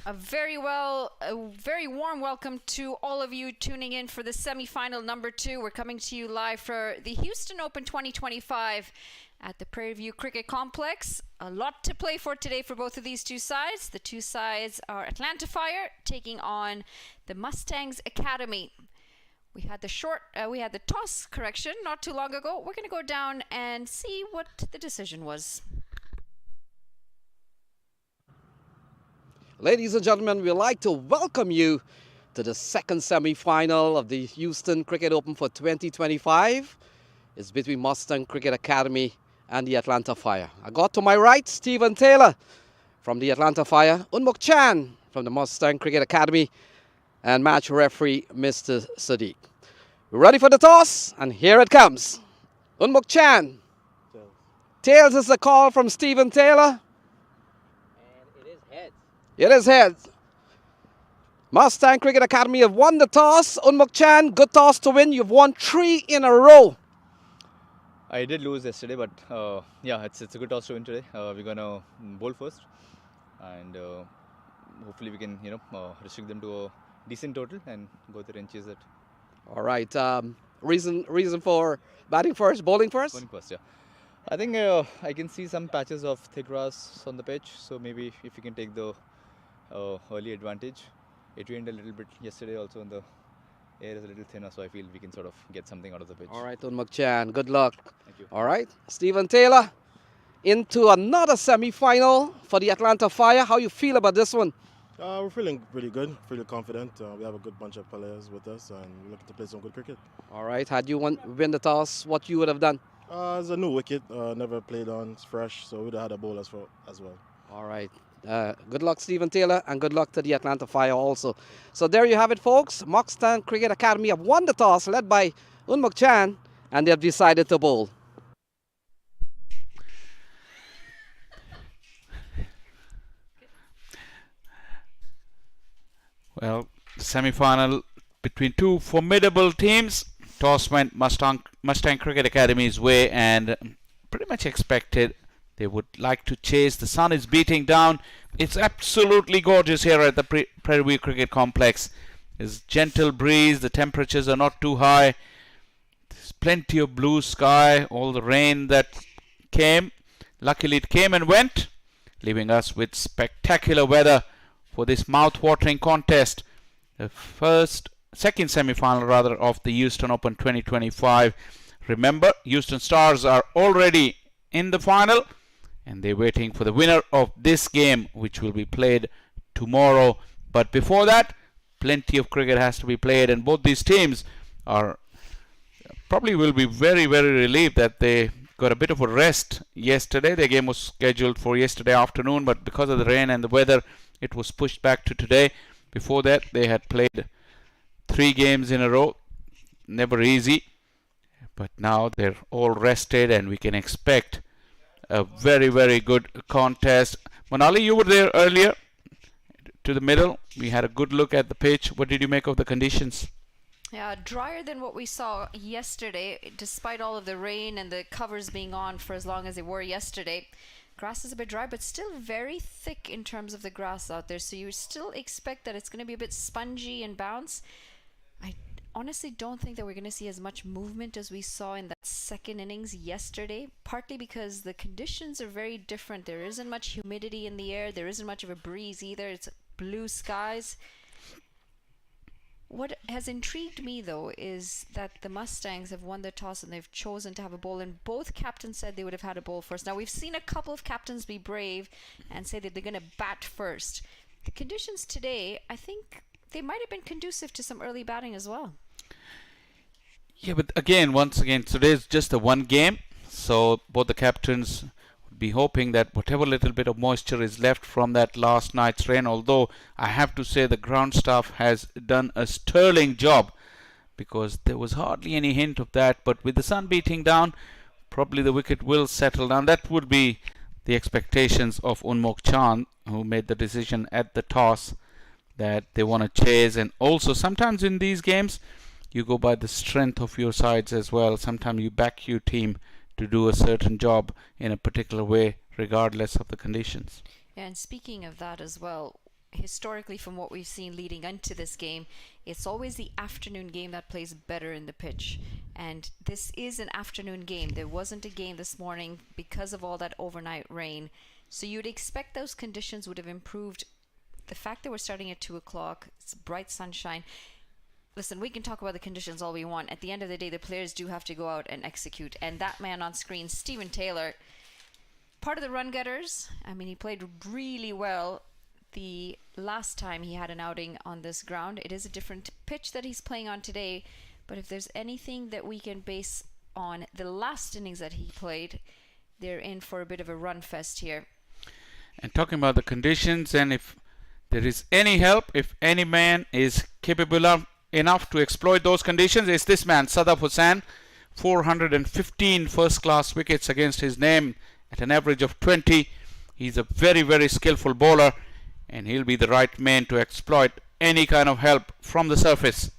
A very warm welcome to all of you tuning in for the semifinal number 2. We're coming to you live for the Houston Open 2025 at the Prairie View Cricket Complex. A lot to play for today for both of these two sides. The two sides are Atlanta Fire taking on the Mustangs Academy. We had the toss correction not too long ago. We're going to go down and see what the decision was. Ladies and gentlemen, we'd like to welcome you to the second semi-final of the Houston Cricket Open for 2025. It's between Mustang Cricket Academy and the Atlanta Fire. I got to my right, Stephen Taylor from the Atlanta Fire, Unmuk Chan from the Mustang Cricket Academy, and match referee, Mr. Sadiq. We're ready for the toss, and here it comes. Unmuk Chan. Tails is the call from Stephen Taylor. It is heads. Mustang Cricket Academy have won the toss. Unmuk Chan, good toss to win. You've won 3 in a row. I did lose yesterday, but yeah, it's a good toss to win today. We're gonna bowl first, and hopefully we can restrict them to a decent total and go there and chase it. All right. Reason for batting first, bowling first? Bowling first, yeah. I think I can see some patches of thick grass on the pitch, so maybe if you can take the early advantage. It rained a little bit yesterday also, and the air is a little thinner, so I feel we can sort of get something out of the pitch. All right, Unmuk Chan, good luck. Thank you. All right, Stephen Taylor into another semi-final for the Atlanta Fire. How you feel about this one? We're feeling pretty good, pretty confident. We have a good bunch of players with us, and we're looking to play some good cricket. All right, had you win the toss, what you would have done? It's a new wicket, never played on, it's fresh, so we'd have had a bowler as well. All right. Good luck, Stephen Taylor, and good luck to the Atlanta Fire also. So there you have it, folks. Mustang Cricket Academy have won the toss, led by Unmuk Chan, and they have decided to bowl. Well, semi-final between two formidable teams. Toss went Mustang Cricket Academy's way, and pretty much expected. They would like to chase. The sun is beating down. It's absolutely gorgeous here at the Prairie View Cricket Complex. There's gentle breeze. The temperatures are not too high. There's plenty of blue sky. All the rain that came. Luckily it came and went, leaving us with spectacular weather for this mouth-watering contest. The second semi-final rather of the Houston Open 2025. Remember, Houston Stars are already in the final, and they're waiting for the winner of this game, which will be played tomorrow. But before that, plenty of cricket has to be played, and both these teams are probably will be very, very relieved that they got a bit of a rest yesterday. Their game was scheduled for yesterday afternoon, but because of the rain and the weather, it was pushed back to today. Before that, they had played 3 games in a row. Never easy. But now they're all rested, and we can expect a very, very good contest. Manali, you were there earlier to the middle. We had a good look at the pitch. What did you make of the conditions? Yeah, drier than what we saw yesterday, despite all of the rain and the covers being on for as long as they were yesterday. Grass is a bit dry, but still very thick in terms of the grass out there. So you still expect that it's going to be a bit spongy and bounce. I honestly don't think that we're going to see as much movement as we saw in that second innings yesterday, partly because the conditions are very different. There isn't much humidity in the air. There isn't much of a breeze either. It's blue skies. What has intrigued me, though, is that the Mustangs have won the toss and they've chosen to have a bowl, and both captains said they would have had a bowl first. Now, we've seen a couple of captains be brave and say that they're going to bat first. The conditions today, I think they might have been conducive to some early batting as well. Yeah, but once again, today's just a one game, so both the captains would be hoping that whatever little bit of moisture is left from that last night's rain, although I have to say the ground staff has done a sterling job, because there was hardly any hint of that. But with the sun beating down, probably the wicket will settle down. That would be the expectations of Unmuk Chan, who made the decision at the toss that they want to chase. And also sometimes in these games you go by the strength of your sides as well. Sometimes you back your team to do a certain job in a particular way regardless of the conditions. Yeah, and speaking of that as well, historically, from what we've seen leading into this game, it's always the afternoon game that plays better in the pitch. And this is an afternoon game. There wasn't a game this morning because of all that overnight rain. So you'd expect those conditions would have improved. The fact that we're starting at 2 o'clock, it's bright sunshine. Listen, we can talk about the conditions all we want. At the end of the day, the players do have to go out and execute. And that man on screen, Stephen Taylor, part of the run getters. I mean, he played really well the last time he had an outing on this ground. It is a different pitch that he's playing on today. But if there's anything that we can base on the last innings that he played, they're in for a bit of a run fest here. And talking about the conditions, and if there is any help, if any man is capable enough to exploit those conditions, it's this man, Sadaf Hussain. 415 first-class wickets against his name at an average of 20. He's a very, very skillful bowler, and he'll be the right man to exploit any kind of help from the surface.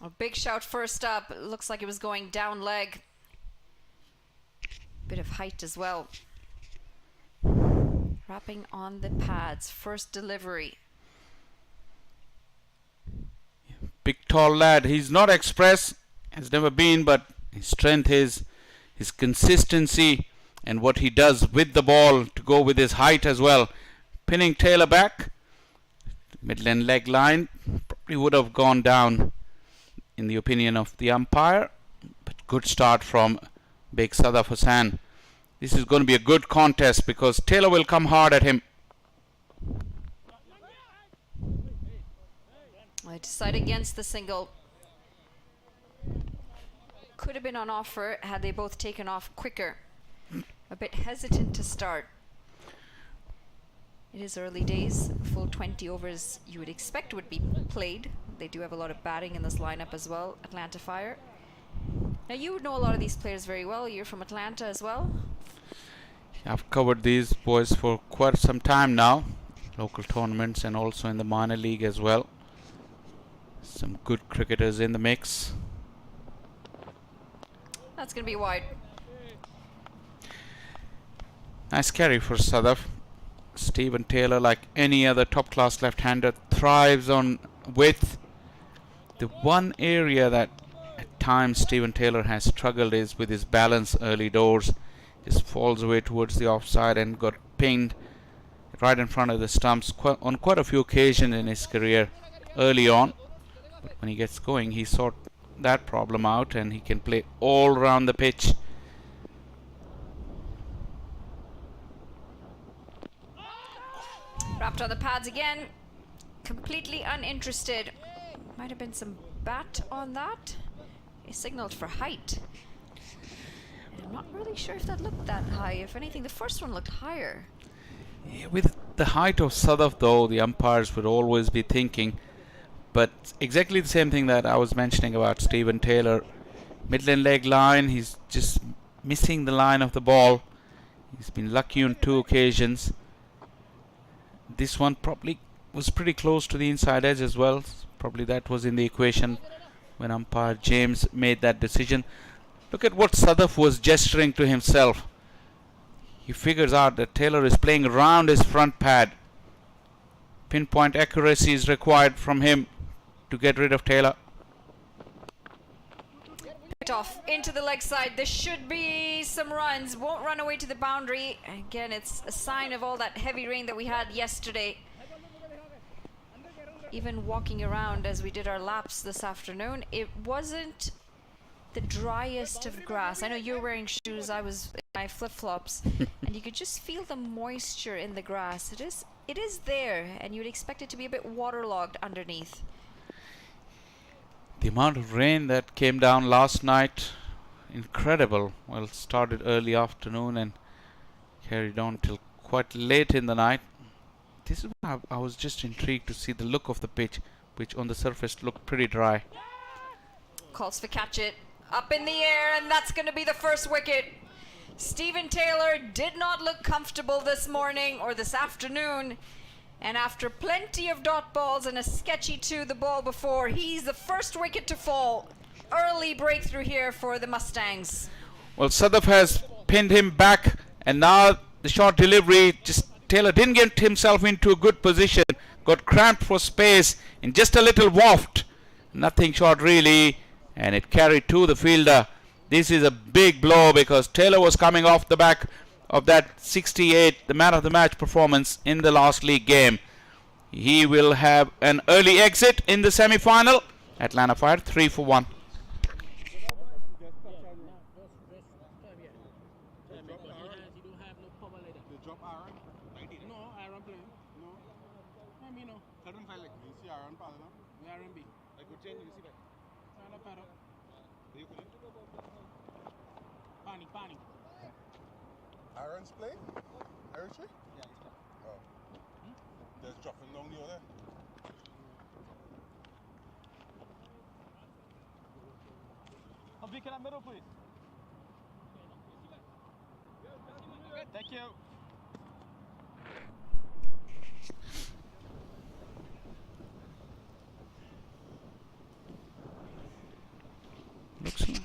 A big shout first up. It looks like it was going down leg. Bit of height as well. Wrapping on the pads. First delivery. Big tall lad. He's not express, has never been, but his strength is his consistency and what he does with the ball to go with his height as well. Pinning Taylor back. Midland leg line. Probably would have gone down in the opinion of the umpire, but good start from Big Sadaf Hussain. This is going to be a good contest because Taylor will come hard at him. I decide against the single. Could have been on offer had they both taken off quicker. A bit hesitant to start. It is early days. Full 20 overs you would expect would be played. They do have a lot of batting in this lineup as well, Atlanta Fire. Now you would know a lot of these players very well. You're from Atlanta as well. I've covered these boys for quite some time now. Local tournaments and also in the minor league as well. Some good cricketers in the mix. That's going to be wide. Nice carry for Sadaf. Stephen Taylor, like any other top-class left-hander, thrives on width. The one area that at times Stephen Taylor has struggled is with his balance early doors. Just falls away towards the offside and got pinged right in front of the stumps on quite a few occasions in his career early on. But when he gets going, he sorts that problem out and he can play all around the pitch. Wrapped on the pads again. Completely uninterested. Might have been some bat on that. He signaled for height. And I'm not really sure if that looked that high. If anything, the first one looked higher. Yeah, with the height of Sadaf, though, the umpires would always be thinking. But exactly the same thing that I was mentioning about Stephen Taylor. Midland leg line, he's just missing the line of the ball. He's been lucky on 2 occasions. This one probably was pretty close to the inside edge as well. Probably that was in the equation when umpire James made that decision. Look at what Sadaf was gesturing to himself. He figures out that Taylor is playing around his front pad. Pinpoint accuracy is required from him to get rid of Taylor. Picked off into the leg side. There should be some runs. Won't run away to the boundary. Again, it's a sign of all that heavy rain that we had yesterday. Even walking around as we did our laps this afternoon, it wasn't the driest of grass. I know you're wearing shoes, I was in my flip-flops, and you could just feel the moisture in the grass. It is there, and you'd expect it to be a bit waterlogged underneath. The amount of rain that came down last night, incredible. Well, it started early afternoon and carried on till quite late in the night. This is why I was just intrigued to see the look of the pitch, which on the surface looked pretty dry. Calls for catch it. Up in the air, and that's going to be the first wicket. Stephen Taylor did not look comfortable this morning or this afternoon. And after plenty of dot balls and a sketchy 2 the ball before, he's the first wicket to fall. Early breakthrough here for the Mustangs. Well, Sadaf has pinned him back, and now the short delivery just Taylor didn't get himself into a good position, got cramped for space in just a little waft. Nothing short really, and it carried to the fielder. This is a big blow because Taylor was coming off the back of that 68, the man of the match performance in the last league game. He will have an early exit in the semi-final. Atlanta Fire 3 for 1. Aaron's playing? Aaron's playing? Yeah, he's playing. Oh. There's dropping down the other. Can I middle, please? Thank you. Looks like.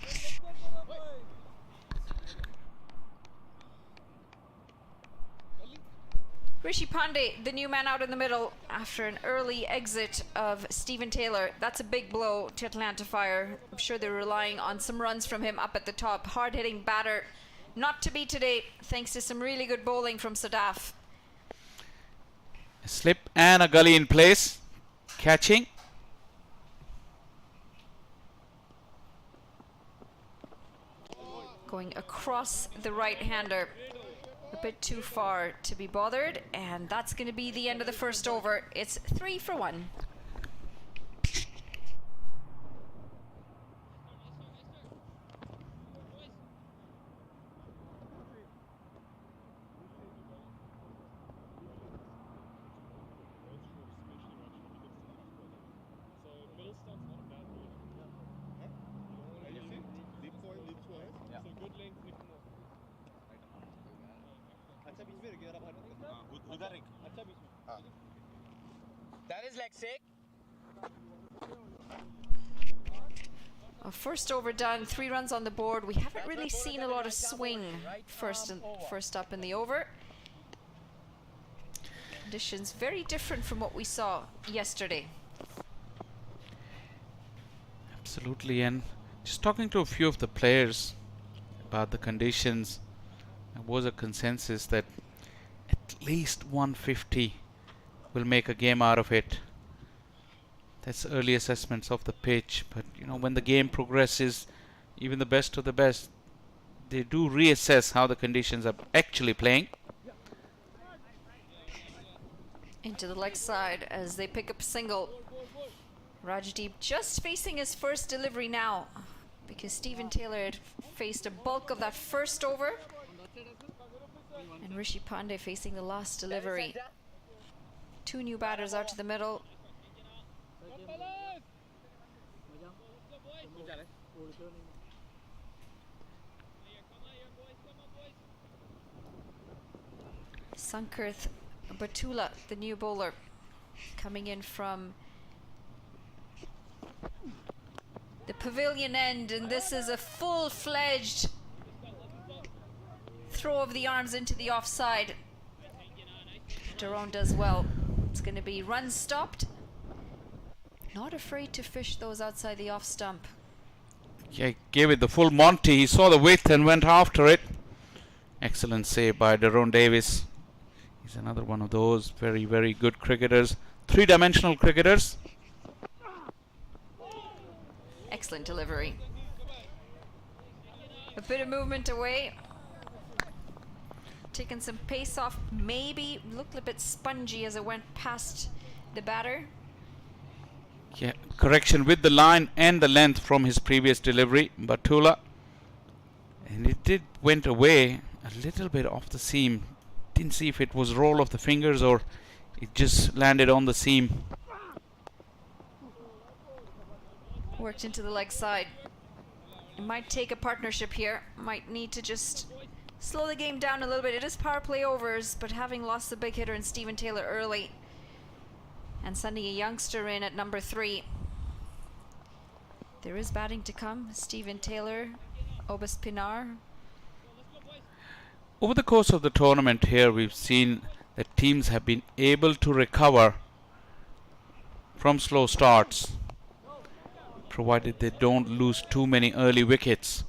Rishi Pandey, the new man out in the middle after an early exit of Stephen Taylor. That's a big blow to Atlanta Fire. I'm sure they're relying on some runs from him up at the top. Hard-hitting batter. Not to be today, thanks to some really good bowling from Sadaf. A slip and a gully in place. Catching. Going across the right-hander. A bit too far to be bothered, and that's going to be the end of the first over. It's 3 for 1. That is like sick. First over done, 3 runs on the board. We haven't really seen a lot of swing first up in the over. Conditions very different from what we saw yesterday. Absolutely, and just talking to a few of the players about the conditions, there was a consensus that at least 150 will make a game out of it. That's early assessments of the pitch, but you know, when the game progresses, even the best of the best, they do reassess how the conditions are actually playing. Into the leg side as they pick up a single. Rajdeep just facing his first delivery now because Stephen Taylor had faced a bulk of that first over, and Rishi Pandey facing the last delivery. 2 new batters out to the middle. Sankarth Batula, the new bowler, coming in from the pavilion end, and this is a full-fledged throw of the arms into the offside. Daron does well. It's going to be runs stopped. Not afraid to fish those outside the off stump. Yeah, gave it the full Monty. He saw the width and went after it. Excellent save by Daron Davis. He's another one of those very, very good cricketers. 3-dimensional cricketers. Excellent delivery. A bit of movement away. Taking some pace off. Maybe looked a bit spongy as it went past the batter. Yeah, correction with the line and the length from his previous delivery, Batula. And it went away a little bit off the seam. Didn't see if it was roll of the fingers or it just landed on the seam. Worked into the leg side. It might take a partnership here. Might need to just slow the game down a little bit. It is power play overs, but having lost the big hitter in Stephen Taylor early and sending a youngster in at number 3, there is batting to come. Stephen Taylor, Obas Pinar. Over the course of the tournament here, we've seen that teams have been able to recover from slow starts, provided they don't lose too many early wickets.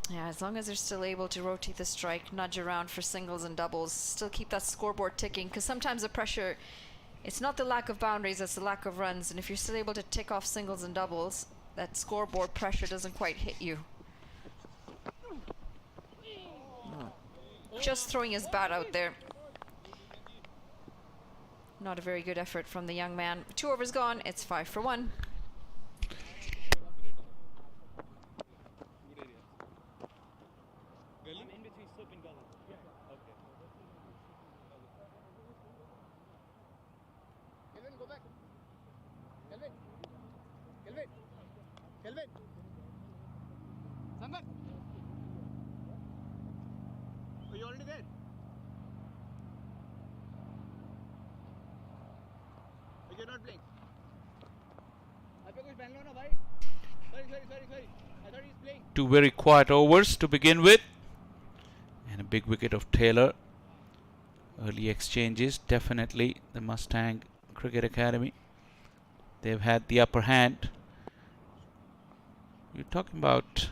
Yeah, as long as they're still able to rotate the strike, nudge around for singles and doubles, still keep that scoreboard ticking, because sometimes the pressure, it's not the lack of boundaries, it's the lack of runs, and if you're still able to tick off singles and doubles, that scoreboard pressure doesn't quite hit you. Just throwing his bat out there. Not a very good effort from the young man. 2 overs gone, it's 5 for 1. Are you already there? You're not playing. Sorry. I thought he's playing. 2 very quiet overs to begin with, and a big wicket of Taylor. Early exchanges, definitely the Mustang Cricket Academy, they've had the upper hand. You're talking about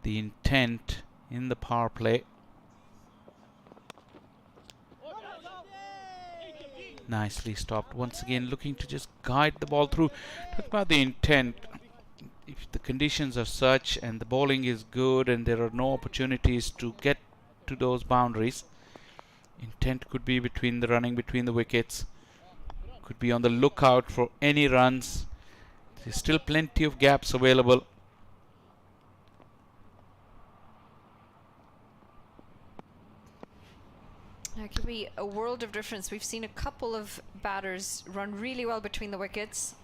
the intent in the power play. Nicely stopped. Once again, looking to just guide the ball through. Talk about the intent. If the conditions are such and the bowling is good and there are no opportunities to get to those boundaries, intent could be between the running between the wickets. Could be on the lookout for any runs. There's still plenty of gaps available. That could be a world of difference. We've seen a couple of batters run really well between the wickets.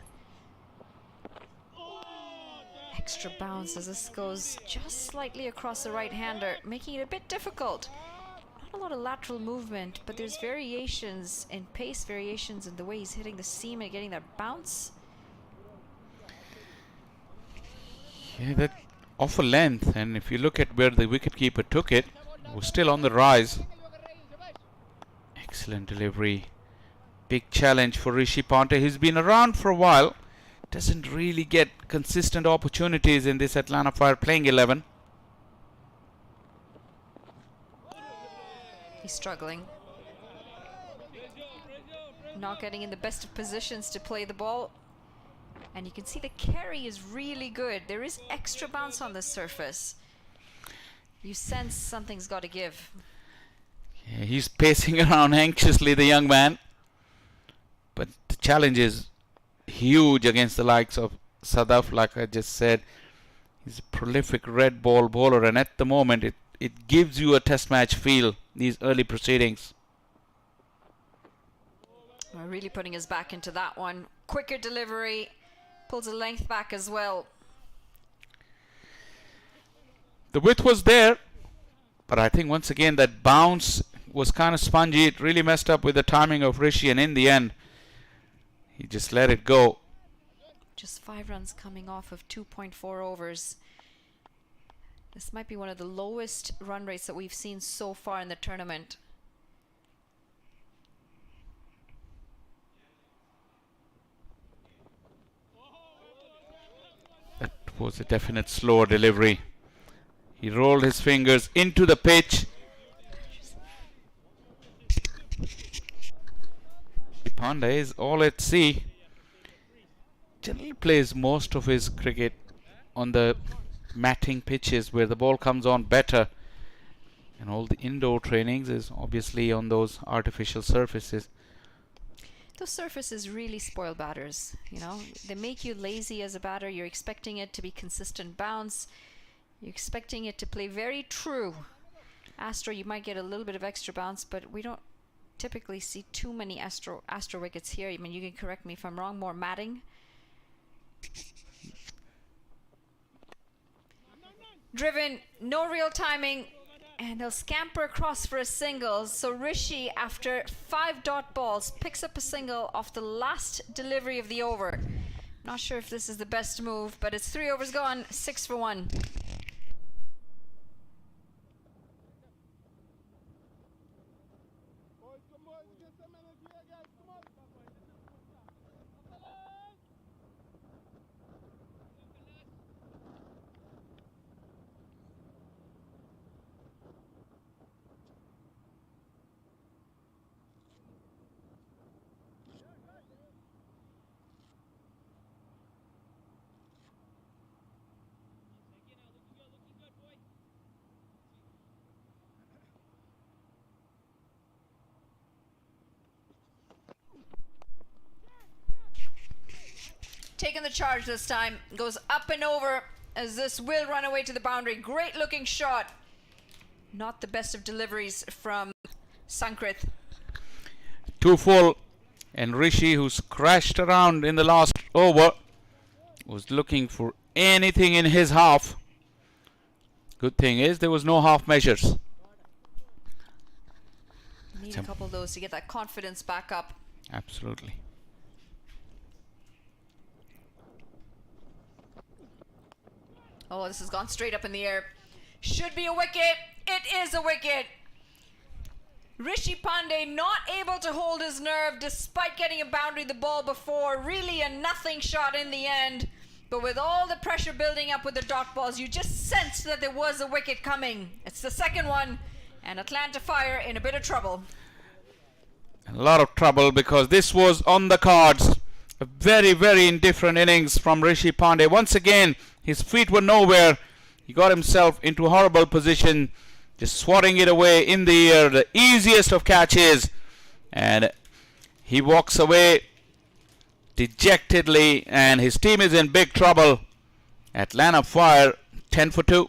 Extra bounce as this goes just slightly across the right-hander, making it a bit difficult. Not a lot of lateral movement, but there's variations in pace, variations in the way he's hitting the seam and getting that bounce. Yeah, that off a length, and if you look at where the wicketkeeper took it, it was still on the rise. Excellent delivery. Big challenge for Rishi Ponte. He's been around for a while. Doesn't really get consistent opportunities in this Atlanta Fire playing 11. He's struggling. Not getting in the best of positions to play the ball. And you can see the carry is really good. There is extra bounce on this surface. You sense something's got to give. Yeah, he's pacing around anxiously, the young man. But the challenge is huge against the likes of Sadaf, like I just said. He's a prolific red ball bowler, and at the moment it gives you a test match feel, these early proceedings. Really putting his back into that one. Quicker delivery, pulls a length back as well. The width was there, but I think once again that bounce was kind of spongy. It really messed up with the timing of Rishi, and in the end he just let it go. Just 5 runs coming off of 2.4 overs. This might be one of the lowest run rates that we've seen so far in the tournament. That was a definite slower delivery. He rolled his fingers into the pitch. Pandey is all at sea. Generally plays most of his cricket on the matting pitches where the ball comes on better, and all the indoor trainings is obviously on those artificial surfaces. Those surfaces really spoil batters, you know. They make you lazy as a batter. You're expecting it to be consistent bounce. You're expecting it to play very true. Astro, you might get a little bit of extra bounce, but we don't typically see too many Astro wickets here. I mean, you can correct me if I'm wrong. More matting. Driven, no real timing, And they'll scamper across for a single. So Rishi, after 5 dot balls, picks up a single off the last delivery of the over. Not sure if this is the best move, but it's 3 overs gone, 6 for 1. Taking the charge this time, goes up and over as this will run away to the boundary. Great looking shot. Not the best of deliveries from Sankrith. 2 full, and Rishi, who's crashed around in the last over, was looking for anything in his half. Good thing is there was no half measures. Need a couple of those to get that confidence back up. Absolutely. Oh, this has gone straight up in the air. Should be a wicket. It is a wicket. Rishi Pandey not able to hold his nerve despite getting a boundary the ball before. Really a nothing shot in the end. But with all the pressure building up with the dot balls, you just sensed that there was a wicket coming. It's the second one, and Atlanta Fire in a bit of trouble. A lot of trouble because this was on the cards. A very, very indifferent innings from Rishi Pandey. Once again, his feet were nowhere. He got himself into a horrible position, just swatting it away in the air, the easiest of catches. And he walks away dejectedly, and his team is in big trouble. Atlanta Fire 10 for 2.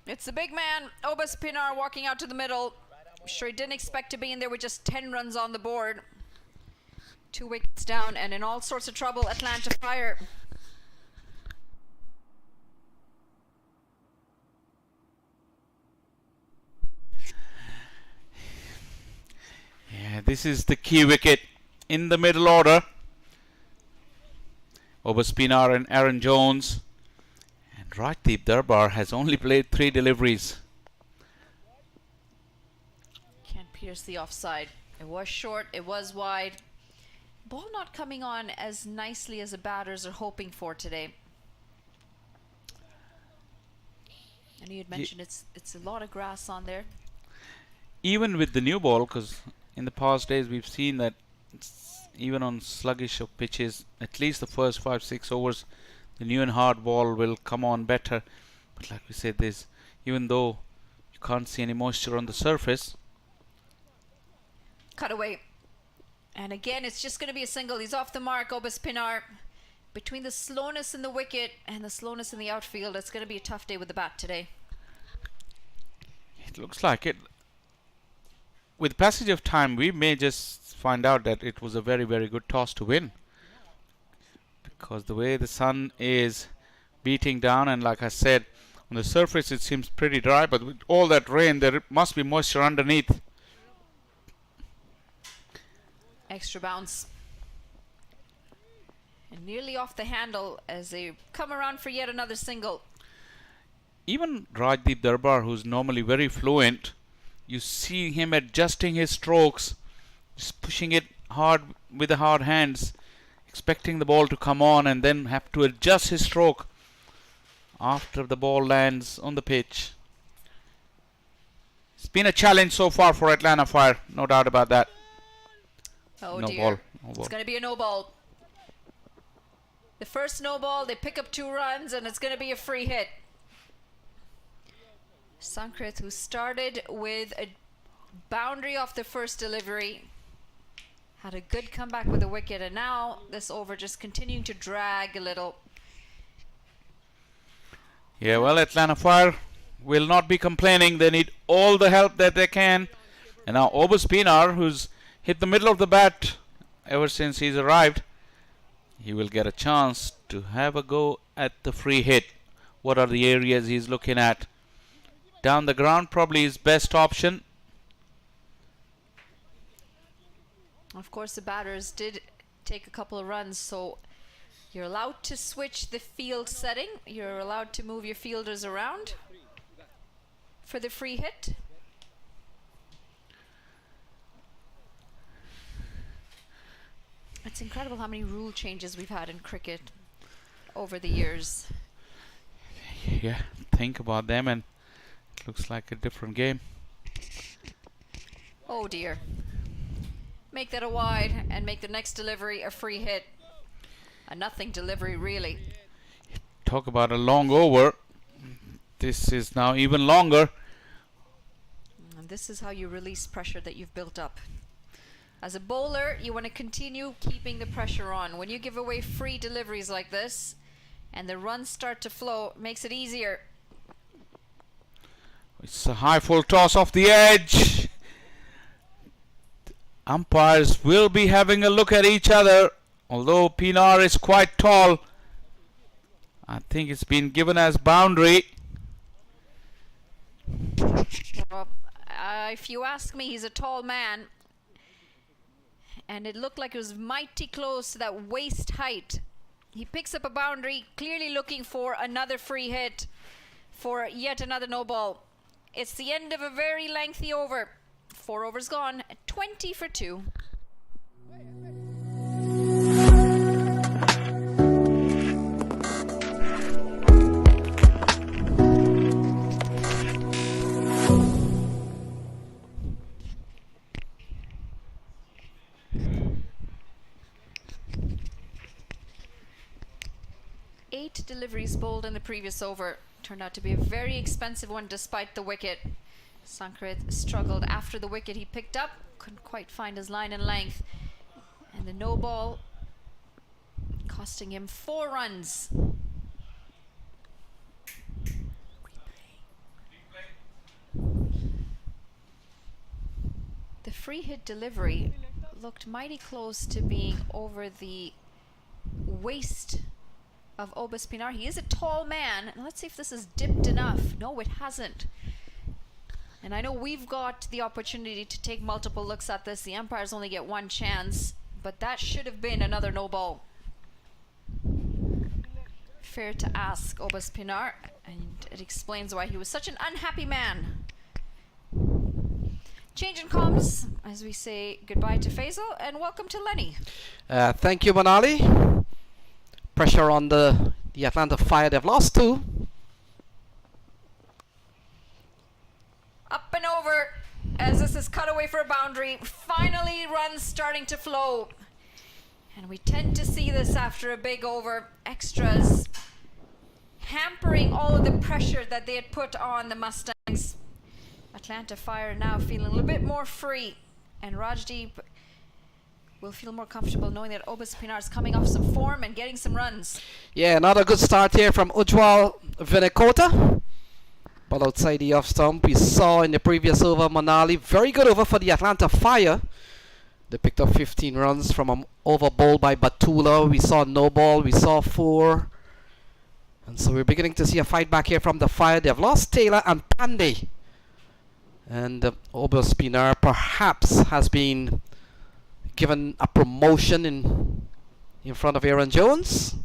It's the big man, Obas Pinar, walking out to the middle. I'm sure he didn't expect to be in there with just 10 runs on the board. 2 wickets down and in all sorts of trouble, Atlanta Fire. Yeah, this is the key wicket in the middle order. Obas Pinar and Aaron Jones. And Rajdeep Darbar has only played 3 deliveries. Can't pierce the offside. It was short, it was wide. Ball not coming on as nicely as the batters are hoping for today. And you had mentioned it's a lot of grass on there. Even with the new ball, because in the past days we've seen that even on sluggish of pitches, at least the first 5-6 overs, the new and hard ball will come on better. But like we said, there's, even though you can't see any moisture on the surface. Cut away. And again, it's just going to be a single. He's off the mark, Obas Pinar. Between the slowness in the wicket and the slowness in the outfield, it's going to be a tough day with the bat today. It looks like it. With passage of time, we may just find out that it was a very, very good toss to win. Because the way the sun is beating down, and like I said, on the surface it seems pretty dry, but with all that rain, there must be moisture underneath. Extra bounce. And nearly off the handle as they come around for yet another single. Even Rajdeep Darbar, who's normally very fluent, you see him adjusting his strokes, just pushing it with the hard hands, expecting the ball to come on and then have to adjust his stroke after the ball lands on the pitch. It's been a challenge so far for Atlanta Fire, no doubt about that. Oh No dear. ball. No It's ball. going to be a no ball. The first no ball, they pick up 2 runs, and it's going to be a free hit. Sankrit, who started with a boundary off the first delivery, had a good comeback with a wicket, and now this over just continuing to drag a little. Yeah, well, Atlanta Fire will not be complaining. They need all the help that they can. And now Obus Pinar, who's hit the middle of the bat ever since he's arrived, he will get a chance to have a go at the free hit. What are the areas he's looking at? Down the ground, probably his best option. Of course, the batters did take a couple of runs, so you're allowed to switch the field setting. You're allowed to move your fielders around for the free hit. It's incredible how many rule changes we've had in cricket over the years. Yeah, think about them and it looks like a different game. Oh dear. Make that a wide and make the next delivery a free hit. A nothing delivery, really. Talk about a long over. This is now even longer. And this is how you release pressure that you've built up. As a bowler, you want to continue keeping the pressure on. When you give away free deliveries like this and the runs start to flow, it makes it easier. It's a high full toss off the edge. Umpires will be having a look at each other. Although Pinar is quite tall, I think it's been given as boundary. Well, if you ask me, he's a tall man. And it looked like it was mighty close to that waist height. He picks up a boundary, clearly looking for another free hit for yet another no ball. It's the end of a very lengthy over. 4 overs gone, 20 for 2. Eight deliveries bowled in the previous over. Turned out to be a very expensive one despite the wicket. Sankrit struggled after the wicket he picked up. Couldn't quite find his line and length. And the no ball costing him 4 runs. The free hit delivery looked mighty close to being over the waist of Obus Pinar. He is a tall man. Let's see if this is dipped enough. No, it hasn't. And I know we've got the opportunity to take multiple looks at this. The umpires only get 1 chance, but that should have been another no ball. Fair to ask Obus Pinar, and it explains why he was such an unhappy man. Change in comms as we say goodbye to Faisal and welcome to Lenny. Thank you, Manali. Pressure on the Atlanta Fire. They've lost 2. Up and over as this is cut away for a boundary. Finally, runs starting to flow. And we tend to see this after a big over. Extras hampering all of the pressure that they had put on the Mustangs. Atlanta Fire now feeling a little bit more free. And Rajdeep will feel more comfortable knowing that Obus Pinar is coming off some form and getting some runs. Yeah, another good start here from Ujwal Vinakota. But outside the off stump, we saw in the previous over Manali. Very good over for the Atlanta Fire. They picked up 15 runs from an over bowl by Batula. We saw no ball. We saw 4. And so we're beginning to see a fight back here from the Fire. They've lost Taylor and Pandey. And Obus Pinar perhaps has been given a promotion in front of Aaron Jones.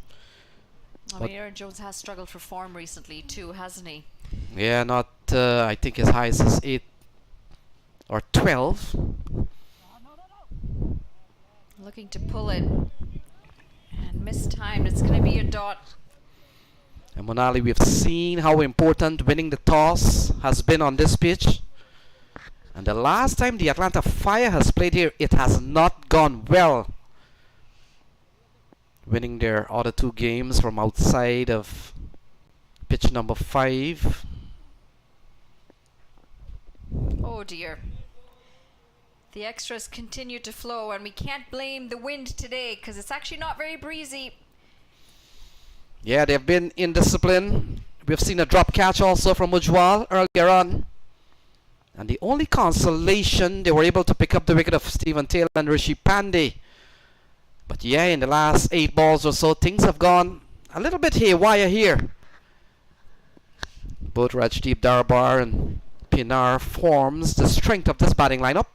I mean, Aaron Jones has struggled for form recently too, hasn't he? Yeah, not I think as high as 8 or 12. Looking to pull it. And mistimed. It's going to be a dot. And Monali, we've seen how important winning the toss has been on this pitch. And the last time the Atlanta Fire has played here, it has not gone well. Winning their other 2 games from outside of pitch number 5. Oh dear. The extras continue to flow, and we can't blame the wind today because it's actually not very breezy. Yeah, they've been indisciplined. We've seen a drop catch also from Ujwal earlier on. And the only consolation, they were able to pick up the wicket of Stephen Taylor and Rishi Pandey. But yeah, in the last 8 balls or so, things have gone a little bit haywire here. Both Rajdeep Darbar and Pinar forms the strength of this batting lineup.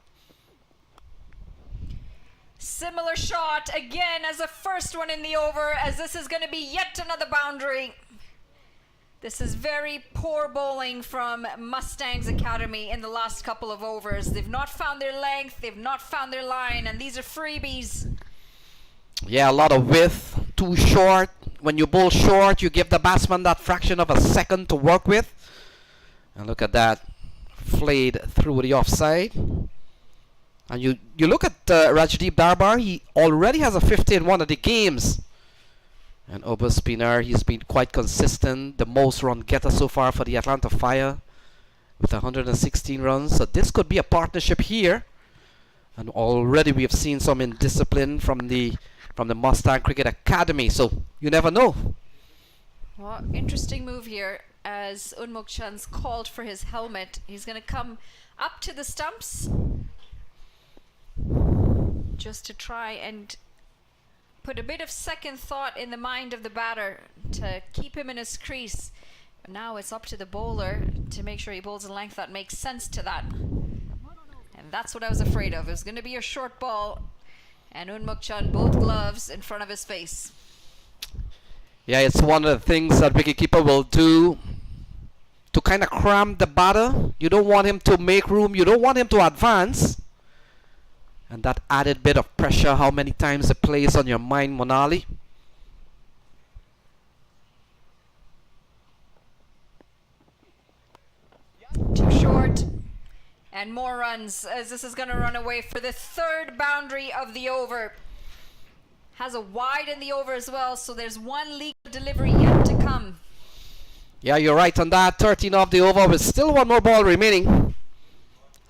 Similar shot again as the first one in the over, as this is going to be yet another boundary. This is very poor bowling from Mustangs Academy in the last couple of overs. They've not found their length, they've not found their line, and these are freebies. Yeah, a lot of width, too short. When you bowl short, you give the batsman that fraction of a second to work with. And look at that, flayed through the offside. And you look at Rajdeep Darbar, he already has a 50 in one of the games. And Oba Spinar, he's been quite consistent, the most run getter so far for the Atlanta Fire with 116 runs. So this could be a partnership here. And already we have seen some indiscipline from the Mustang Cricket Academy. So you never know. Well, interesting move here as Unmuk Chand's called for his helmet. He's going to come up to the stumps just to try and put a bit of second thought in the mind of the batter to keep him in his crease. But now it's up to the bowler to make sure he bowls a length that makes sense to that. And that's what I was afraid of. It was going to be a short ball, and Unmuk Chand both gloves in front of his face. Yeah, it's one of the things that wicketkeeper will do to kind of cram the batter. You don't want him to make room. You don't want him to advance. And that added bit of pressure, how many times it plays on your mind, Monali. Too short. And more runs as this is going to run away for the 3rd boundary of the over. Has a wide in the over as well, so there's one legal delivery yet to come. Yeah, you're right on that. 13 off the over with still one more ball remaining.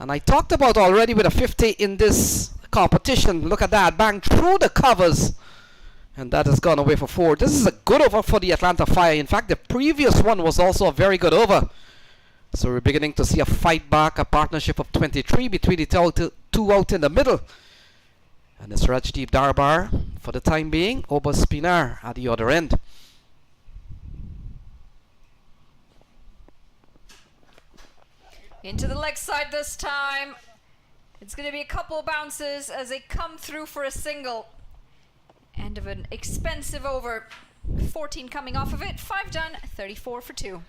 And I talked about already with a 50 in this competition. Look at that, bang through the covers. And that has gone away for 4. This is a good over for the Atlanta Fire. In fact, the previous one was also a very good over. So we're beginning to see a fight back, a partnership of 23 between the two out in the middle. And it's Rajdeep Darbar for the time being, Oba Spinar at the other end. Into the leg side this time. It's going to be a couple bounces as they come through for a single. End of an expensive over. 14 coming off of it. 5 done, 34 for 2.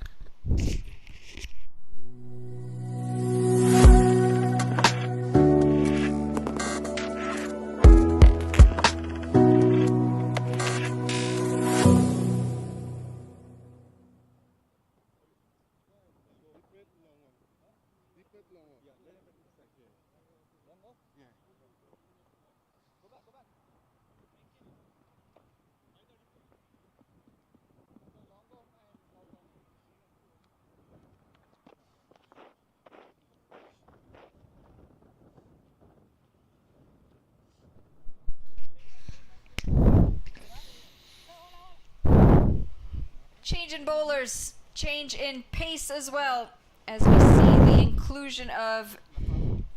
Change in bowlers, change in pace as well, as we see the inclusion of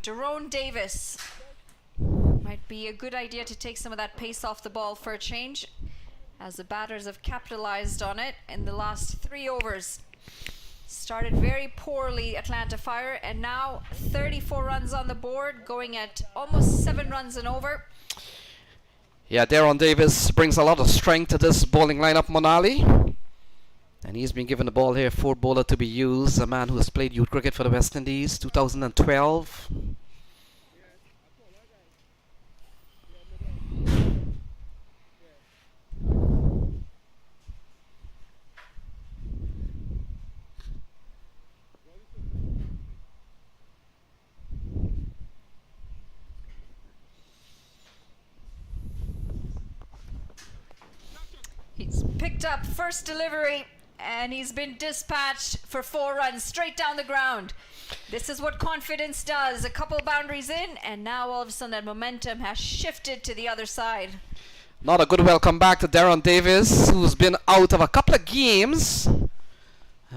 Jerome Davis. Might be a good idea to take some of that pace off the ball for a change, as the batters have capitalized on it in the last 3 overs. Started very poorly, Atlanta Fire, and now 34 runs on the board, going at almost 7 runs and over. Yeah, Deron Davis brings a lot of strength to this bowling lineup, Monali. And he's been given the ball here for bowler to be used. A man who has played youth cricket for the West Indies, 2012. picked up first delivery, and he's been dispatched for 4 runs straight down the ground. This is what confidence does. A couple boundaries in, and now all of a sudden that momentum has shifted to the other side. Not a good welcome back to Darren Davis, who's been out of a couple of games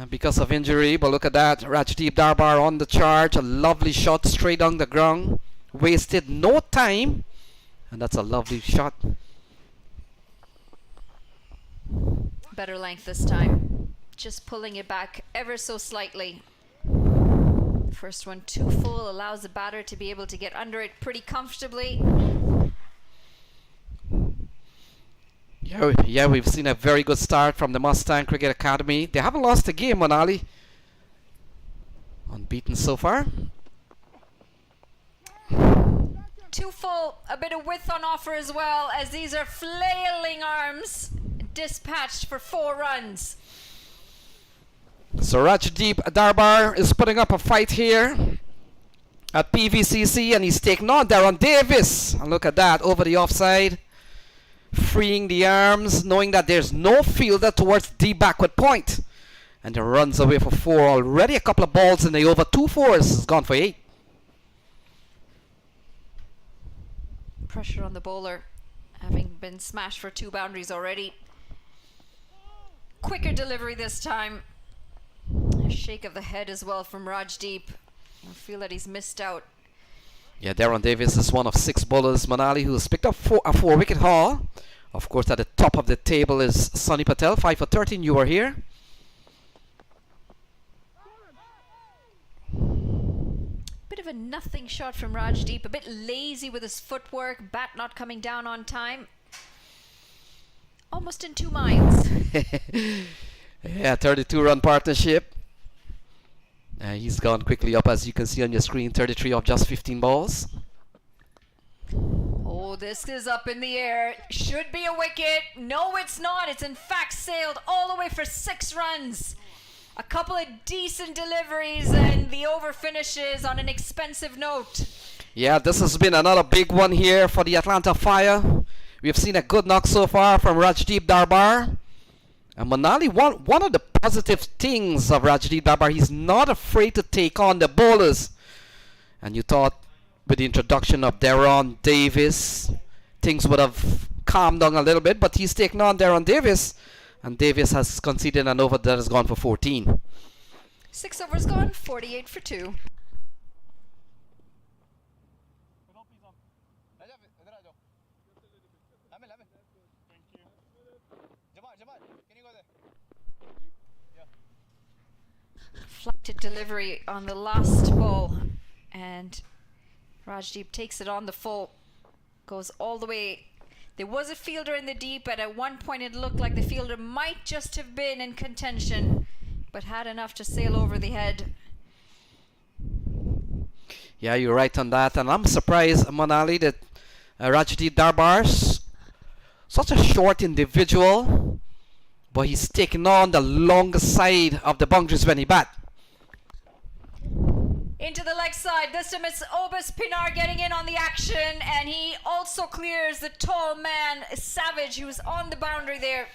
because of injury. But look at that, Rajdeep Darbar on the charge. A lovely shot straight down the ground. Wasted no time, and that's a lovely shot. Better length this time. Just pulling it back ever so slightly. First one too full, allows the batter to be able to get under it pretty comfortably. Yeah, we've seen a very good start from the Mustang Cricket Academy. They haven't lost a game, Manali. Unbeaten so far. Too full, a bit of width on offer as well, as these are flailing arms. Dispatched for 4 runs. So Rajdeep Darbar is putting up a fight here at PVCC, and he's taking on Darren Davis. And look at that, over the offside. Freeing the arms, knowing that there's no fielder towards the backward point. And he runs away for 4. Already a couple of balls in the over. 2 fours, has gone for 8. Pressure on the bowler, having been smashed for 2 boundaries already. Quicker delivery this time. A shake of the head as well from Rajdeep. I feel that he's missed out. Yeah, Darren Davis is one of 6 bowlers, Manali, who's picked up a 4-wicket haul. Of course, at the top of the table is Sunny Patel, 5 for 13. You were here. Bit of a nothing shot from Rajdeep. A bit lazy with his footwork. Bat not coming down on time. Almost in 2 minds. Yeah, 32-run partnership. He's gone quickly up, as you can see on your screen. 33 of just 15 balls. Oh, this is up in the air. Should be a wicket. No, it's not. It's in fact sailed all the way for 6 runs. A couple of decent deliveries, and the over finishes on an expensive note. Yeah, this has been another big one here for the Atlanta Fire. We've seen a good knock so far from Rajdeep Darbar. And Manali, one of the positive things of Rajdeep Darbar, he's not afraid to take on the bowlers. And you thought with the introduction of Darren Davis, things would have calmed down a little bit, but he's taken on Darren Davis, and Davis has conceded an over that has gone for 14. 6 overs gone, 48 for 2. Flighted delivery on the last ball, and Rajdeep takes it on the full, goes all the way. There was a fielder in the deep, and at one point it looked like the fielder might just have been in contention, but had enough to sail over the head. Yeah, you're right on that, and I'm surprised, Manali, that Rajdeep Darbar's such a short individual, but he's taking on the longer side of the boundaries when he bat. Into the leg side. This time it's Obis Pinar getting in on the action, and he also clears the tall man, Savage, who's on the boundary there.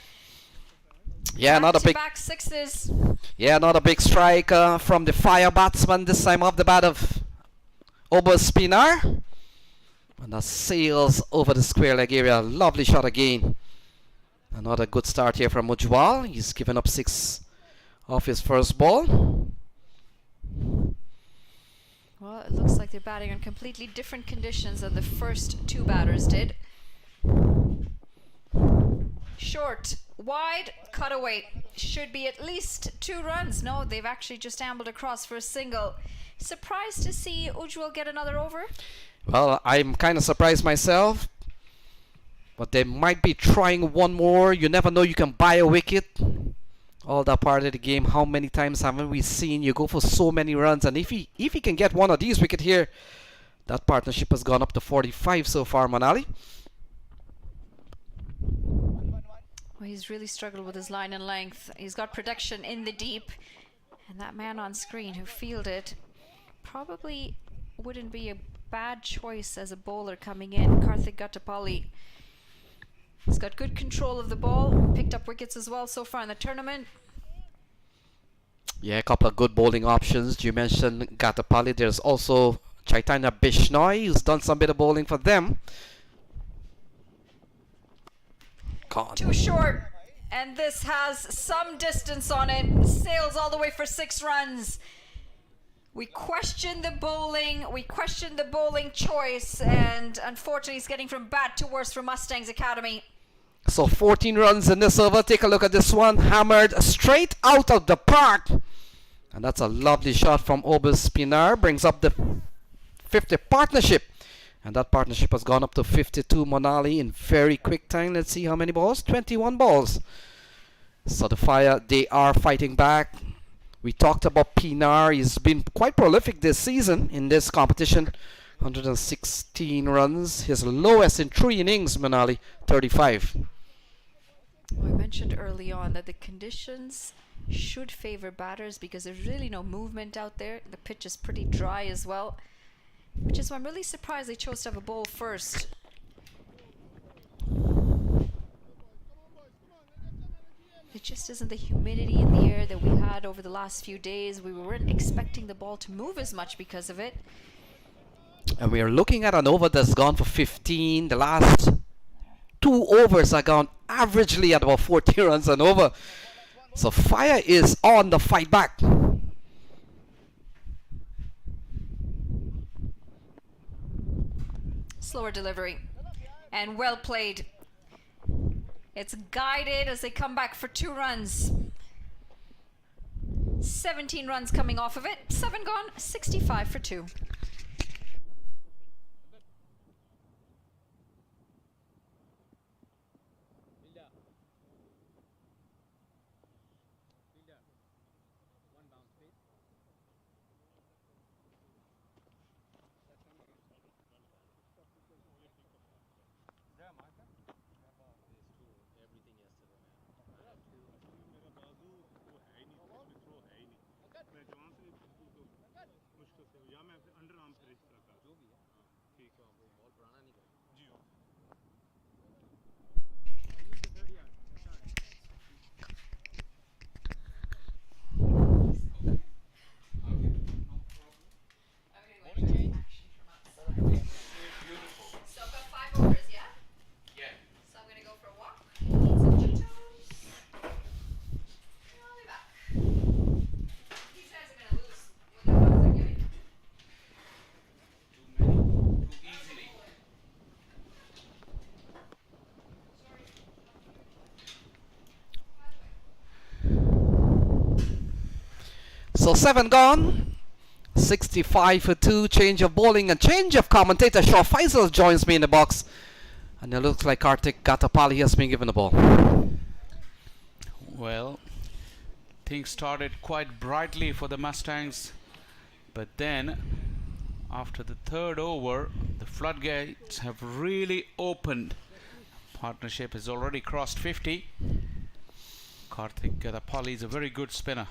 Yeah, not a big back 6s. Yeah, not a big strike from the Fire batsman, this time off the bat of Obis Pinar. And that sails over the square leg area. Lovely shot again. Another good start here from Ujwal. He's given up 6 off his first ball. Well, it looks like they're batting on completely different conditions than the first 2 batters did. Short, wide, cutaway. Should be at least 2 runs. No, they've actually just ambled across for a single. Surprised to see Ujwal get another over? Well, I'm kind of surprised myself. But they might be trying one more. You never know, you can buy a wicket. All that part of the game. How many times haven't we seen you go for so many runs? And if he can get one of these wickets here, that partnership has gone up to 45 so far, Manali. Well, he's really struggled with his line and length. He's got protection in the deep. And that man on screen who fielded probably wouldn't be a bad choice as a bowler coming in. Karthik Gattapalli. He's got good control of the ball, picked up wickets as well so far in the tournament. Yeah, a couple of good bowling options. You mentioned Gatapali. There's also Chaitanya Bishnoi, who's done some bit of bowling for them. Gone. Too short. And this has some distance on it. Sails all the way for 6 runs. We questioned the bowling. We questioned the bowling choice. And unfortunately, he's getting from bad to worse for Mustangs Academy. So 14 runs in this over. Take a look at this one. Hammered straight out of the park. And that's a lovely shot from Obis Pinar. Brings up the 50 partnership. And that partnership has gone up to 52 Monali in very quick time. Let's see how many balls. 21 balls. So the Fire, they are fighting back. We talked about Pinar. He's been quite prolific this season in this competition. 116 runs. His lowest in 3 innings, Monali, 35. Well, I mentioned early on that the conditions should favor batters because there's really no movement out there. The pitch is pretty dry as well, which is why I'm really surprised they chose to have a bowl first. It just isn't the humidity in the air that we had over the last few days. We weren't expecting the ball to move as much because of it. And we are looking at an over that's gone for 15. The last 2 overs are gone averagely at about 40 runs and over. So Fire is on the fight back. Slower delivery. And well played. It's guided as they come back for 2 runs. 17 runs coming off of it. 7 gone, 65 for 2. So 7 gone, 65 for 2. Change of bowling and change of commentator. Shaw Faisal joins me in the box. And it looks like Kartik Gatapali has been given the ball. Well, things started quite brightly for the Mustangs, but then after the 3rd over, the floodgates have really opened. Partnership has already crossed 50. Kartik Gatapali is a very good spinner.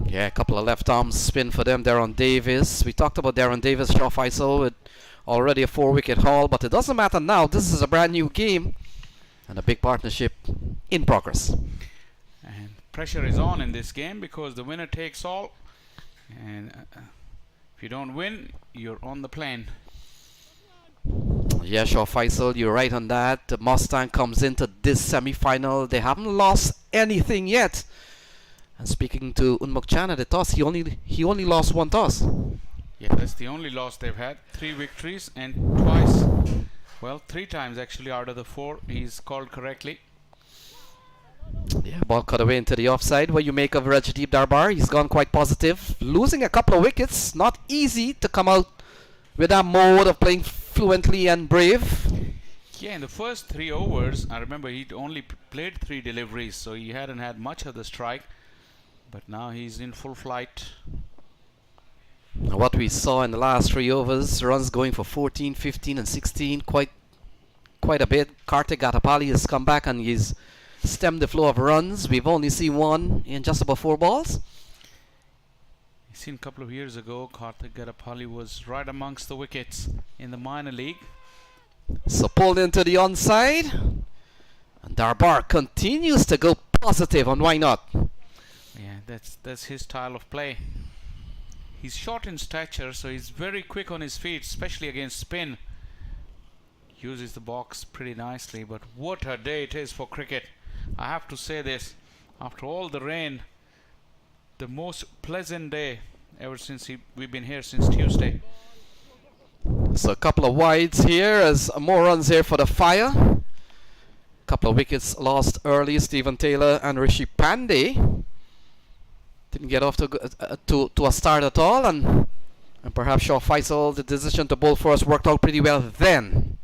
Yeah, a couple of left arm spin for them. Darren Davis. We talked about Darren Davis, Shaw Faisal, with already a 4-wicket haul, but it doesn't matter now. This is a brand new game and a big partnership in progress. And pressure is on in this game because the winner takes all. And if you don't win, you're on the plane. Yeah, Shaw Faisal, you're right on that. The Mustang comes into this semi-final. They haven't lost anything yet. And speaking to Unmuk Chan at the toss, he only lost 1 toss. Yeah, that's the only loss they've had. 3 victories and twice, well, 3 times actually out of the 4 he's called correctly. Yeah, ball cut away into the offside. What you make of Rajdeep Darbar? He's gone quite positive, losing a couple of wickets. Not easy to come out with that mode of playing fluently and brave. Yeah, in the first 3 overs, I remember he'd only played 3 deliveries, so he hadn't had much of the strike. But now he's in full flight. What we saw in the last 3 overs, runs going for 14, 15 and 16, quite a bit. Kartik Gatapali has come back and he's stemmed the flow of runs. We've only seen 1 in just about 4 balls. You've seen a couple of years ago, Kartik Gatapali was right amongst the wickets in the minor league. So pulled into the onside. And Darbar continues to go positive, and why not? Yeah, that's his style of play. He's short in stature, so he's very quick on his feet, especially against spin. Uses the box pretty nicely, but what a day it is for cricket. I have to say this, after all the rain, the most pleasant day ever since we've been here since Tuesday. So a couple of wides here as more runs here for the Fire. Couple of wickets lost early. Stephen Taylor and Rishi Pandey didn't get off to a start at all, and perhaps Shaw Faisal, the decision to bowl first worked out pretty well then.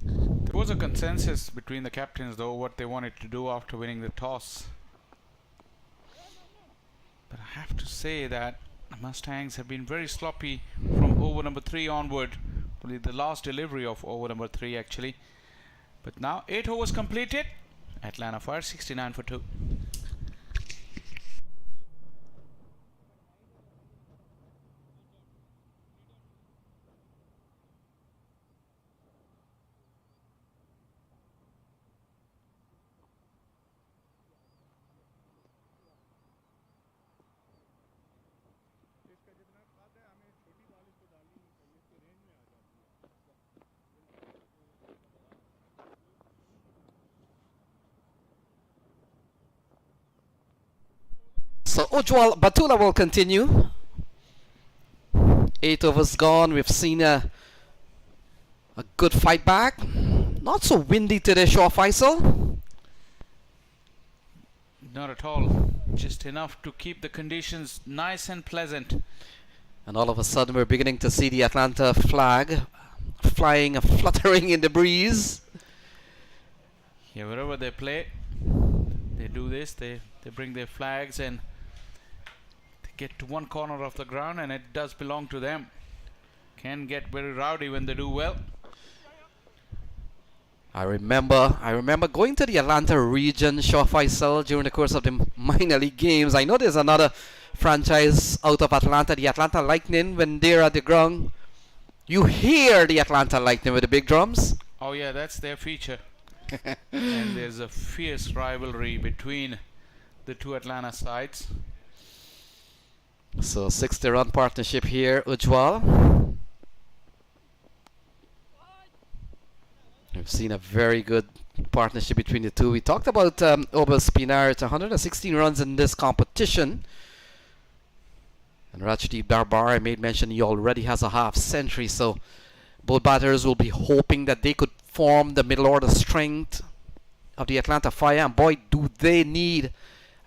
There was a consensus between the captains though what they wanted to do after winning the toss. But I have to say that the Mustangs have been very sloppy from over number 3 onward. Only the last delivery of over number 3 actually. But now 8 overs completed. Atlanta Fire 69 for 2. So Ujwal Batula will continue. 8 overs gone. We've seen a good fight back. Not so windy today, Shaw Faisal. Not at all. Just enough to keep the conditions nice and pleasant. And all of a sudden we're beginning to see the Atlanta flag flying and fluttering in the breeze. Yeah, wherever they play, they do this. They bring their flags and they get to one corner of the ground, and it does belong to them. Can get very rowdy when they do well. I remember going to the Atlanta region, Shaw Faisal, during the course of the minor league games. I know there's another franchise out of Atlanta, the Atlanta Lightning. When they're at the ground, you hear the Atlanta Lightning with the big drums. Oh yeah, that's their feature. And there's a fierce rivalry between the two Atlanta sides. So 60-run partnership here, Ujwal. We've seen a very good partnership between the two. We talked about Obel Spinar. It's 116 runs in this competition. And Rajdeep Darbar, I made mention he already has a half century. So both batters will be hoping that they could form the middle order strength of the Atlanta Fire. And boy, do they need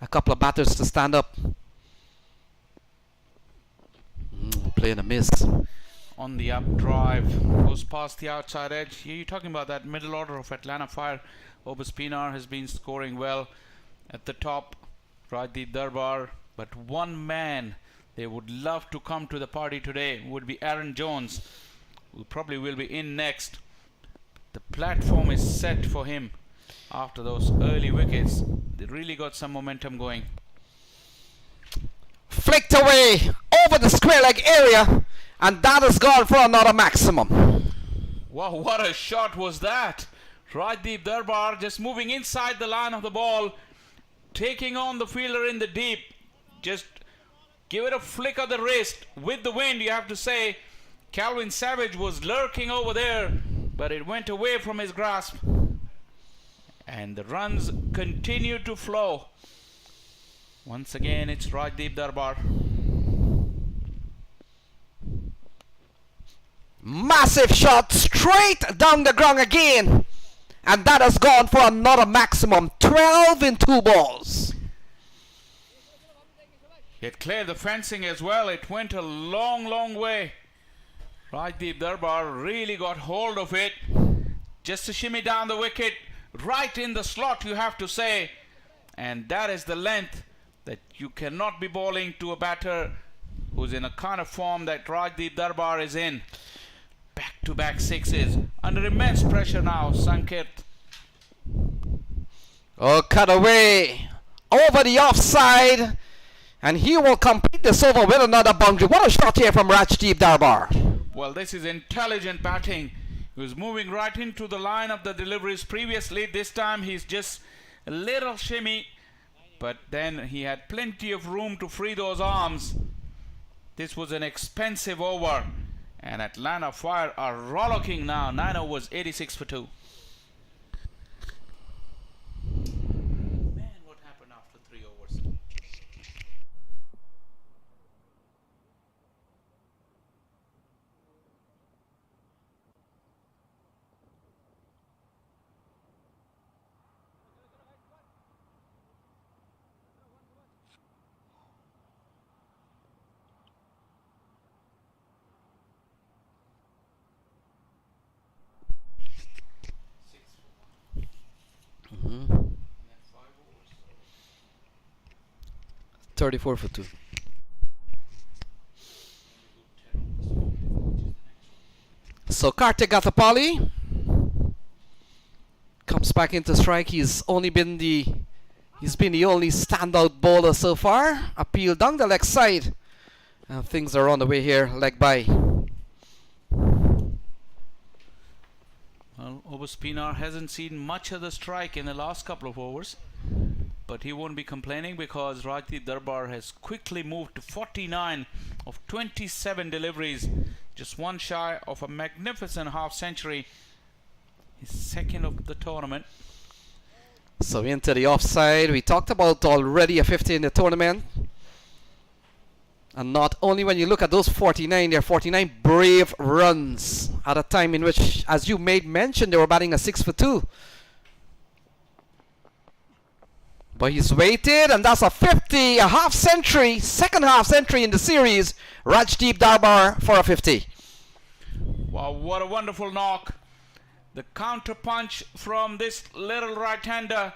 a couple of batters to stand up. Playing a miss. On the up drive, goes past the outside edge. You're talking about that middle order of Atlanta Fire. Obaspinar has been scoring well at the top. Rajdeep Darbar, but one man they would love to come to the party today would be Aaron Jones, who probably will be in next. The platform is set for him after those early wickets. They really got some momentum going. Flicked away over the square leg area, and that has gone for another maximum. Wow, what a shot was that! Rajdeep Darbar just moving inside the line of the ball, taking on the fielder in the deep. Just give it a flick of the wrist with the wind, you have to say. Calvin Savage was lurking over there, but it went away from his grasp. And the runs continue to flow. Once again, it's Rajdeep Darbar. Massive shot straight down the ground again, and that has gone for another maximum. 12 in 2 balls. It cleared the fencing as well. It went a long way. Rajdeep Darbar really got hold of it. Just to shimmy down the wicket, right in the slot, you have to say. And that is the length that you cannot be bowling to a batter who's in a kind of form that Rajdeep Darbar is in. Back-to-back sixes. Under immense pressure now, Sanket. Oh, cut away over the offside, and he will complete this over with another boundary. What a shot here from Rajdeep Darbar. Well, this is intelligent batting. He was moving right into the line of the deliveries previously. This time he's just a little shimmy, but then he had plenty of room to free those arms. This was an expensive over, and Atlanta Fire are rollicking now. 9 overs, 86 for 2. Man, what happened after 3 overs? Mm-hmm. 34 for 2. So Kartik Gathapali comes back into strike. He's been the only standout bowler so far. Appeal down the leg side, and things are on the way here. Leg by. Well, over spinner hasn't seen much of the strike in the last couple of overs, but he won't be complaining because Rajdeep Darbar has quickly moved to 49 of 27 deliveries, just one shy of a magnificent half century. His second of the tournament. So into the offside. We talked about already a 50 in the tournament. And not only when you look at those 49, they're 49 brave runs at a time in which, as you made mention, they were batting a 6 for 2. But he's waited, and that's a 50, a half century, second half century in the series. Rajdeep Darbar for a 50. Wow, what a wonderful knock. The counter punch from this little right-hander.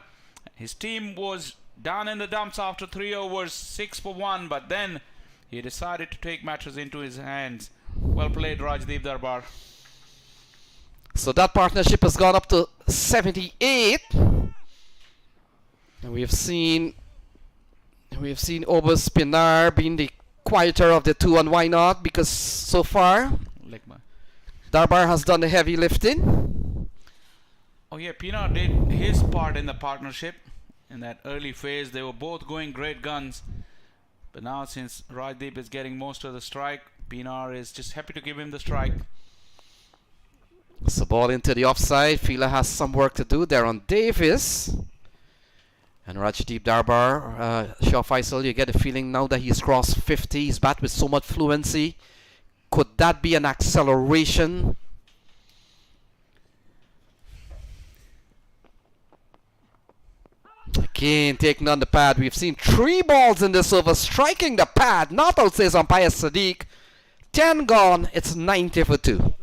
His team was down in the dumps after 3 overs, 6 for 1, but then he decided to take matters into his hands. Well played, Rajdeep Darbar. So that partnership has gone up to 78. And we have seen Ober Spinar being the quieter of the two, and why not? Because so far Darbar has done the heavy lifting. Oh yeah, Pinar did his part in the partnership. In that early phase, they were both going great guns. But now, since Rajdeep is getting most of the strike, Pinar is just happy to give him the strike. So ball into the offside. Fila has some work to do there on Davis. And Rajdeep Darbar, Shah Faisal, you get the feeling now that he's crossed 50, he's bat with so much fluency. Could that be an acceleration? Again, taking on the pad. We've seen 3 balls in this over, striking the pad. Not out, says umpire Sadiq. 10 gone, it's 90 for 2.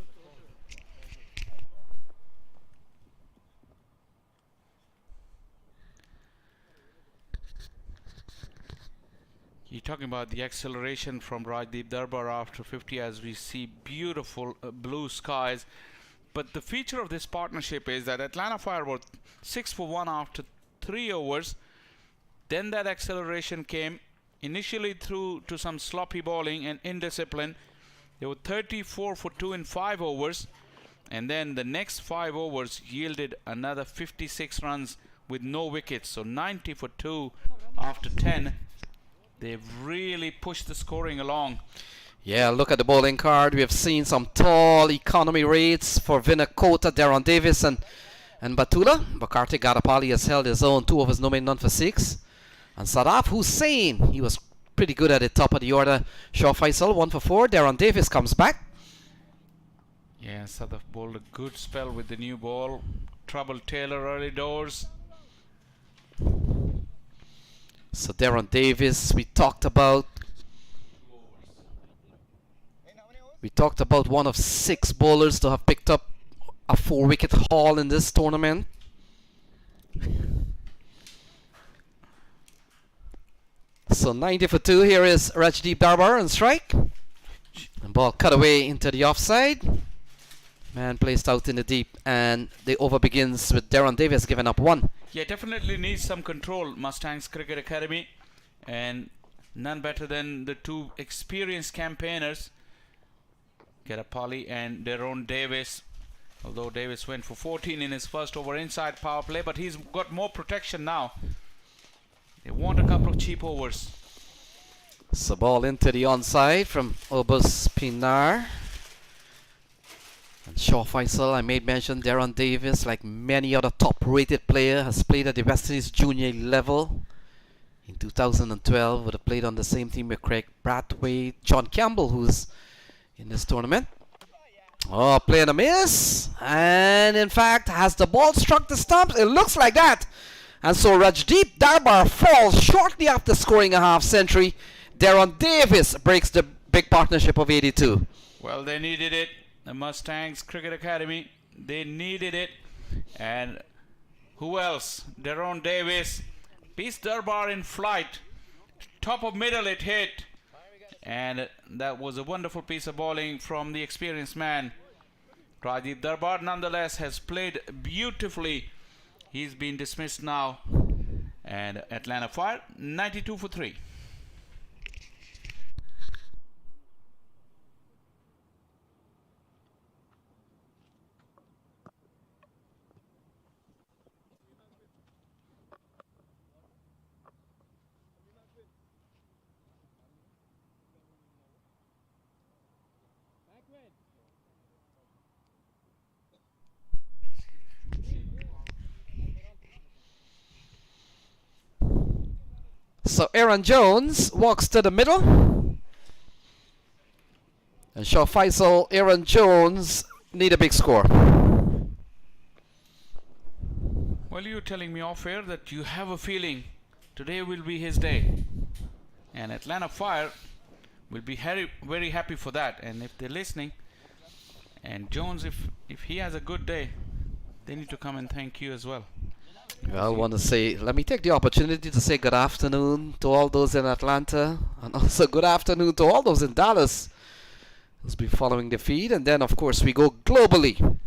You're talking about the acceleration from Rajdeep Darbar after 50, as we see beautiful blue skies. But the feature of this partnership is that Atlanta Fire were 6 for 1 after 3 overs. Then that acceleration came initially through to some sloppy bowling and indiscipline. They were 34 for 2 in 5 overs. And then the next 5 overs yielded another 56 runs with no wickets. So 90 for 2 after 10. They've really pushed the scoring along. Yeah, look at the bowling card. We have seen some tall economy rates for Vinay Kota, Darren Davis and Batula. But Kartik Gathapali has held his own. 2 overs, no made, none for 6. And Sadaf Hussain, he was pretty good at the top of the order. Shah Faisal, 1 for 4. Darren Davis comes back. Yeah, Sadaf bowled a good spell with the new ball. Trouble Taylor early doors. So Darren Davis, we talked about one of 6 bowlers to have picked up a 4-wicket haul in this tournament. So 90 for 2. Here is Rajdeep Darbar on strike. And ball cut away into the offside. Man placed out in the deep, and the over begins with Darren Davis giving up 1. Yeah, definitely needs some control, Mustangs Cricket Academy, and none better than the 2 experienced campaigners, Gathapali and Darren Davis. Although Davis went for 14 in his first over inside power play, but he's got more protection now. They want a couple of cheap overs. So ball into the onside from Obus Pinar. And Shaw Faisal, I made mention, Darren Davis, like many other top-rated player, has played at the West Indies junior level. In 2012, would have played on the same team with Craig Bradway, John Campbell, who's in this tournament. Oh, playing a miss. And in fact, has the ball struck the stumps? It looks like that. And so Rajdeep Darbar falls shortly after scoring a half century. Darren Davis breaks the big partnership of 82. Well, they needed it. The Mustangs Cricket Academy, they needed it. And who else? Darren Davis beats Darbar in flight. Top of middle it hit. And that was a wonderful piece of bowling from the experienced man. Rajiv Darbar nonetheless has played beautifully. He's been dismissed now. And Atlanta Fire 92 for 3. So Aaron Jones walks to the middle. And Shaw Faisal, Aaron Jones need a big score. Well, you're telling me off air that you have a feeling today will be his day. And Atlanta Fire will be very happy for that. And if they're listening, and Jones, if he has a good day, they need to come and thank you as well. Well, I want to say, let me take the opportunity to say good afternoon to all those in Atlanta, and also good afternoon to all those in Dallas who's been following the feed. And then, of course, we go globally.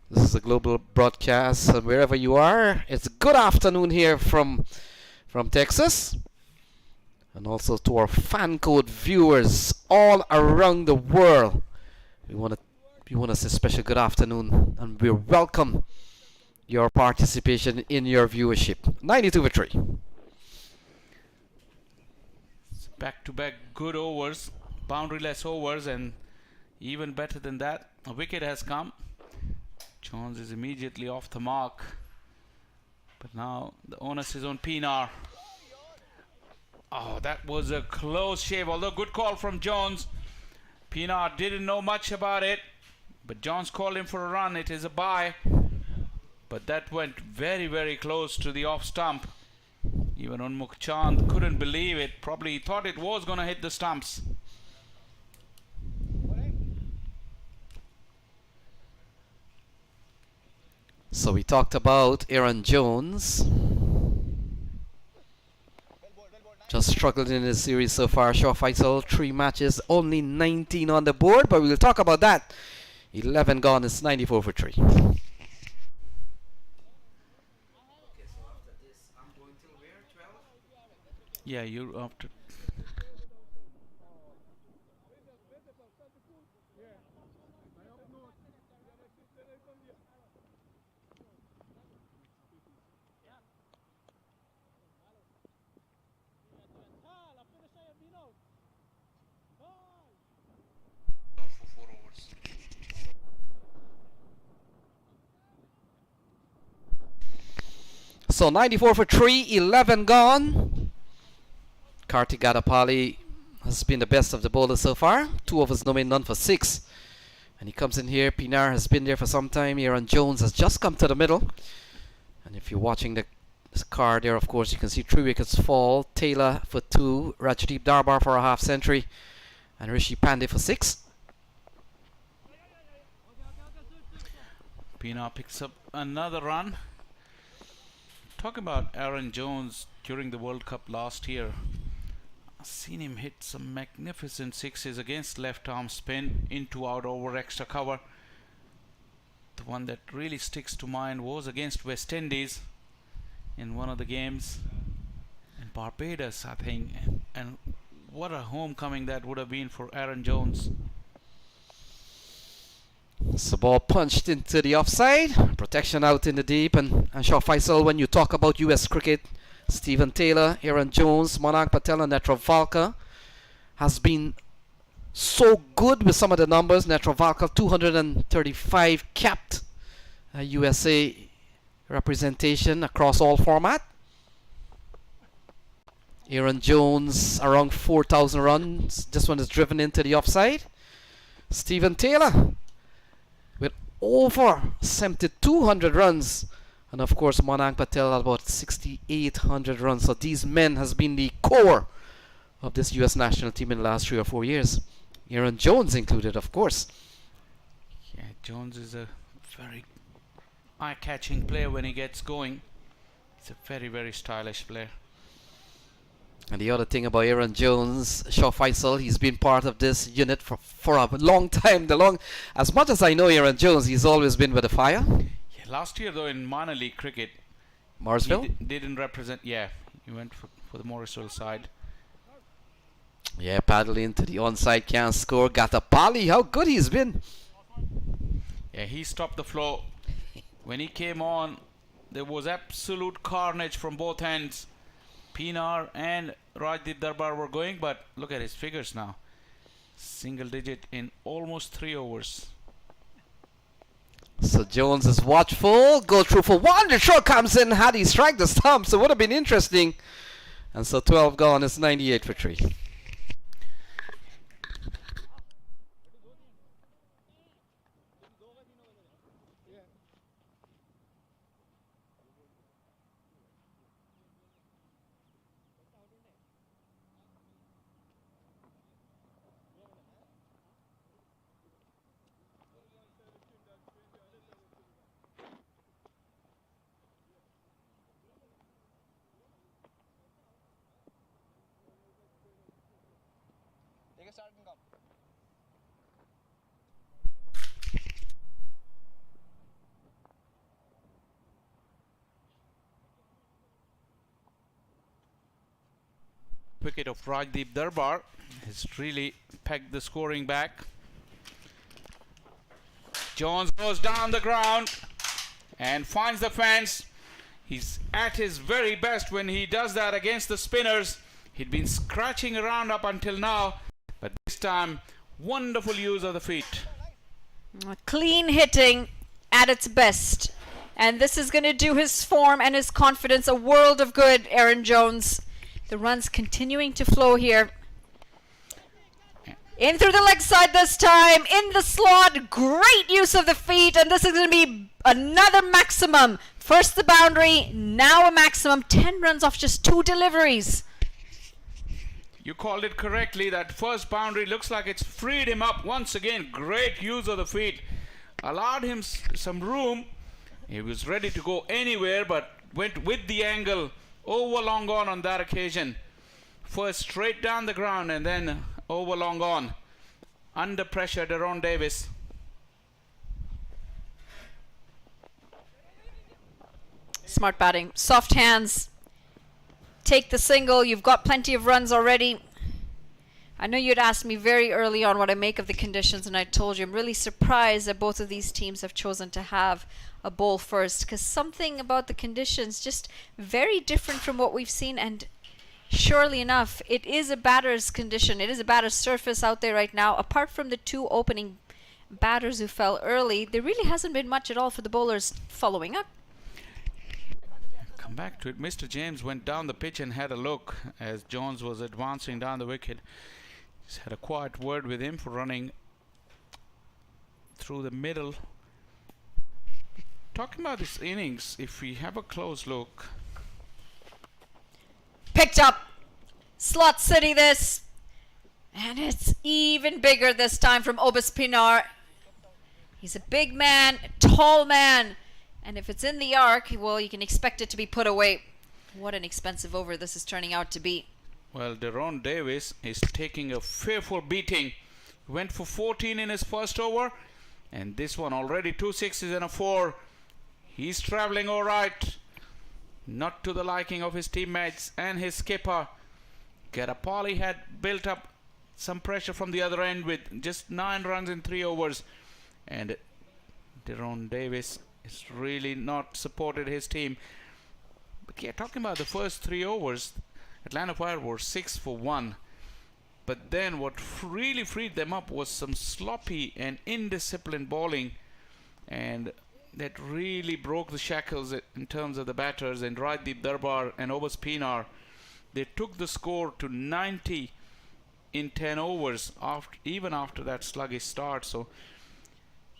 This is a global broadcast, and wherever you are, it's good afternoon here from Texas. And also to our fan code viewers all around the world. We want to say special good afternoon, and we welcome your participation in your viewership. 92 for 3. Back-to-back good overs, boundary-less overs, and even better than that, a wicket has come. Jones is immediately off the mark, but now the onus is on Pinar. Oh, that was a close shave, although good call from Jones. Pinar didn't know much about it, but Jones called him for a run. It is a bye. But that went very, very close to the off stump. Even Unmukh Chand couldn't believe it. Probably thought it was going to hit the stumps. So we talked about Aaron Jones. Just struggled in this series so far. Shaw Faisal, 3 matches, only 19 on the board. But we'll talk about that. 11 gone, it's 94 for 3. Yeah, you're after. So 94 for 3, 11 gone. Kartik Gadapali has been the best of the bowlers so far. 2 overs, no made, none for 6. And he comes in here. Pinar has been there for some time. Aaron Jones has just come to the middle. And if you're watching the card there, of course, you can see 3 wickets fall. Taylor for 2, Rajdeep Darbar for a half century, and Rishi Pandey for 6. Pinar picks up another run. Talk about Aaron Jones during the World Cup last year. I've seen him hit some magnificent sixes against left arm spin, into out over extra cover. The one that really sticks to mind was against West Indies in one of the games in Barbados, I think. And what a homecoming that would have been for Aaron Jones. So ball punched into the offside. Protection out in the deep. And Shaw Faisal, when you talk about US cricket, Stephen Taylor, Aaron Jones, Monarch Patel and Netravalkar has been so good with some of the numbers. Netravalkar 235 capped USA representation across all format. Aaron Jones around 4,000 runs. This one is driven into the offside. Stephen Taylor with over 7,200 runs. And of course Monarch Patel at about 6,800 runs. So these men has been the core of this US national team in the last 3 or 4 years. Aaron Jones included, of course. Yeah, Jones is a very eye-catching player when he gets going. He's a very, very stylish player. And the other thing about Aaron Jones, Shaw Faisal, he's been part of this unit for a long time. As much as I know Aaron Jones, he's always been with the fire. Yeah, last year though in minor league cricket, Morrisville? he didn't represent. Yeah, he went for the Morrisville side. Yeah, paddling into the onside, can't score. Gatapali, how good he's been. Yeah, he stopped the flow. When he came on, there was absolute carnage from both ends. Pinar and Rajdeep Darbar were going, but look at his figures now. Single digit in almost 3 overs. So Jones is watchful. Go through for one. The shot comes in. Had he strike the stumps, it would have been interesting. And so 12 gone. It's 98 for 3. Take a start and come. Wicket of Rajdeep Darbar has really pegged the scoring back. Jones goes down the ground and finds the fence. He's at his very best when he does that against the spinners. He'd been scratching around up until now, but this time wonderful use of the feet. Clean hitting at its best. And this is going to do his form and his confidence a world of good, Aaron Jones. The runs continuing to flow here. In through the leg side this time, in the slot, great use of the feet, and this is going to be another maximum. First the boundary, now a maximum, 10 runs off just 2 deliveries. You called it correctly. That first boundary looks like it's freed him up once again. Great use of the feet. Allowed him some room. He was ready to go anywhere, but went with the angle over long on that occasion. First straight down the ground and then over long on. Under pressure, Deron Davis. Smart batting. Soft hands. Take the single. You've got plenty of runs already. I know you'd asked me very early on what I make of the conditions, and I told you I'm really surprised that both of these teams have chosen to have a bowl first, because something about the conditions just very different from what we've seen, and surely enough, it is a batter's condition. It is a batter's surface out there right now. Apart from the 2 opening batters who fell early, there really hasn't been much at all for the bowlers following up. Come back to it. Mr. James went down the pitch and had a look as Jones was advancing down the wicket. Just had a quiet word with him for running through the middle. Talking about this innings, if we have a close look. Picked up. Slot City this. And it's even bigger this time from Obis Pinar. He's a big man, a tall man. And if it's in the arc, well, you can expect it to be put away. What an expensive over this is turning out to be. Well, Deron Davis is taking a fearful beating. He went for 14 in his first over. And this one already 2 sixes and a 4. He's travelling all right. Not to the liking of his teammates and his skipper. Garapali had built up some pressure from the other end with just 9 runs in 3 overs. And Deron Davis has really not supported his team. But yeah, talking about the first 3 overs, Atlanta Fire were 6 for 1. But then what really freed them up was some sloppy and indisciplined bowling, and that really broke the shackles in terms of the batters. And Rajdeep Darbar and Obas Pinar, they took the score to 90 in 10 overs even after that sluggish start. So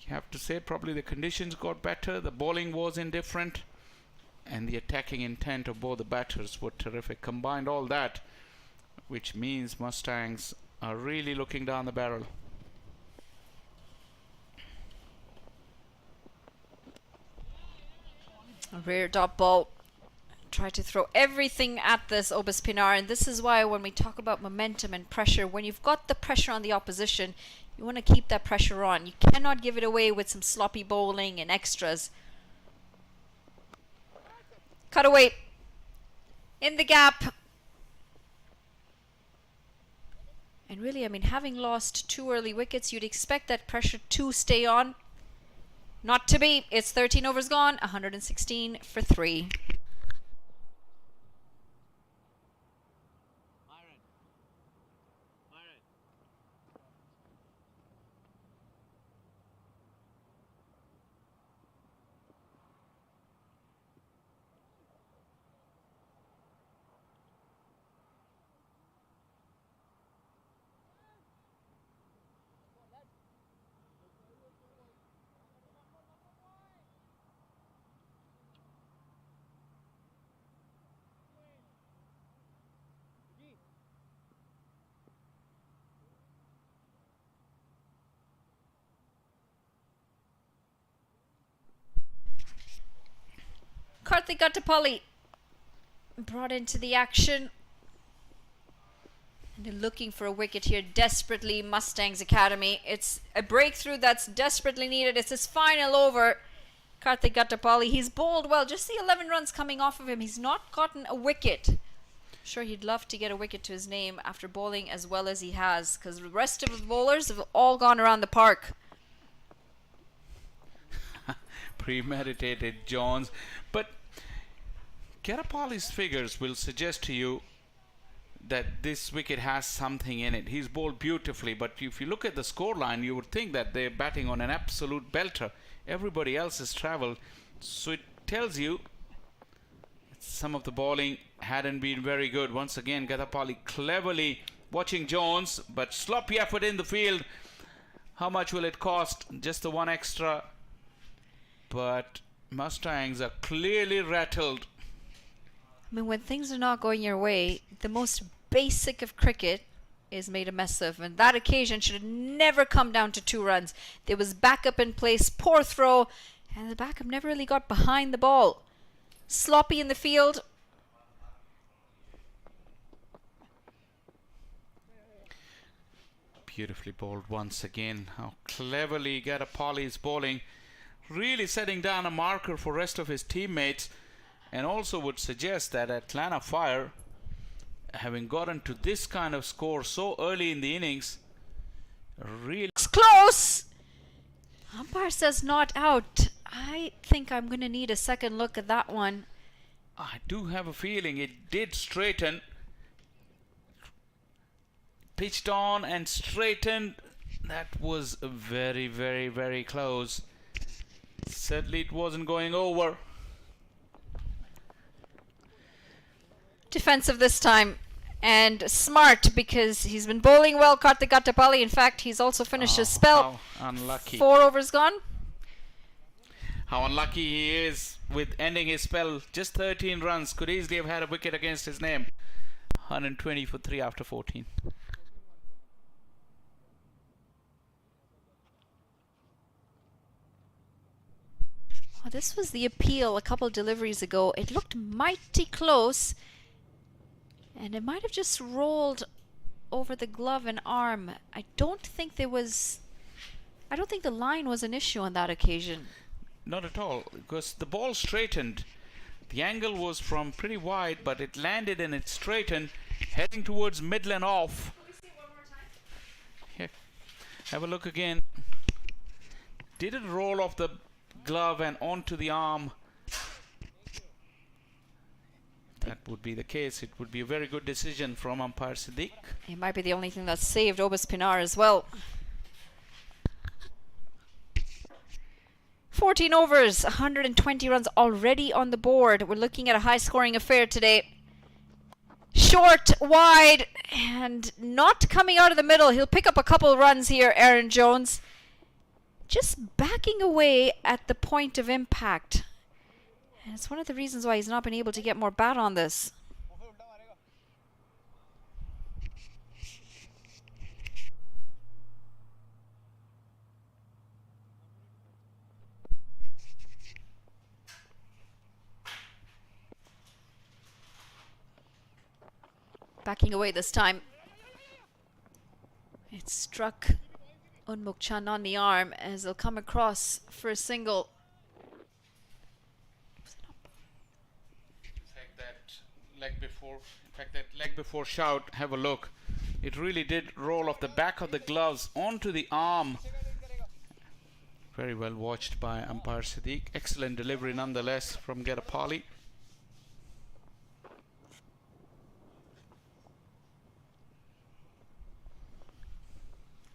you have to say probably the conditions got better, the bowling was indifferent, and the attacking intent of both the batters were terrific. Combined all that, which means Mustangs are really looking down the barrel. A rear dot ball. Try to throw everything at this Obas Pinar, and this is why when we talk about momentum and pressure, when you've got the pressure on the opposition, you want to keep that pressure on. You cannot give it away with some sloppy bowling and extras. Cut away in the gap. And really, I mean, having lost 2 early wickets, you'd expect that pressure to stay on. Not to be. It's 13 overs gone, 116 for 3. Karthik Gattapalli brought into the action. And they're looking for a wicket here desperately, Mustangs Academy. It's a breakthrough that's desperately needed. It's his final over. Karthik Gattapalli, he's bowled well. Just the 11 runs coming off of him. He's not gotten a wicket. Sure, he'd love to get a wicket to his name after bowling as well as he has, because the rest of the bowlers have all gone around the park. Premeditated, Jones. But Gattapalli's figures will suggest to you that this wicket has something in it. He's bowled beautifully, but if you look at the scoreline, you would think that they're batting on an absolute belter. Everybody else has travelled, so it tells you some of the bowling hadn't been very good. Once again, Gattapalli cleverly watching Jones, but sloppy effort in the field. How much will it cost? Just the 1 extra. But Mustangs are clearly rattled. I mean, when things are not going your way, the most basic of cricket is made a mess of. And that occasion should have never come down to 2 runs. There was backup in place, poor throw, and the backup never really got behind the ball. Sloppy in the field. Beautifully bowled once again. How cleverly Gattapalli is bowling. Really setting down a marker for rest of his teammates, and also would suggest that Atlanta Fire, having gotten to this kind of score so early in the innings, really Close! Umpire says not out. I think I'm going to need a second look at that one. I do have a feeling it did straighten. Pitched on and straightened. That was very, very, very close. Sadly, it wasn't going over. Defensive this time. And smart, because he's been bowling well, Karthik Gattapalli. In fact, he's also finished his spell. How unlucky. 4 overs gone. How unlucky he is with ending his spell. Just 13 runs. Could easily have had a wicket against his name. 120 for 3 after 14. Oh, this was the appeal a couple deliveries ago. It looked mighty close. And it might have just rolled over the glove and arm. I don't think the line was an issue on that occasion. Not at all, because the ball straightened. The angle was from pretty wide, but it landed and it straightened, heading towards middle and off. Can we see it one more time? Here, have a look again. Did it roll off the glove and onto the arm. That would be the case. It would be a very good decision from umpire Siddiq. It might be the only thing that saved Obus Pinar as well. 14 overs, 120 runs already on the board. We're looking at a high-scoring affair today. Short, wide, and not coming out of the middle. He'll pick up a couple runs here, Aaron Jones. Just backing away at the point of impact. And it's one of the reasons why he's not been able to get more bat on this. Backing away this time. It struck Unmuk Chan on the arm as they'll come across for a single. In fact, that leg before shout, have a look. It really did roll off the back of the gloves onto the arm. Very well watched by umpire Siddiq. Excellent delivery nonetheless from Gedapali.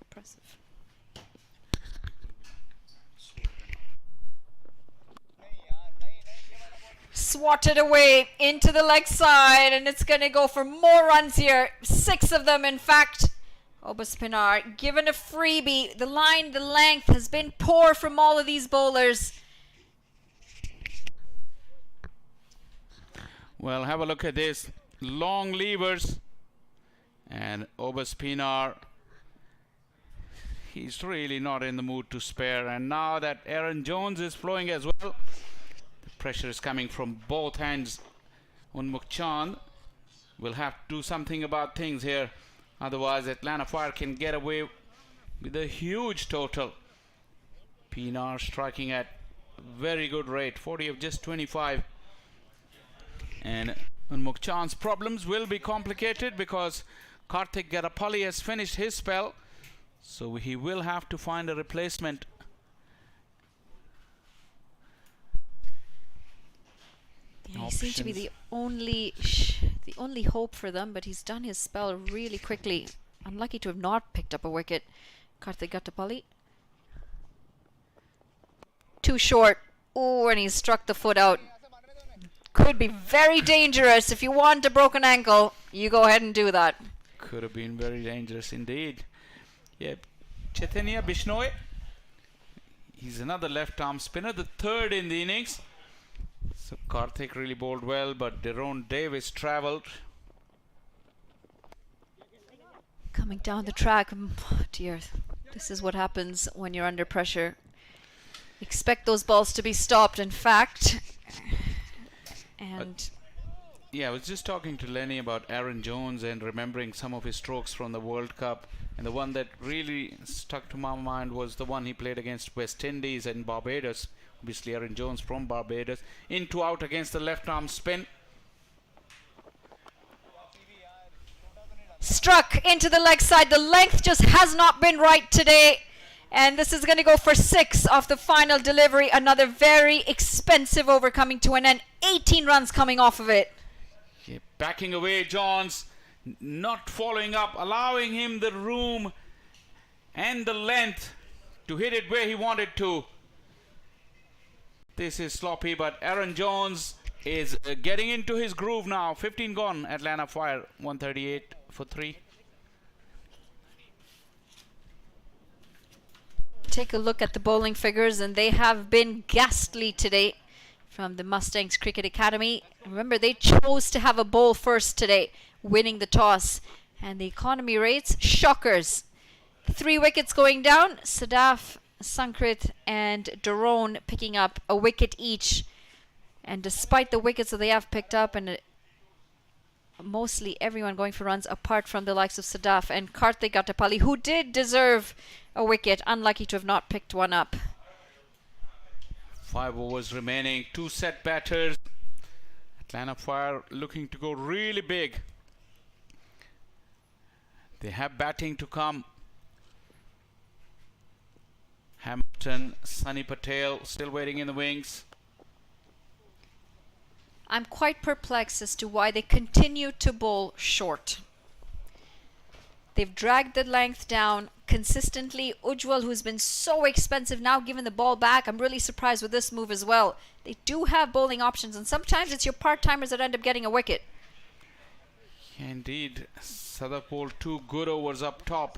Impressive. Swatted away into the leg side, and it's going to go for more runs here. 6 of them, in fact. Obus Pinar given a freebie. The line, the length has been poor from all of these bowlers. Well, have a look at this. Long levers. And Obus Pinar, he's really not in the mood to spare. And now that Aaron Jones is flowing as well, the pressure is coming from both hands. Unmuk Chand will have to do something about things here. Otherwise, Atlanta Fire can get away with a huge total. Pinar striking at very good rate, 40 of just 25. And Unmuk Chand's problems will be complicated because Karthik Gedapali has finished his spell. So he will have to find a replacement. Yeah, he seemed to be the only hope for them, but he's done his spell really quickly. Unlucky to have not picked up a wicket. Karthik Gedapali. Too short. Oh, and he struck the foot out. Could be very dangerous. If you want a broken ankle, you go ahead and do that. Could have been very dangerous indeed. Yeah, Chaitanya Bishnoi. He's another left arm spinner, the third in the innings. So Karthik really bowled well, but Deron Davis travelled. Coming down the track. Oh dear, this is what happens when you're under pressure. Expect those balls to be stopped, in fact. And yeah, I was just talking to Lenny about Aaron Jones and remembering some of his strokes from the World Cup. And the one that really stuck to my mind was the one he played against West Indies and Barbados. Obviously Aaron Jones from Barbados. In to out against the left arm spin. struck into the leg side. The length just has not been right today. And this is going to go for 6 off the final delivery. Another very expensive over coming to an end. 18 runs coming off of it. Yeah, backing away Johns, not following up, allowing him the room and the length to hit it where he wanted to. This is sloppy, but Aaron Jones is getting into his groove now. 15 gone, Atlanta Fire, 138 for 3. Take a look at the bowling figures, and they have been ghastly today from the Mustangs Cricket Academy. Remember, they chose to have a bowl first today, winning the toss. And the economy rates, shockers. 3 wickets going down. Sadaf, Sankrit and Daron picking up a wicket each. And despite the wickets that they have picked up, and mostly everyone going for runs apart from the likes of Sadaf and Karthik Gedapali, who did deserve a wicket, unlucky to have not picked one up. 5 overs remaining, 2 set batters. Atlanta Fire looking to go really big. They have batting to come. Hamilton, Sunny Patel still waiting in the wings. I'm quite perplexed as to why they continue to bowl short. They've dragged the length down consistently. Ujjwal, who's been so expensive, now giving the ball back. I'm really surprised with this move as well. They do have bowling options, and sometimes it's your part-timers that end up getting a wicket. Indeed, Southapole 2 good overs up top.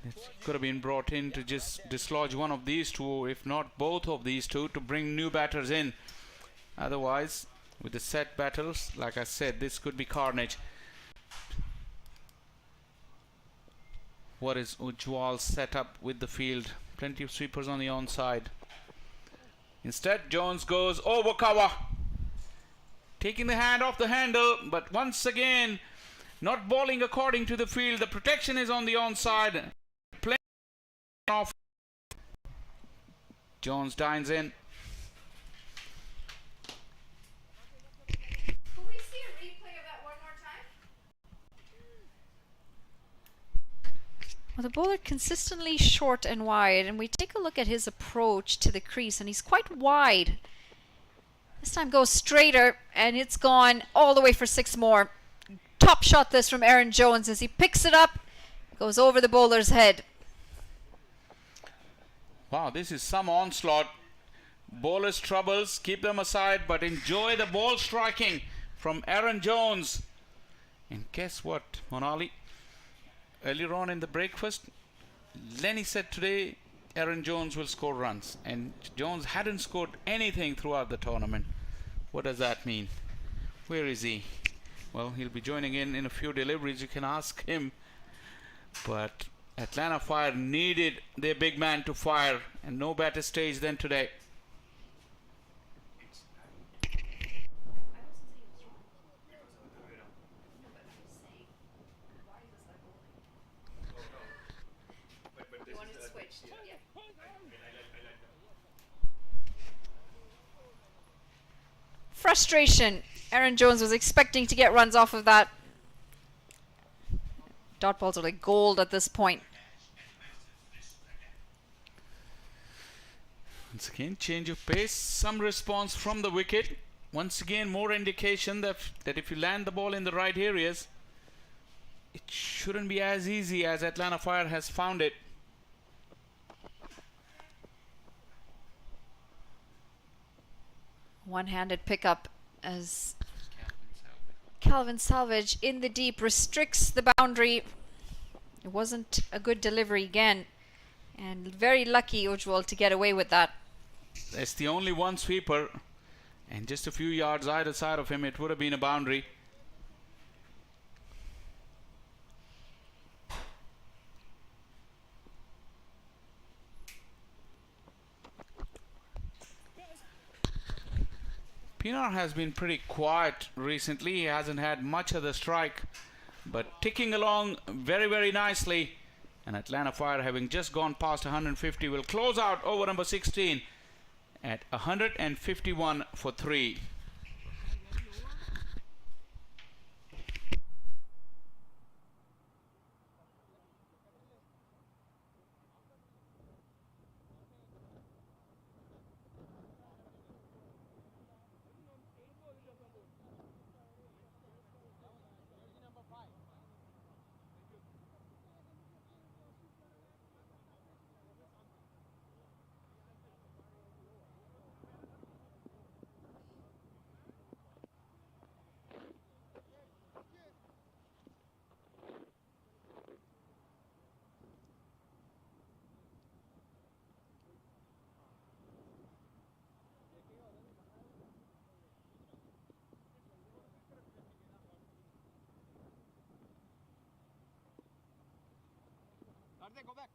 It could have been brought in to just dislodge one of these two, if not both of these two, to bring new batters in. Otherwise, with the set battles, like I said, this could be carnage. What is Ujjwal's setup with the field? Plenty of sweepers on the onside. Instead, Jones goes over cover, taking the hand off the handle, but once again, not bowling according to the field. The protection is on the onside. Playing off. Jones dines in. Can we see a replay of that one more time? Well, the bowler consistently short and wide, and we take a look at his approach to the crease, and he's quite wide. This time goes straighter, and it's gone all the way for 6 more. Top shot this from Aaron Jones as he picks it up, goes over the bowler's head. Wow, this is some onslaught. Bowlers' troubles, keep them aside, but enjoy the ball striking from Aaron Jones. And guess what, Monali? Earlier on in the breakfast, Lenny said today Aaron Jones will score runs, and Jones hadn't scored anything throughout the tournament. What does that mean? Where is he? Well, he'll be joining in a few deliveries. You can ask him. But Atlanta Fire needed their big man to fire, and no better stage than today. Frustration. Aaron Jones was expecting to get runs off of that. Dot balls are like gold at this point. Once again, change of pace, some response from the wicket. Once again, more indication that if you land the ball in the right areas, it shouldn't be as easy as Atlanta Fire has found it. One-handed pickup as Calvin Salvage in the deep restricts the boundary. It wasn't a good delivery again, and very lucky Ujjwal to get away with that. That's the only one sweeper, and just a few yards either side of him, it would have been a boundary. Pinar has been pretty quiet recently. He hasn't had much of the strike, but ticking along very, very nicely. And Atlanta Fire, having just gone past 150, will close out over number 16 at 151 for 3. Go back.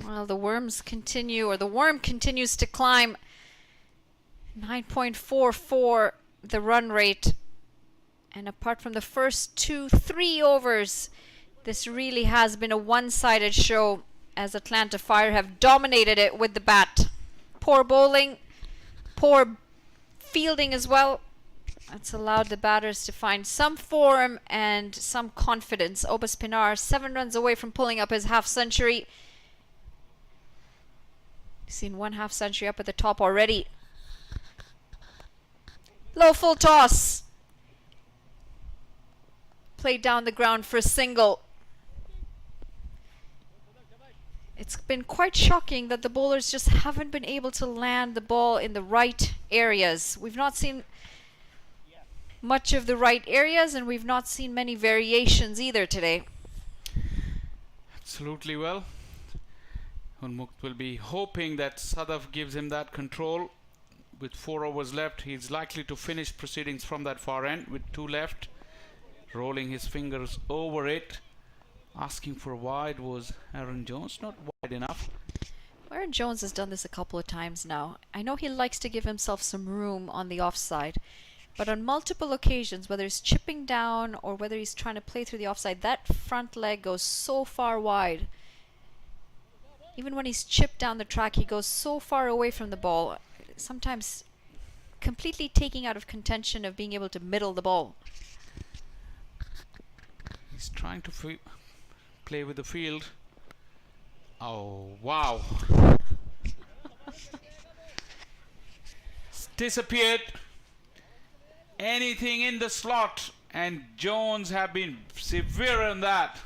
Well, the worms continue, or the worm continues to climb. 9.44 the run rate. And apart from the first 2-3 overs, This really has been a one-sided show as Atlanta Fire have dominated it with the bat. Poor bowling, poor fielding as well. That's allowed the batters to find some form and some confidence. Obas Pinar 7 runs away from pulling up his half century. Seen 1 half century up at the top already. Low full toss. Played down the ground for a single. It's been quite shocking that the bowlers just haven't been able to land the ball in the right areas. We've not seen much of the right areas, and we've not seen many variations either today. Absolutely. Well, Unmukt will be hoping that Sadaf gives him that control. With 4 overs left, he's likely to finish proceedings from that far end with 2 left. Rolling his fingers over it. Asking for a wide was Aaron Jones. Not wide enough. Aaron Jones has done this a couple of times now. I know he likes to give himself some room on the offside, but on multiple occasions, whether he's chipping down or whether he's trying to play through the offside, that front leg goes so far wide. Even when he's chipped down the track, he goes so far away from the ball, sometimes completely taking out of contention of being able to middle the ball. He's trying to play with the field. Oh, wow. It's disappeared. Anything in the slot, and Jones have been severe in that.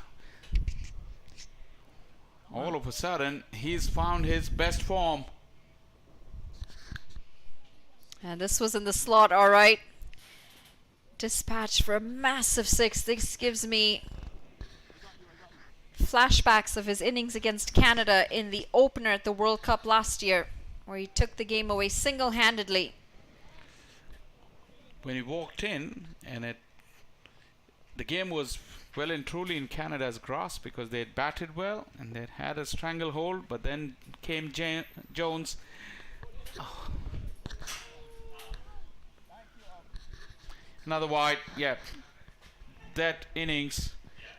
All of a sudden, he's found his best form. And this was in the slot, all right. Dispatched for a massive 6. This gives me flashbacks of his innings against Canada in the opener at the World Cup last year, where he took the game away single-handedly. When he walked in, and the game was well and truly in Canada's grasp because they had batted well and they had a stranglehold, but then came Jones. Oh. Another wide. Yeah, that innings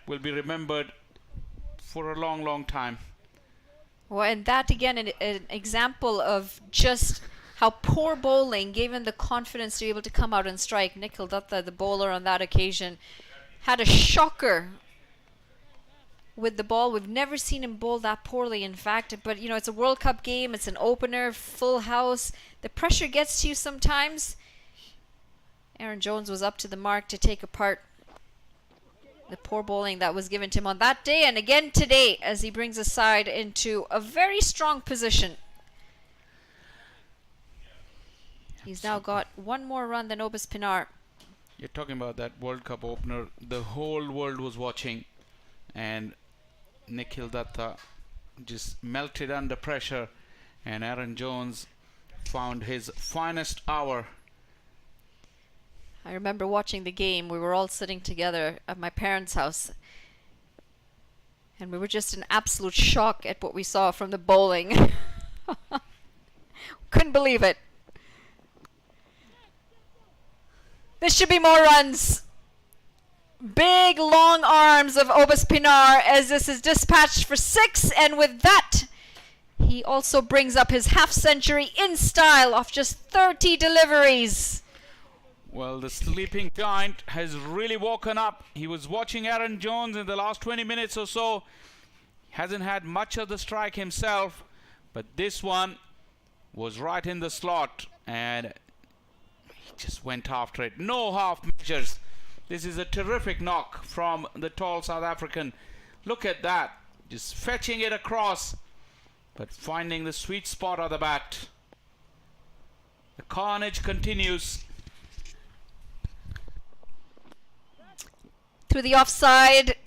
will be remembered for a long time. Well, and that again, an example of just how poor bowling gave him the confidence to be able to come out and strike. Nikhil Datta, the bowler on that occasion, had a shocker with the ball. We've never seen him bowl that poorly, in fact. But, you know, it's a World Cup game. It's an opener, full house. The pressure gets to you sometimes. Aaron Jones was up to the mark to take apart the poor bowling that was given to him on that day and again today as he brings his side into a very strong position. He's now got 1 more run than Obas Pinar. You're talking about that World Cup opener. The whole world was watching, and Nikhil Datta just melted under pressure, and Aaron Jones found his finest hour. I remember watching the game. We were all sitting together at my parents' house, and we were just in absolute shock at what we saw from the bowling. Couldn't believe it. This should be more runs. Big long arms of Obas Pinar as this is dispatched for 6, and with that he also brings up his half century in style off just 30 deliveries. Well, the sleeping giant has really woken up. He was watching Aaron Jones in the last 20 minutes or so. Hasn't had much of the strike himself, but this one was right in the slot and he just went after it. No half measures. This is a terrific knock from the tall South African. Look at that. Just fetching it across, but finding the sweet spot of the bat. The carnage continues. Through the offside.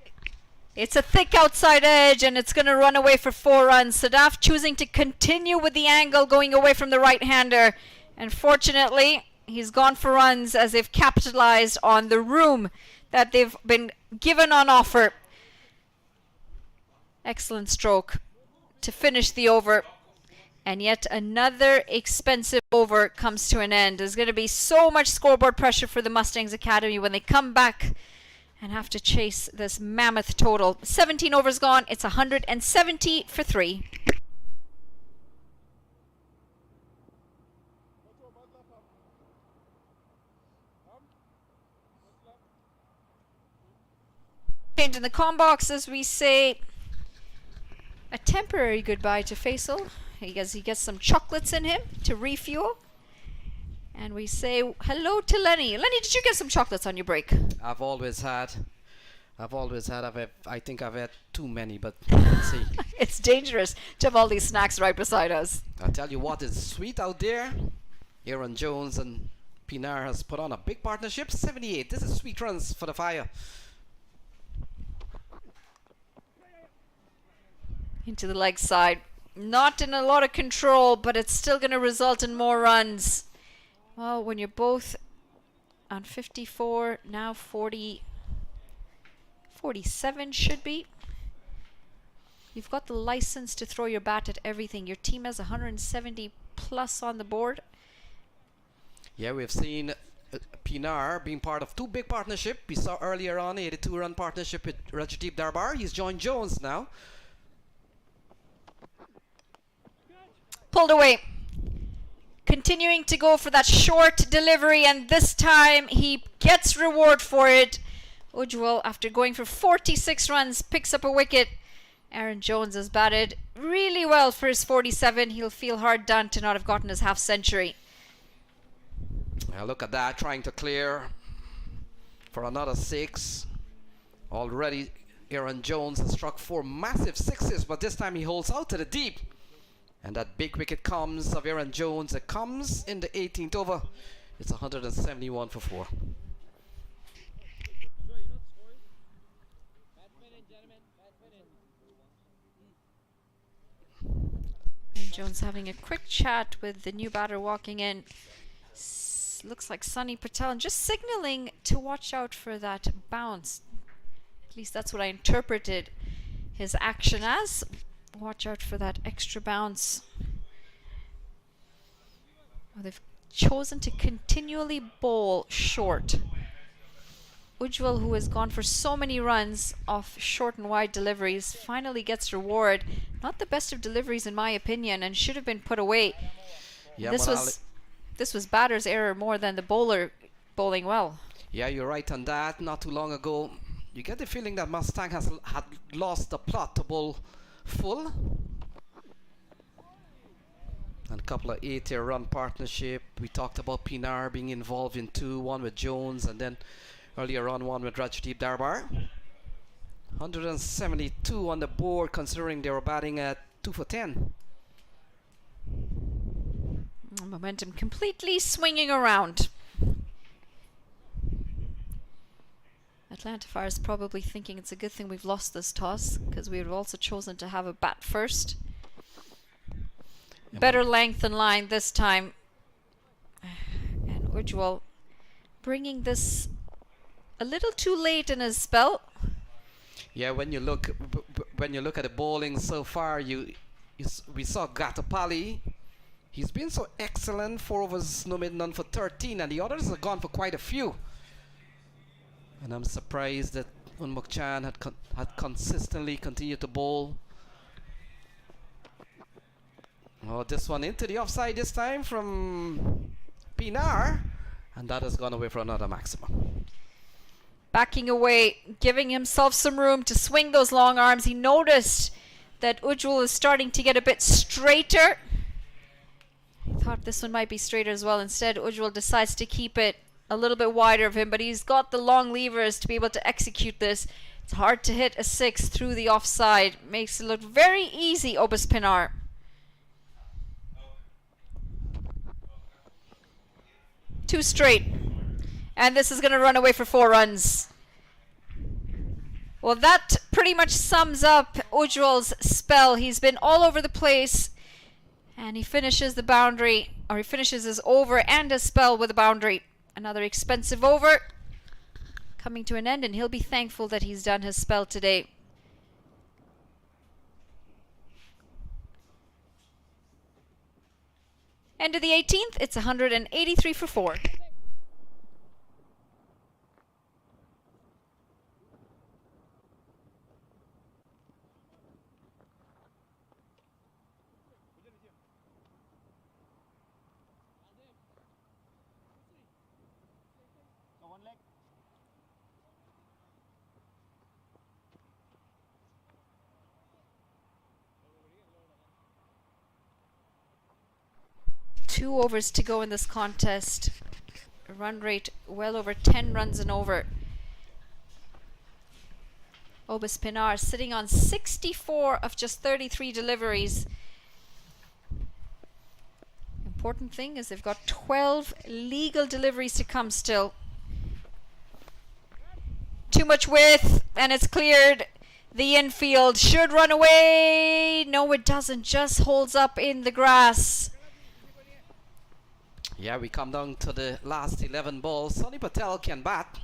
It's a thick outside edge and it's going to run away for 4 runs. Sadaf choosing to continue with the angle going away from the right-hander. And fortunately, he's gone for runs as they've capitalized on the room that they've been given on offer. Excellent stroke to finish the over. And yet another expensive over comes to an end. There's going to be so much scoreboard pressure for the Mustangs Academy when they come back and have to chase this mammoth total. 17 overs gone. It's 170 for 3. Change in the comm box as we say a temporary goodbye to Faisal. He gets some chocolates in him to refuel. And we say hello to Lenny. Lenny, did you get some chocolates on your break? I've always had. I think I've had too many, but let's see. It's dangerous to have all these snacks right beside us. I'll tell you what is sweet out there. Aaron Jones and Pinar has put on a big partnership. 78. This is sweet runs for the Fire. Into the leg side. Not in a lot of control, but it's still going to result in more runs. Well, when you're both on 54, now 40, 47 should be. You've got the license to throw your bat at everything. Your team has 170 plus on the board. Yeah, we've seen Pinar being part of two big partnerships. We saw earlier on 82-run partnership with Rajdeep Darbar. He's joined Jones now. Pulled away. Continuing to go for that short delivery, and this time he gets reward for it. Ujjwal, after going for 46 runs, picks up a wicket. Aaron Jones has batted really well for his 47. He'll feel hard done to not have gotten his half century. Now look at that, trying to clear for another 6. Already Aaron Jones has struck 4 massive 6s, but this time he holds out to the deep. And that big wicket comes of Aaron Jones. It comes in the 18th over. It's 171 for 4. And Jones having a quick chat with the new batter walking in. Looks like Sunny Patel, and just signaling to watch out for that bounce. At least that's what I interpreted his action as. Watch out for that extra bounce. Well, they've chosen to continually bowl short. Ujjwal, who has gone for so many runs off short and wide deliveries, finally gets reward. Not the best of deliveries in my opinion, and should have been put away. Yeah, This was batter's error more than the bowler bowling well. Yeah, you're right on that. Not too long ago, you get the feeling that Mustang had lost the plot to bowl full. And a couple of 80-run partnership. We talked about Pinar being involved in 2, one with Jones, and then earlier on one with Rajdeep Darbar. 172 on the board, considering they were batting at 2 for 10. Momentum completely swinging around. Atlanta Fire is probably thinking it's a good thing we've lost this toss, because we have also chosen to have a bat first. Better length and line this time. And Ujjwal bringing this a little too late in his spell. Yeah, when you look at the bowling so far, we saw Gatapali. He's been so excellent, 4 overs, no mid, none for 13, and the others have gone for quite a few. And I'm surprised that Unmuk Chan had consistently continued to bowl. Oh, this one into the offside this time from Pinar, and that has gone away for another maximum. Backing away, giving himself some room to swing those long arms. He noticed that Ujjwal is starting to get a bit straighter. He thought this one might be straighter as well. Instead, Ujjwal decides to keep it a little bit wider of him, but he's got the long levers to be able to execute this. It's hard to hit a 6 through the offside. Makes it look very easy, Obus Pinar. Two straight. And this is going to run away for 4 runs. Well, that pretty much sums up Ujjwal's spell. He's been all over the place. And he finishes the boundary, or he finishes his over and his spell with a boundary. Another expensive over coming to an end, and he'll be thankful that he's done his spell today. End of the 18th, it's 183 for 4. 2 overs to go in this contest. A run rate well over 10 runs and over. Obis Pinar sitting on 64 of just 33 deliveries. Important thing is they've got 12 legal deliveries to come still. Too much width, and it's cleared. The infield should run away. No, it doesn't. Just holds up in the grass. Yeah, we come down to the last 11 balls. Sonny Patel can bat.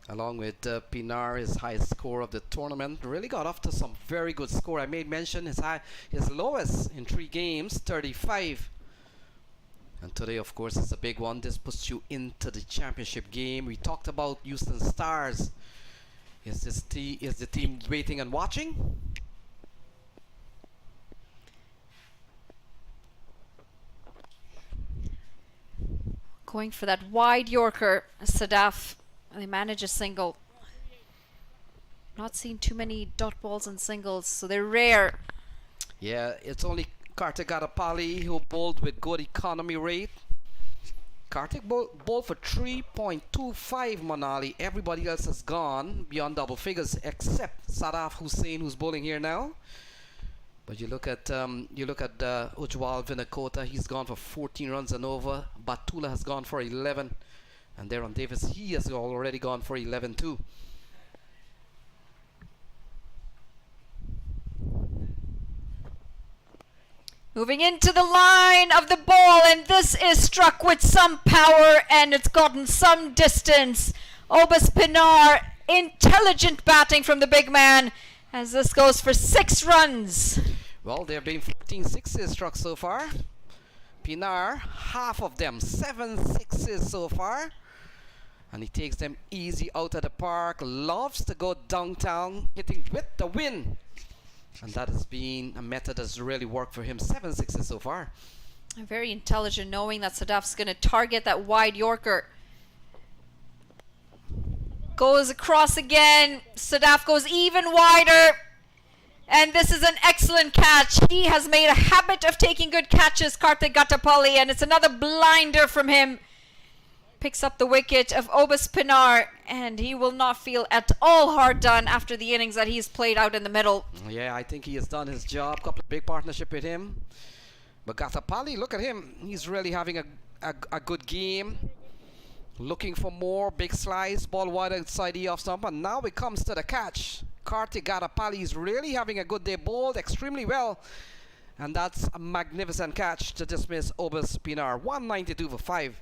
Along with Pinar, his highest score of the tournament. Really got off to some very good score. I made mention his lowest in 3 games, 35. And today, of course, is a big one. This puts you into the championship game. We talked about Houston Stars. Is the team waiting and watching? Going for that wide Yorker, Sadaf. They manage a single. Not seen too many dot balls and singles, so they're rare. Yeah, it's only Kartik Gadapalli who bowled with good economy rate. Kartik bowled for 3.25 Manali. Everybody else has gone beyond double figures except Sadaf Hussain, who's bowling here now. But you look at Ujwal Vinakota, he's gone for 14 runs and over. Batula has gone for 11. And Darren Davis, he has already gone for 11 too. Moving into the line of the ball, and this is struck with some power, and it's gotten some distance. Obis Pinar, intelligent batting from the big man, as this goes for 6 runs. Well, there have been 14 sixes struck so far. Pinar, half of them, 7 sixes so far. And he takes them easy out of the park, loves to go downtown, hitting with the wind. And that has been a method that's really worked for him. 7 sixes so far. Very intelligent, knowing that Sadaf's going to target that wide Yorker. Goes across again. Sadaf goes even wider. And this is an excellent catch. He has made a habit of taking good catches, Kartik Gadapalli, and it's another blinder from him. Picks up the wicket of Obis Pinar, and he will not feel at all hard done after the innings that he's played out in the middle. Yeah, I think he has done his job. Couple of big partnership with him. But Gadapalli, look at him. He's really having a good game. Looking for more big slice, ball wide outside the off stump, and now it comes to the catch. Kartik Gadapalli is really having a good day, bowled extremely well. And that's a magnificent catch to dismiss Obis Pinar. 192 for 5.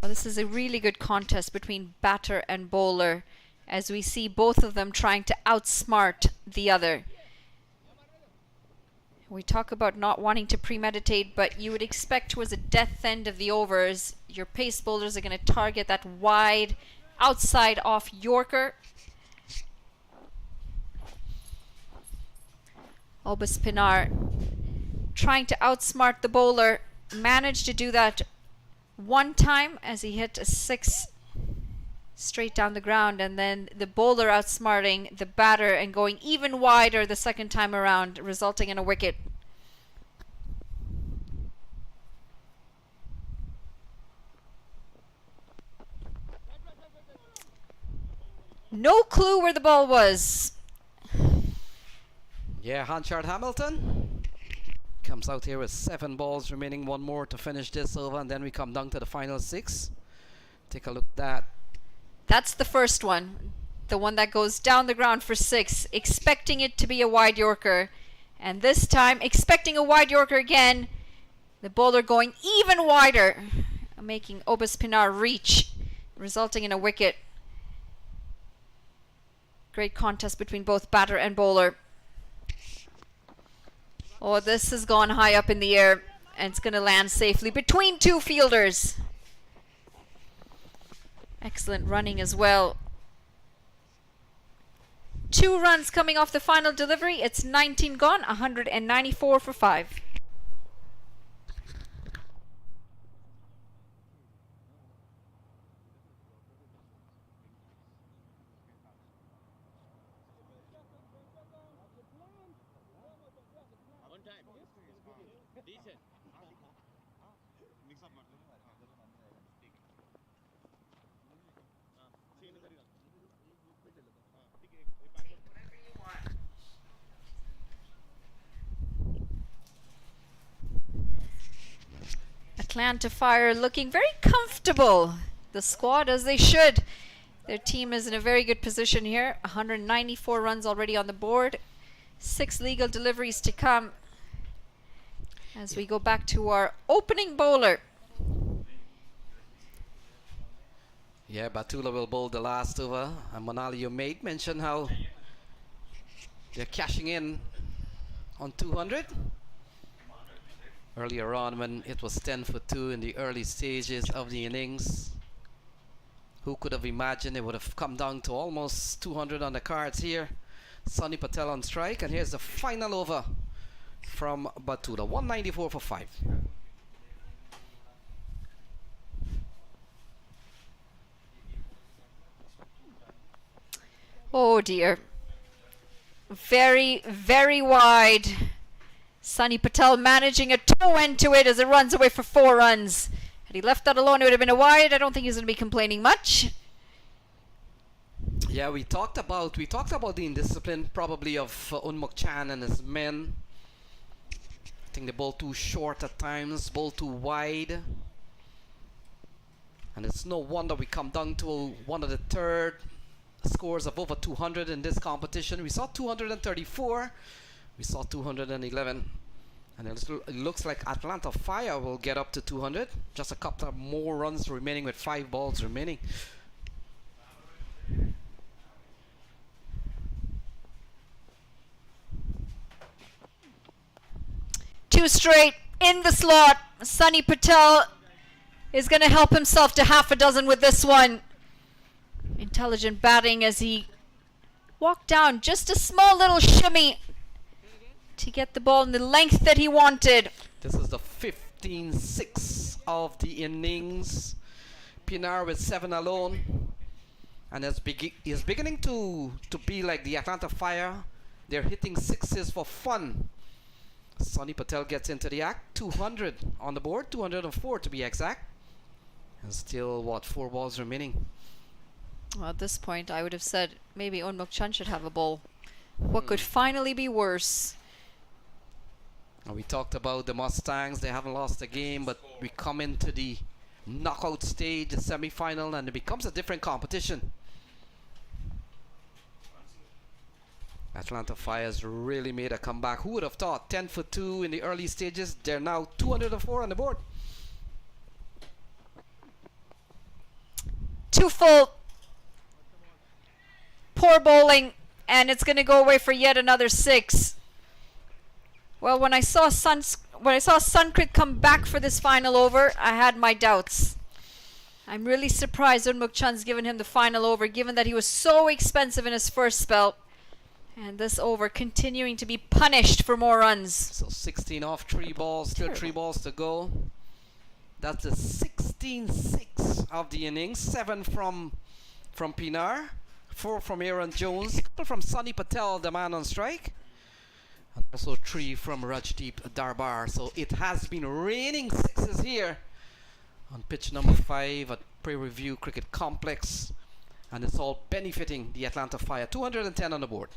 Well, this is a really good contest between batter and bowler, as we see both of them trying to outsmart the other. We talk about not wanting to premeditate, but you would expect towards the death end of the overs, your pace bowlers are going to target that wide outside off Yorker. Obis Pinar trying to outsmart the bowler, managed to do that one time as he hit a 6 straight down the ground, and then the bowler outsmarting the batter and going even wider the second time around, resulting in a wicket. No clue where the ball was. Yeah, Hanchard Hamilton comes out here with 7 balls remaining, 1 more to finish this over, and then we come down to the final 6. Take a look at that. That's the first one, the one that goes down the ground for 6, expecting it to be a wide Yorker, and this time expecting a wide Yorker again. The bowler going even wider, making Obis Pinar reach, resulting in a wicket. Great contest between both batter and bowler. Oh, this has gone high up in the air, and it's going to land safely between 2 fielders. Excellent running as well. 2 runs coming off the final delivery. It's 19 gone, 194 for 5. Atlanta Fire looking very comfortable. The squad as they should. Their team is in a very good position here. 194 runs already on the board. 6 legal deliveries to come. As we go back to our opening bowler. Yeah, Batula will bowl the last over. And Manali, your mate, mentioned how they're cashing in on 200. Earlier on when it was 10 for 2 in the early stages of the innings. Who could have imagined it would have come down to almost 200 on the cards here. Sunny Patel on strike, and here's the final over from Batula. 194 for 5. Oh dear. Very, very wide. Sunny Patel managing a toe end to it as it runs away for 4 runs. Had he left that alone, it would have been a wide. I don't think he's going to be complaining much. Yeah, we talked about the indiscipline probably of Unmuk Chan and his men. I think they bowl too short at times, bowl too wide. And it's no wonder we come down to one of the third scores of over 200 in this competition. We saw 234, we saw 211. And it looks like Atlanta Fire will get up to 200. Just a couple of more runs remaining with 5 balls remaining. Two straight in the slot. Sunny Patel is going to help himself to half a dozen with this one. Intelligent batting as he walked down. Just a small little shimmy to get the ball in the length that he wanted. This is the 15-6 of the innings. Pinar with 7 alone. And is beginning to be like the Atlanta Fire. They're hitting 6s for fun. Sunny Patel gets into the act. 200 on the board. 204 to be exact. And still, what, 4 balls remaining. Well, at this point, I would have said maybe Unmuk Chan should have a bowl. What could finally be worse? We talked about the Mustangs. They haven't lost a game, but we come into the knockout stage, the semi-final, and it becomes a different competition. Atlanta Fire's really made a comeback. Who would have thought? 10 for 2 in the early stages. They're now 204 on the board. 2 full. Poor bowling, and it's going to go away for yet another 6. Well, when I saw Sunkrit come back for this final over, I had my doubts. I'm really surprised Unmuk Chan's given him the final over, given that he was so expensive in his first spell. And this over continuing to be punished for more runs. So 16 off, 3 balls, still 3 balls to go. That's the 16-6 of the innings. 7 from Pinar, 4 from Aaron Jones, a couple from Sunny Patel, the man on strike. And also 3 from Rajdeep Darbar. So it has been raining 6s here on pitch number 5 at Prairie View Cricket Complex. And it's all benefiting the Atlanta Fire. 210 on the board.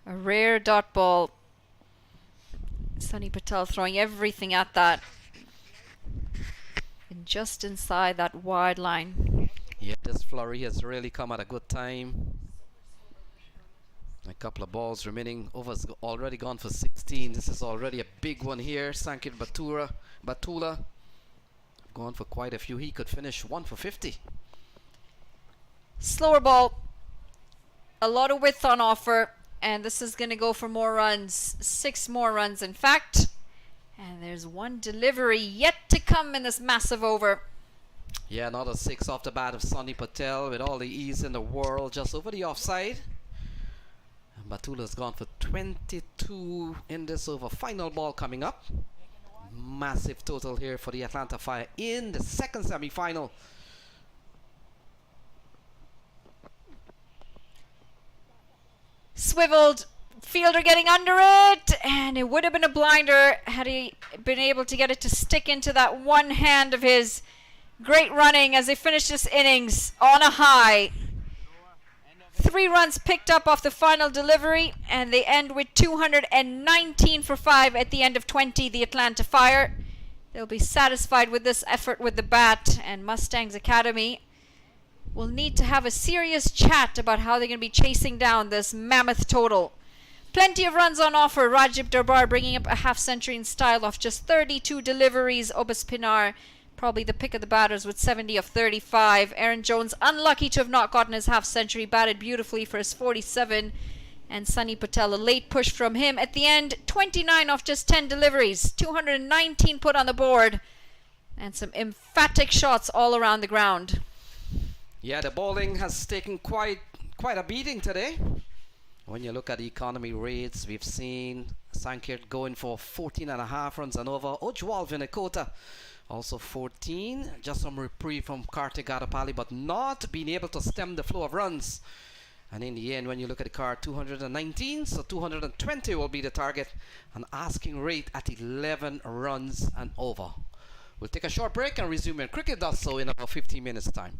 A rare dot ball. Sunny Patel throwing everything at that. And just inside that wide line. Yeah, this flurry has really come at a good time. A couple of balls remaining. Over's already gone for 16. This is already a big one here. Sankit Batula gone for quite a few. He could finish 1 for 50. Slower ball. A lot of width on offer. And this is going to go for more runs. 6 more runs, in fact. And there's one delivery yet to come in this massive over. Yeah, another 6 off the bat of Sunny Patel with all the ease in the world. Just over the offside. And Batula's gone for 22 in this over. Final ball coming up. Massive total here for the Atlanta Fire in the second semi-final. Swiveled. Fielder getting under it, and it would have been a blinder had he been able to get it to stick into that one hand of his. Great running as they finish this innings on a high. 3 runs picked up off the final delivery, and they end with 219 for 5 at the end of 20, the Atlanta Fire. They'll be satisfied with this effort with the bat, and Mustangs Academy will need to have a serious chat about how they're going to be chasing down this mammoth total. Plenty of runs on offer. Rajib Darbar bringing up a half century in style off just 32 deliveries. Obas Pinar probably the pick of the batters with 70 of 35. Aaron Jones unlucky to have not gotten his half century, batted beautifully for his 47. And Sunny Patel, a late push from him at the end. 29 off just 10 deliveries. 219 put on the board. And some emphatic shots all around the ground. Yeah, the bowling has taken quite a beating today. When you look at the economy rates, we've seen Sankert going for 14.5 runs and over. Ujwal Vinakota also 14. Just some reprieve from Kartik Gadapali, but not being able to stem the flow of runs. And in the end, when you look at the card, 219, so 220 will be the target. An asking rate at 11 runs and over. We'll take a short break and resume when cricket does so in about 15 minutes' time.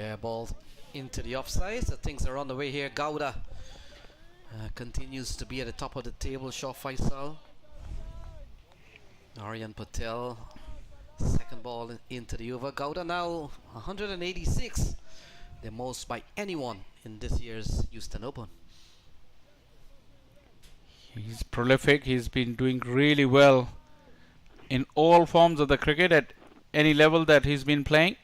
Yeah, ball into the offside. So things are on the way here. Gowda continues to be at the top of the table. Shaw Faisal. Aryan Patel. Second ball into the over. Gowda now 186. The most by anyone in this year's Houston Open. He's prolific. He's been doing really well in all forms of the cricket at any level that he's been playing.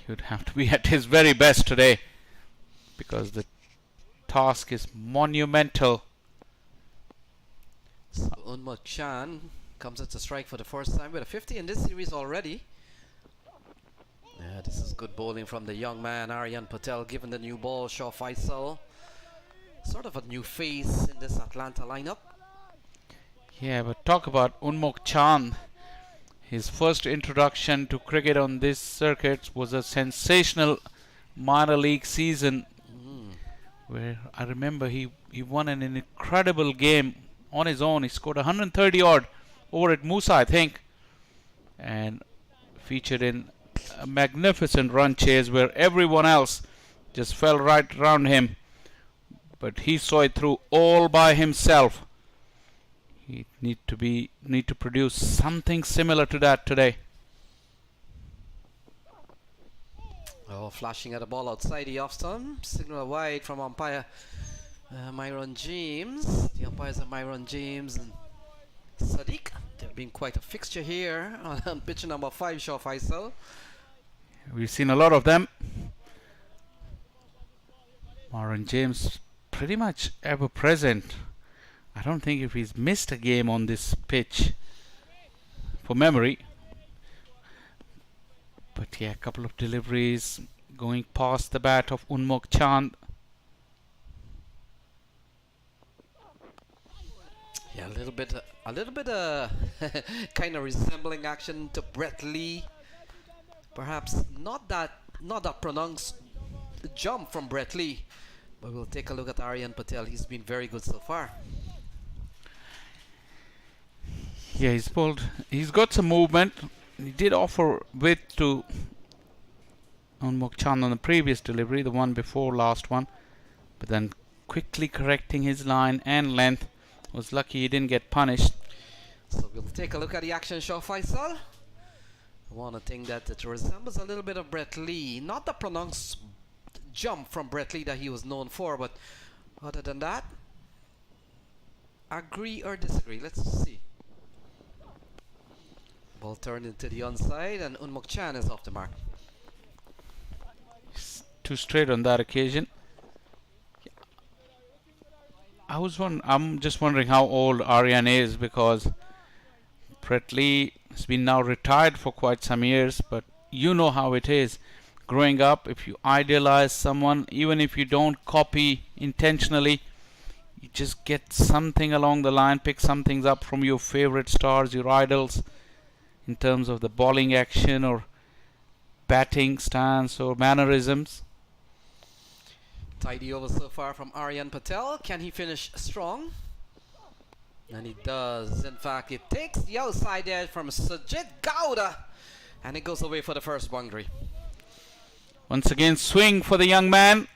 He would have to be at his very best today because the task is monumental. So Unmuk Chan comes at the strike for the first time with a 50 in this series already. Yeah, this is good bowling from the young man Aryan Patel, given the new ball. Shaw Faisal, sort of a new face in this Atlanta lineup. Yeah, but talk about Unmuk Chan. His first introduction to cricket on this circuit was a sensational minor league season where I remember he won an incredible game on his own. He scored 130 odd over at Musa, I think, and featured in a magnificent run chase where everyone else just fell right around him, but he saw it through all by himself. He need to produce something similar to that today. Oh, flashing at the ball outside the off stump. Signal wide from umpire Myron James. The umpires are Myron James and Sadiq. They've been quite a fixture here on pitch number 5, Shaw Faisal. We've seen a lot of them. Myron James pretty much ever present. I don't think if he's missed a game on this pitch for memory. But yeah, a couple of deliveries going past the bat of Unmuk Chan. Yeah, a little bit kind of resembling action to Brett Lee. Perhaps not that pronounced jump from Brett Lee, but we'll take a look at Aryan Patel. He's been very good so far. Yeah, he's got some movement. He did offer width to Unmuk Chan on the previous delivery, the one before last one, but then quickly correcting his line and length. Was lucky he didn't get punished. So we'll take a look at the action, Shaw Faisal. I want to think that it resembles a little bit of Brett Lee. Not the pronounced jump from Brett Lee that he was known for, but other than that, agree or disagree? Let's see. Ball turned into the onside and Unmuk Chan is off the mark. Too straight on that occasion. I'm just wondering how old Aryan is, because Brett Lee has been now retired for quite some years, but you know how it is. Growing up, if you idealize someone, even if you don't copy intentionally, you just get something along the line, pick some things up from your favorite stars, your idols, in terms of the bowling action or batting stance or mannerisms. Tidy over so far from Aryan Patel. Can he finish strong? And he does. In fact, it takes the outside edge from Sajid Gowda, and it goes away for the first boundary. Once again, swing for the young man.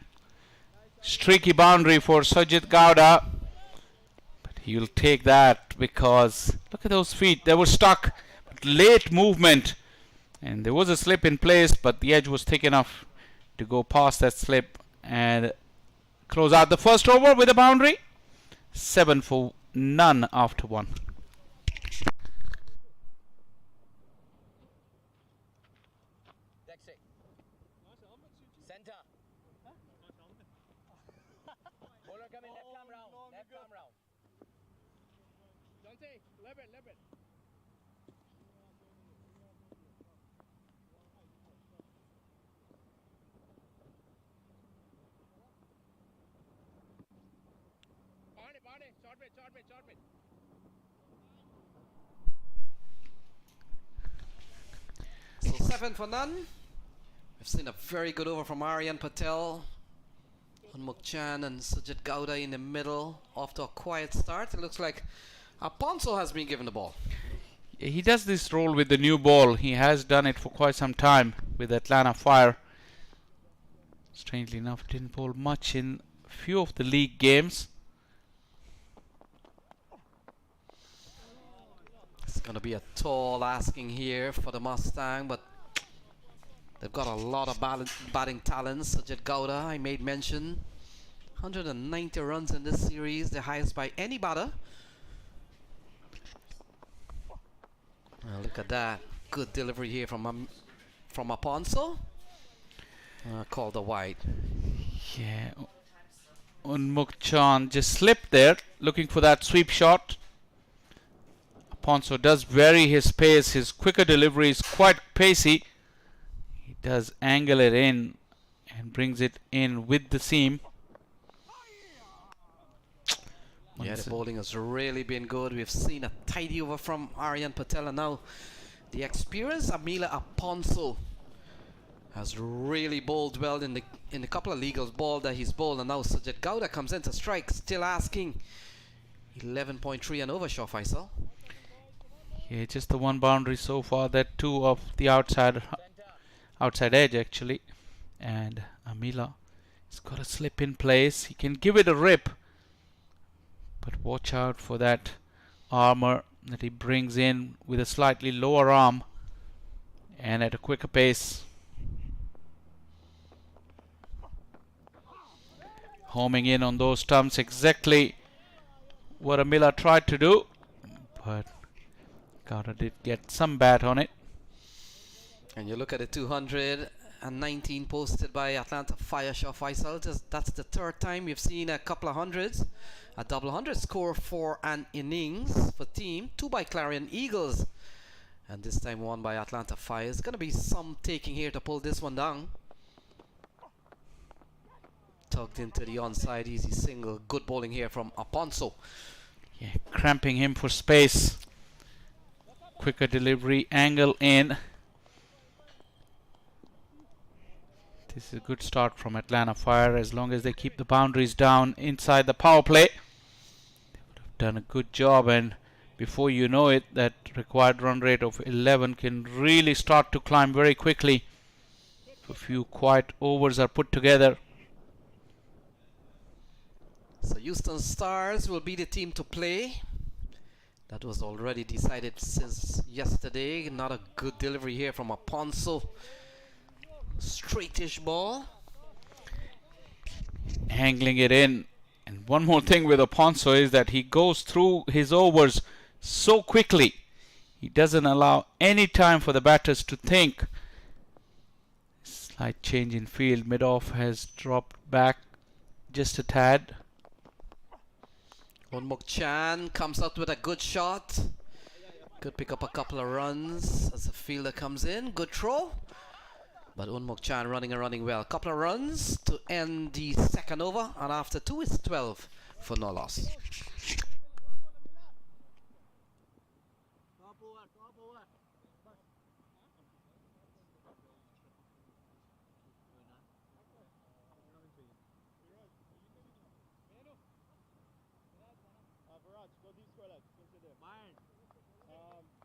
Streaky boundary for Sajid Gowda. But he'll take that because look at those feet. They were stuck. But late movement. And there was a slip in place, but the edge was thick enough to go past that slip and close out the first over with a boundary. 7 for none after 1. Dexy. Center. Bowler coming left arm round. Left arm round. Dante, left it. Short bit. So 7 for none. We've seen a very good over from Aryan Patel. Unmuk Chan and Sajid Gowda in the middle. Off to a quiet start. It looks like Aponso has been given the ball. He does this role with the new ball. He has done it for quite some time. with Atlanta Fire. Strangely enough, didn't bowl much in a few of the league games. It's going to be a tall asking here for the Mustang, but they've got a lot of batting talents. Sajid Gowda, I made mention. 190 runs in this series, the highest by any batter. Look at that. Good delivery here from Aponso. Called a wide. Yeah. Unmukt just slipped there, looking for that sweep shot. Aponso does vary his pace. His quicker delivery is quite pacey. He does angle it in and brings it in with the seam. Yeah, the bowling has really been good. We've seen a tidy over from Aryan Patel, and now the experienced Amila Aponso has really bowled well in the couple of legal balls that he's bowled, and now Sajid Gowda comes in to strike, still asking 11.3 and over, Shaw Faisal. Yeah, just the one boundary so far. That two of the outside edge actually, and Amila has got a slip in place. He can give it a rip, but watch out for that armor that he brings in with a slightly lower arm and at a quicker pace. Homing in on those stumps, exactly what Amila tried to do, but Gowda did get some bat on it. And you look at the 219 posted by Atlanta Fire, Shaw Faisal. That's the third time we've seen a couple of hundreds. A double hundred score for an innings for team. 2 by Clarion Eagles. And this time 1 by Atlanta Fire. It's going to be some taking here to pull this one down. Tugged into the onside, easy single. Good bowling here from Aponso. Yeah, cramping him for space. Quicker delivery, angle in. This is a good start from Atlanta Fire as long as they keep the boundaries down inside the power play. They would have done a good job, and before you know it, that required run rate of 11 can really start to climb very quickly. A few quiet overs are put together. So Houston Stars will be the team to play. That was already decided since yesterday. Not a good delivery here from Aponso. Straightish ball. Angling it in. And one more thing with Aponso is that he goes through his overs so quickly. He doesn't allow any time for the batters to think. Slight change in field. Mid-off has dropped back just a tad. Unmukt comes out with a good shot. Could pick up a couple of runs as the fielder comes in. Good throw. But Unmukt running well. A couple of runs to end the second over. And after 2, it's 12 for no loss.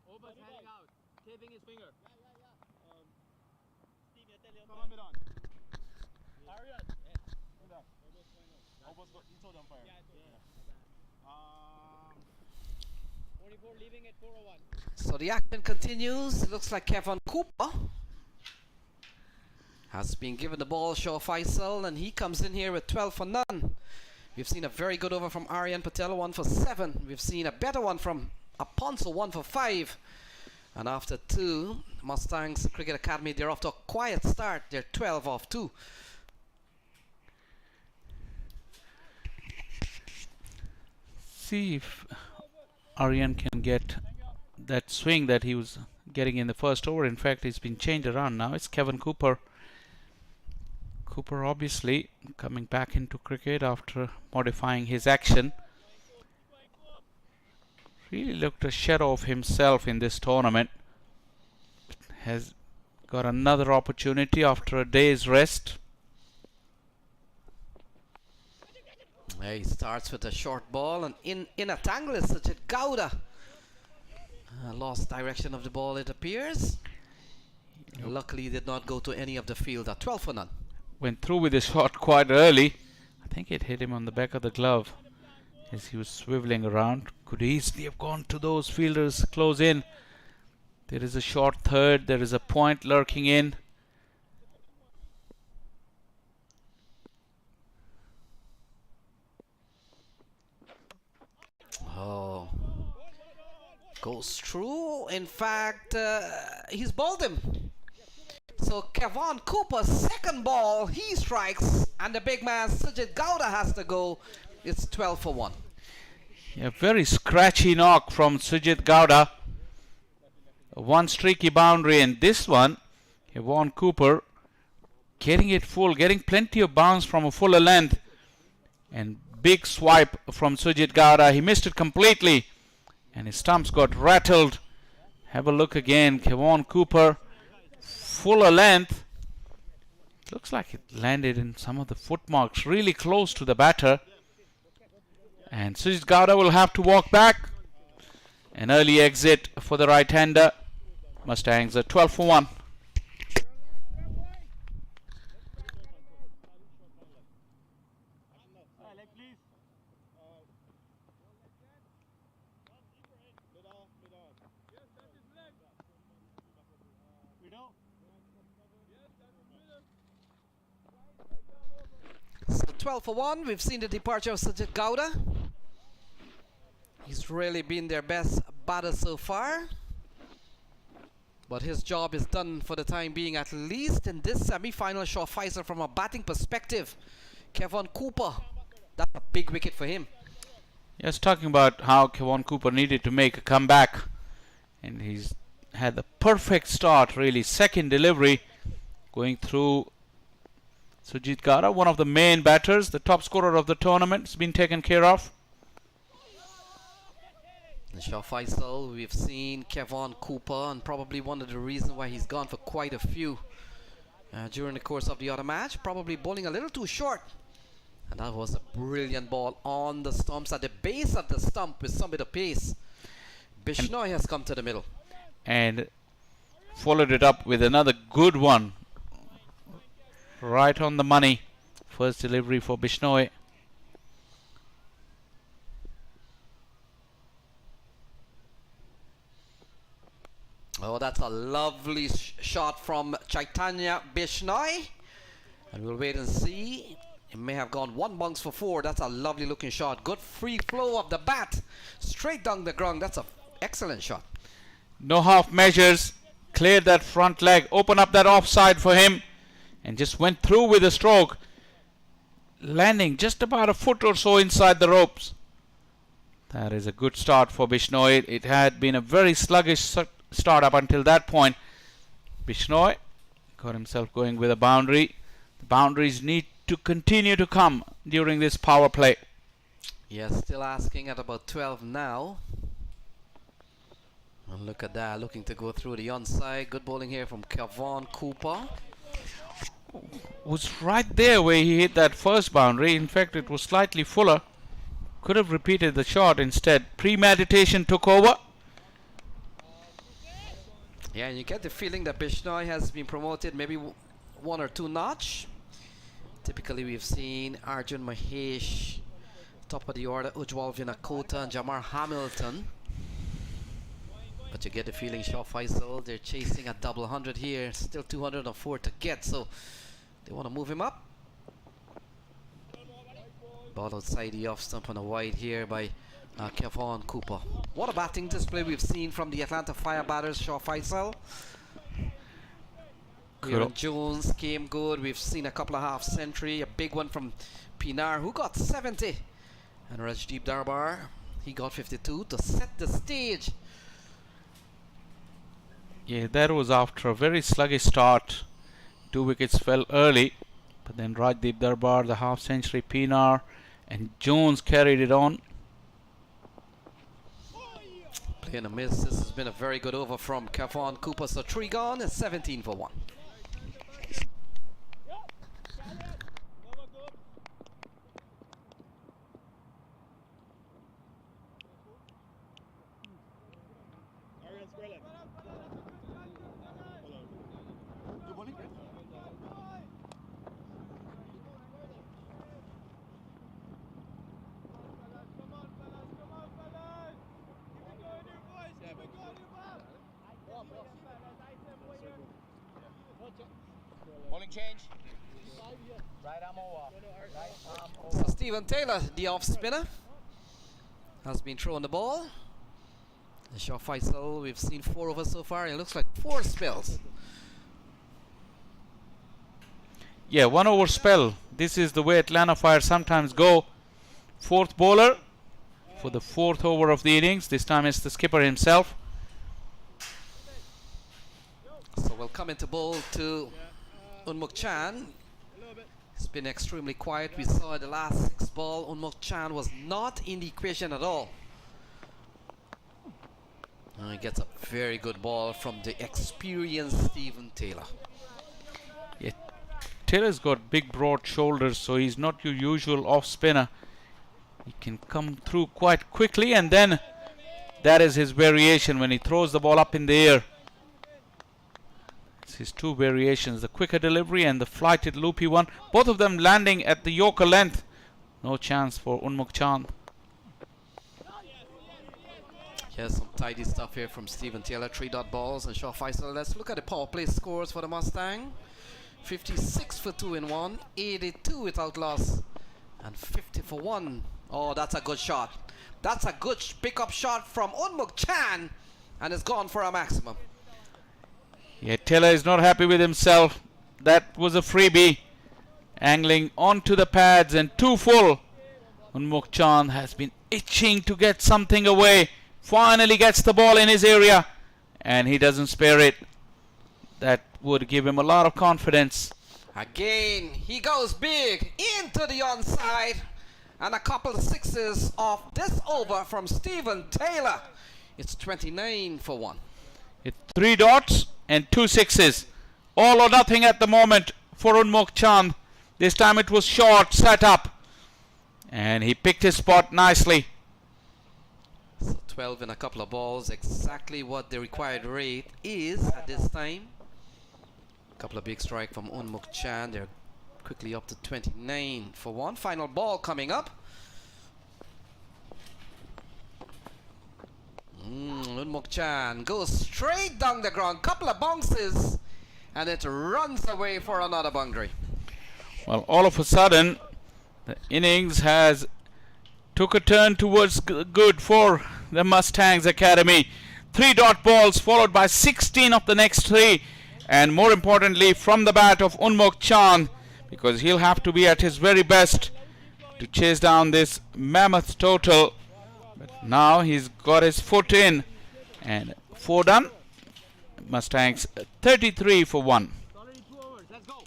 Over's heading out, taping his finger. Come on, mid on. Harriet. He told them fire. Yeah, I told him. 44 leaving at 4:01. So the action continues. It looks like Kevin Cooper has been given the ball, Shaw Faisal, and he comes in here with 12 for none. We've seen a very good over from Aryan Patel, 1 for 7. We've seen a better one from Aponso, 1 for 5. And after 2, Mustangs Cricket Academy, they're off to a quiet start. They're 12 off 2. See if Aryan can get that swing that he was getting in the first over. In fact, it's been changed around now. It's Kevin Cooper. Cooper obviously coming back into cricket after modifying his action. Really looked a shadow of himself in this tournament. Has got another opportunity after a day's rest. He starts with a short ball, and in a tangle is Sajid Gowda. Lost direction of the ball, it appears. Luckily, did not go to any of the field. 12 for none. Went through with his shot quite early. I think it hit him on the back of the glove as he was swiveling around. Could easily have gone to those fielders close in. There is a short third. There is a point lurking in. Oh. Goes through. In fact, he's bowled him. So Kevon Cooper's second ball, he strikes, and the big man Sujit Gowda has to go. It's 12 for 1. A very scratchy knock from Sujit Gowda. One streaky boundary, and this one, Kevon Cooper getting it full, getting plenty of bounce from a fuller length. And big swipe from Sujit Gowda. He missed it completely, and his stumps got rattled. Have a look again. Kevon Cooper, fuller length. Looks like it landed in some of the footmarks, really close to the batter. And Sujit Gowda will have to walk back. An early exit for the right-hander. Mustangs are 12 for 1. So 12 for 1. We've seen the departure of Sujit Gowda. He's really been their best batter so far. But his job is done for the time being, at least in this semi-final. Shaw Faisal, from a batting perspective, Kevon Cooper, that's a big wicket for him. Yes, talking about how Kevon Cooper needed to make a comeback, and he's had the perfect start, really. Second delivery going through. Sujit Gowda, one of the main batters, the top scorer of the tournament, has been taken care of. Shaw Faisal, we've seen Kevon Cooper, and probably one of the reasons why he's gone for quite a few during the course of the other match, probably bowling a little too short. And that was a brilliant ball on the stumps, at the base of the stump with some bit of pace. Bishnoi has come to the middle. And followed it up with another good one. Right on the money. First delivery for Bishnoi. Oh, that's a lovely shot from Chaitanya Bishnoi. And we'll wait and see. It may have gone one bounce for 4. That's a lovely looking shot. Good free flow of the bat. Straight down the ground. That's an excellent shot. No half measures. Cleared that front leg. Open up that offside for him. And just went through with a stroke. Landing just about a foot or so inside the ropes. That is a good start for Bishnoi. It had been a very sluggish start up until that point. Bishnoi got himself going with a boundary. The boundaries need to continue to come during this power play. Yes, still asking at about 12 now. And look at that, looking to go through the onside. Good bowling here from Kevon Cooper. Was right there where he hit that first boundary. In fact, it was slightly fuller. Could have repeated the shot instead. Premeditation took over. Yeah, and you get the feeling that Bishnoi has been promoted maybe 1 or 2 notch. Typically, we've seen Arjun Mahesh, top of the order, Ujwal Vinakota and Jamar Hamilton. But you get the feeling Shaw Faisal, they're chasing a double 100 here. Still 204 to get, so they want to move him up. Ball outside the off stump on a wide here by Kevon Cooper. What a batting display we've seen from the Atlanta Fire batters, Shaw Faisal. Kieran Jones came good. We've seen a couple of half century, a big one from Pinar, who got 70. And Rajdeep Darbar, he got 52 to set the stage. Yeah, that was after a very sluggish start. 2 wickets fell early, but then Rajdeep Darbar, the half century, Pinar, and Jones carried it on. Playing a miss. This has been a very good over from Kevon Cooper. So 3 gone and 17 for 1. Bowling change. Right arm over. Right arm So over. Stephen Taylor, the off spinner, has been throwing the ball. The shot Faisal, we've seen 4 overs so far. It looks like 4 spells. Yeah, 1 over spell. This is the way Atlanta Fire sometimes go. 4th bowler for the 4th over of the innings. This time it's the skipper himself. So we'll come into bowl to Unmuk Chan. It's been extremely quiet. We saw the last 6 ball. Unmuk Chan was not in the equation at all. And he gets a very good ball from the experienced Stephen Taylor. Yeah, Taylor's got big broad shoulders, so he's not your usual off spinner. He can come through quite quickly, and then that is his variation when he throws the ball up in the air. It's his 2 variations, the quicker delivery and the flighted loopy one, both of them landing at the Yorker length. No chance for Unmuk Chand. Here's some tidy stuff here from Stephen Taylor. 3 dot balls and Shaw Faisal. Let's look at the power play scores for the Mustang. 56 for 2 in 1, 82 without loss, and 50 for 1. Oh, that's a good shot. That's a good pickup shot from Unmuk Chan, and it's gone for a maximum. Yeah, Taylor is not happy with himself. That was a freebie. Angling onto the pads and 2 full. Unmuk Chand has been itching to get something away. Finally gets the ball in his area, and he doesn't spare it. That would give him a lot of confidence. Again, he goes big into the onside, and a couple of 6s off this over from Stephen Taylor. It's 29 for 1. It's 3 dots and 2 6s. All or nothing at the moment for Unmuk Chand. This time it was short, set up, and he picked his spot nicely. So 12 in a couple of balls, exactly what the required rate is at this time. Couple of big strike from Unmuk Chan. They're quickly up to 29 for 1. Final ball coming up. Unmuk Chan goes straight down the ground. Couple of bounces, and it runs away for another boundary. Well, all of a sudden, the innings has took a turn towards good for the Mustangs Academy. 3 dot balls followed by 16 of the next 3. And more importantly, from the bat of Unmuk Chand, because he'll have to be at his very best to chase down this mammoth total. But now he's got his foot in, and 4 done. Mustangs 33 for 1. Already 2 overs. Let's go.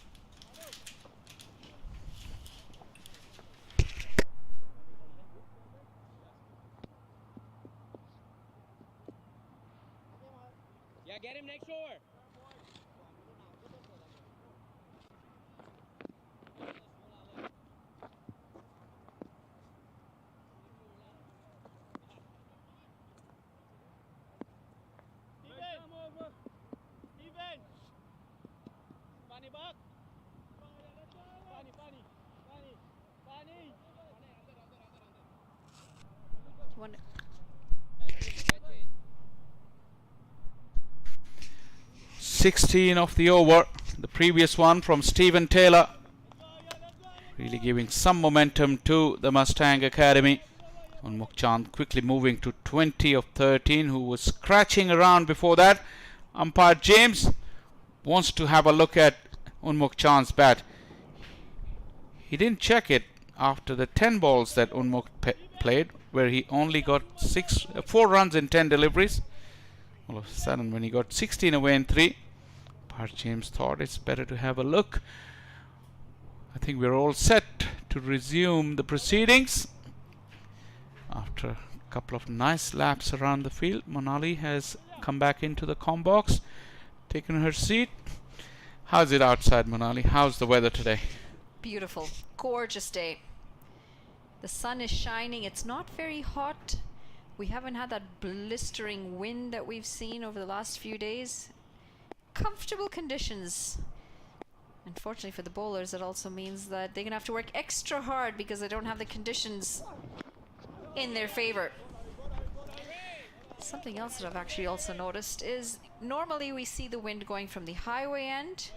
Yeah, get him next over. Steven! Funny back! Funny! One, 16 of the over, the previous one from Stephen Taylor, really giving some momentum to the Mustang Academy. Unmuk Chand quickly moving to 20 of 13, who was scratching around before that. Umpire James wants to have a look at Unmuk Chand's bat. He didn't check it after the 10 balls that Unmuk played, where he only got 4 runs in 10 deliveries. All of a sudden, when he got 16 away in 3, Umpire James thought it's better to have a look. I think we're all set to resume the proceedings. After a couple of nice laps around the field, Monali has come back into the comm box, taken her seat. How's it outside, Monali? How's the weather today? beautiful, gorgeous day. The sun is shining. It's not very hot. We haven't had that blistering wind that we've seen over the last few days. Comfortable conditions. Unfortunately for the bowlers, it also means that they're going to have to work extra hard because they don't have the conditions in their favor. Something else that I've actually also noticed is normally we see the wind going from the highway end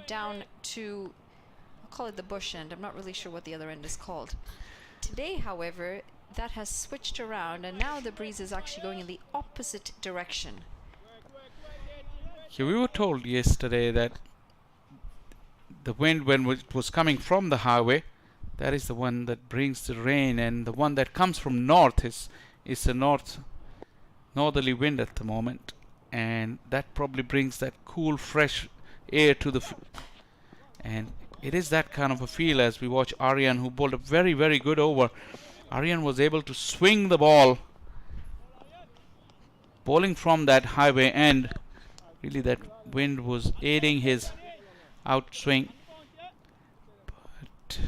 down to, I'll call it the bush end. I'm not really sure what the other end is called. Today, however, that has switched around and now the breeze is actually going in the opposite direction. Yeah, we were told yesterday that the wind, when it was coming from the highway, that is the one that brings the rain, and the one that comes from north is the northerly wind at the moment, and that probably brings that cool, fresh air to the and it is that kind of a feel as we watch Aryan, who bowled a very, very good over. Aryan was able to swing the ball, bowling from that highway end. Really, that wind was aiding his outswing, but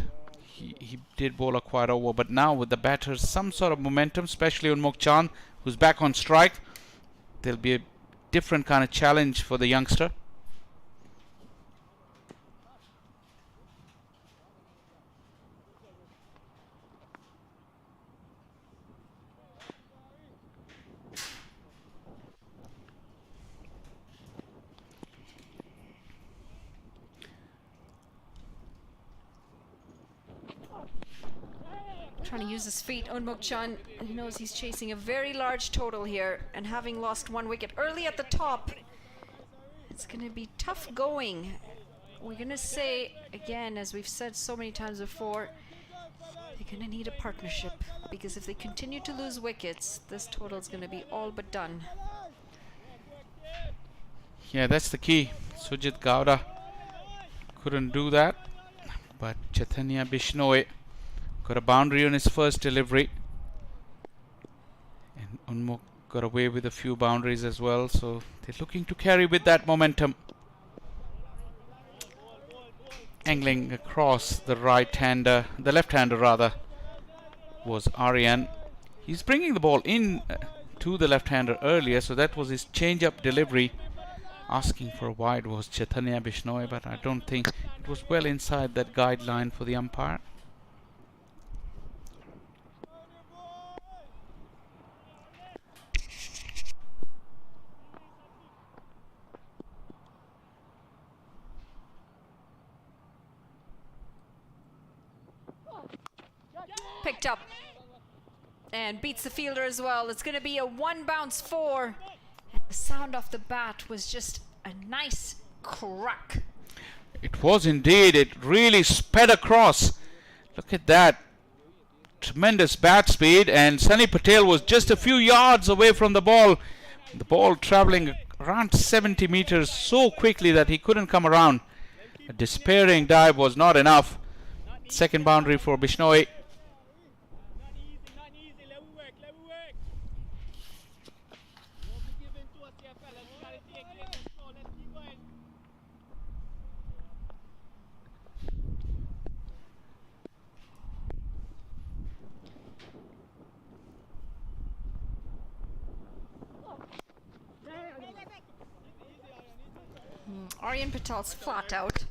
he did bowl a quiet over. But now with the batters some sort of momentum, especially on Mukchan, who's back on strike, there'll be a different kind of challenge for the youngster. Trying to use his feet. Unmukchan knows he's chasing a very large total here, and having lost 1 wicket early at the top, it's going to be tough going. We're going to say, again, as we've said so many times before, they're going to need a partnership, because if they continue to lose wickets, this total is going to be all but done. Yeah, that's the key. Sujit Gowda couldn't do that, but Chaitanya Bishnoi got a boundary on his first delivery, and Unmuk got away with a few boundaries as well, so they're looking to carry with that momentum. Angling across the right-hander, the left-hander rather, was Aryan. He's bringing the ball in to the left-hander earlier, so that was his change-up delivery. Asking for a wide was Chaitanya Bishnoi, but I don't think it was well inside that guideline for the umpire. Picked up and beats the fielder as well. It's going to be a 1 bounce 4. And the sound off the bat was just a nice crack. It was indeed. It really sped across. Look at that. Tremendous bat speed, and Sunny Patel was just a few yards away from the ball. The ball traveling around 70 meters so quickly that he couldn't come around. A despairing dive was not enough. Second boundary for Bishnoi. Aryan Patel's flat out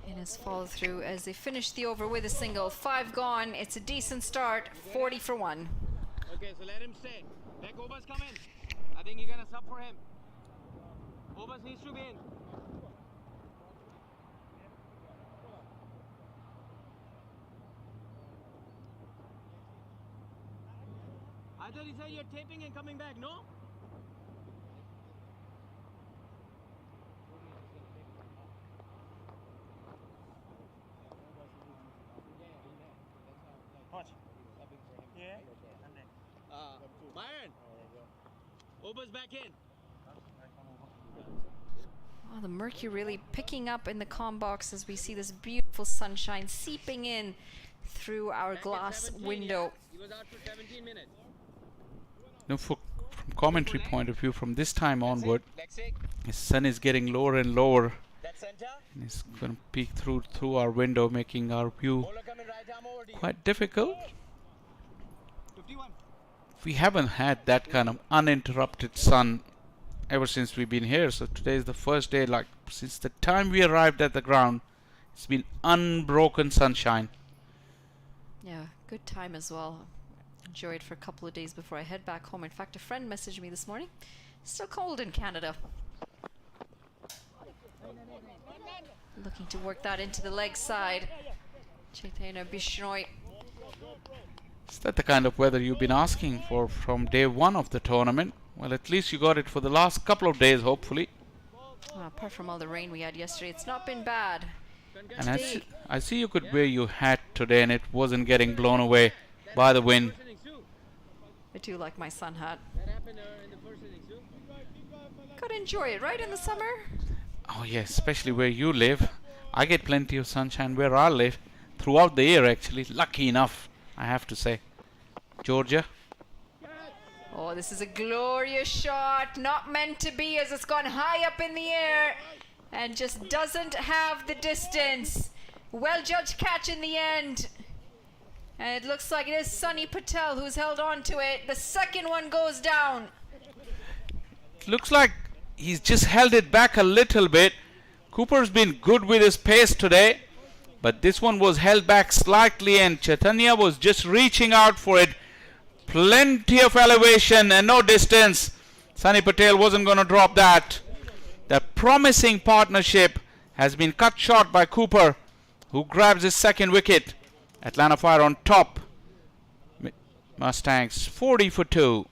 in his follow through as they finish the over with a single. 5 gone. It's a decent start. 40 for 1. Okay, so let him stay. Let Obas come in. I think you're gonna sub for him. Obas needs to be in. I thought he said you're taping and coming back, no? Byron, Obas back in. Oh, the mercury really picking up in the comm box as we see this beautiful sunshine seeping in through our glass window. He was out for 17 minutes. No, from commentary point of view, from this time onward, the sun is getting lower and lower, and it's going to peek through our window, making our view quite difficult. 51. We haven't had that kind of uninterrupted sun ever since we've been here, so today is the first day, like since the time we arrived at the ground, it's been unbroken sunshine. Yeah, good time as well. Enjoy it for a couple of days before I head back home. In fact, a friend messaged me this morning. Still cold in Canada. Looking to work that into the leg side. Chaitanya Bishnoi. Is that the kind of weather you've been asking for from day one of the tournament? Well, at least you got it for the last couple of days, hopefully. Apart from all the rain we had yesterday, it's not been bad. And I see you could wear your hat today and it wasn't getting blown away by the wind. I do like my sun hat. Gotta enjoy it, right, in the summer? Oh yes, especially where you live. I get plenty of sunshine where I live. Throughout the year, actually. Lucky enough, I have to say. Georgia. Oh, this is a glorious shot. Not meant to be, as it's gone high up in the air and just doesn't have the distance. Well judged catch in the end. And it looks like it is Sunny Patel who's held on to it. The second one goes down. Looks like he's just held it back a little bit. Cooper's been good with his pace today, but this one was held back slightly and Chaitanya was just reaching out for it. Plenty of elevation and no distance. Sunny Patel wasn't going to drop that. The promising partnership has been cut short by Cooper, who grabs his second wicket. Atlanta Fire on top. Mustangs 40 for 2.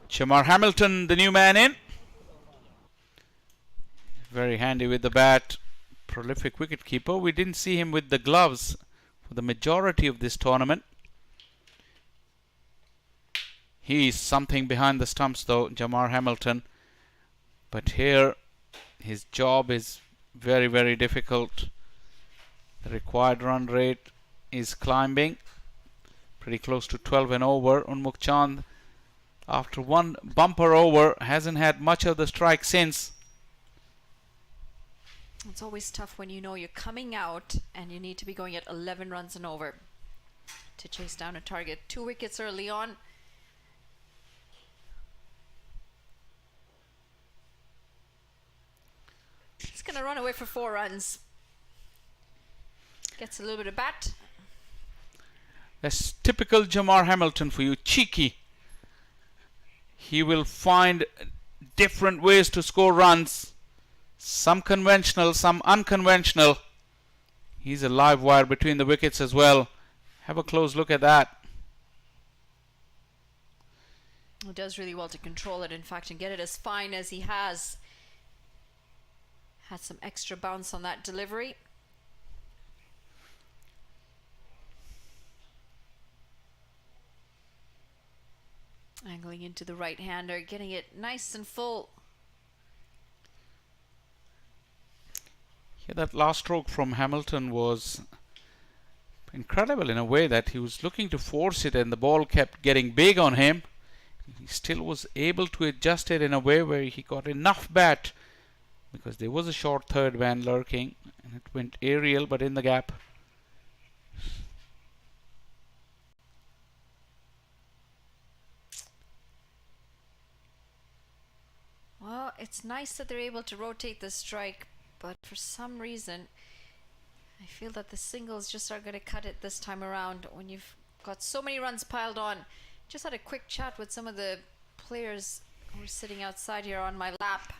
Jamar Hamilton, the new man in. Very handy with the bat. Prolific wicketkeeper. We didn't see him with the gloves for the majority of this tournament. He's something behind the stumps though, Jamar Hamilton. But here his job is very, very difficult. The required run rate is climbing. Pretty close to 12 and over. Unmukh Chand, after one bumper over, hasn't had much of the strike since. It's always tough when you know you're coming out and you need to be going at 11 runs and over to chase down a target. 2 wickets early on. He's going to run away for 4 runs. Gets a little bit of bat. That's typical Jamar Hamilton for you. Cheeky. He will find different ways to score runs. Some conventional, some unconventional. He's a live wire between the wickets as well. Have a close look at that. He does really well to control it, in fact, and get it as fine as he has. Had some extra bounce on that delivery. Angling into the right-hander, getting it nice and full. Yeah, that last stroke from Hamilton was incredible in a way that he was looking to force it and the ball kept getting big on him. He still was able to adjust it in a way where he got enough bat, because there was a short third man lurking and it went aerial but in the gap. Well, it's nice that they're able to rotate the strike, but for some reason I feel that the singles just are going to cut it this time around when you've got so many runs piled on. Just had a quick chat with some of the players who were sitting outside here on my lap.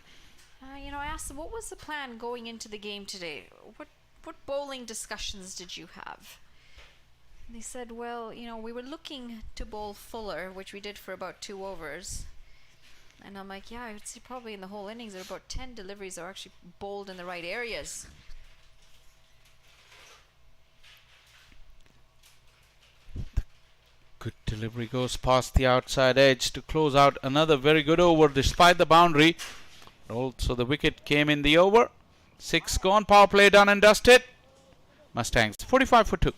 You know, I asked them, what was the plan going into the game today? What bowling discussions did you have? And they said, well, you know, we were looking to bowl fuller, which we did for about 2 overs. And I'm like, yeah, I would say probably in the whole innings there are about 10 deliveries that are actually bowled in the right areas. Good delivery goes past the outside edge to close out another very good over despite the boundary. Also the wicket came in the over. 6 gone, power play done and dusted. Mustangs 45 for 2.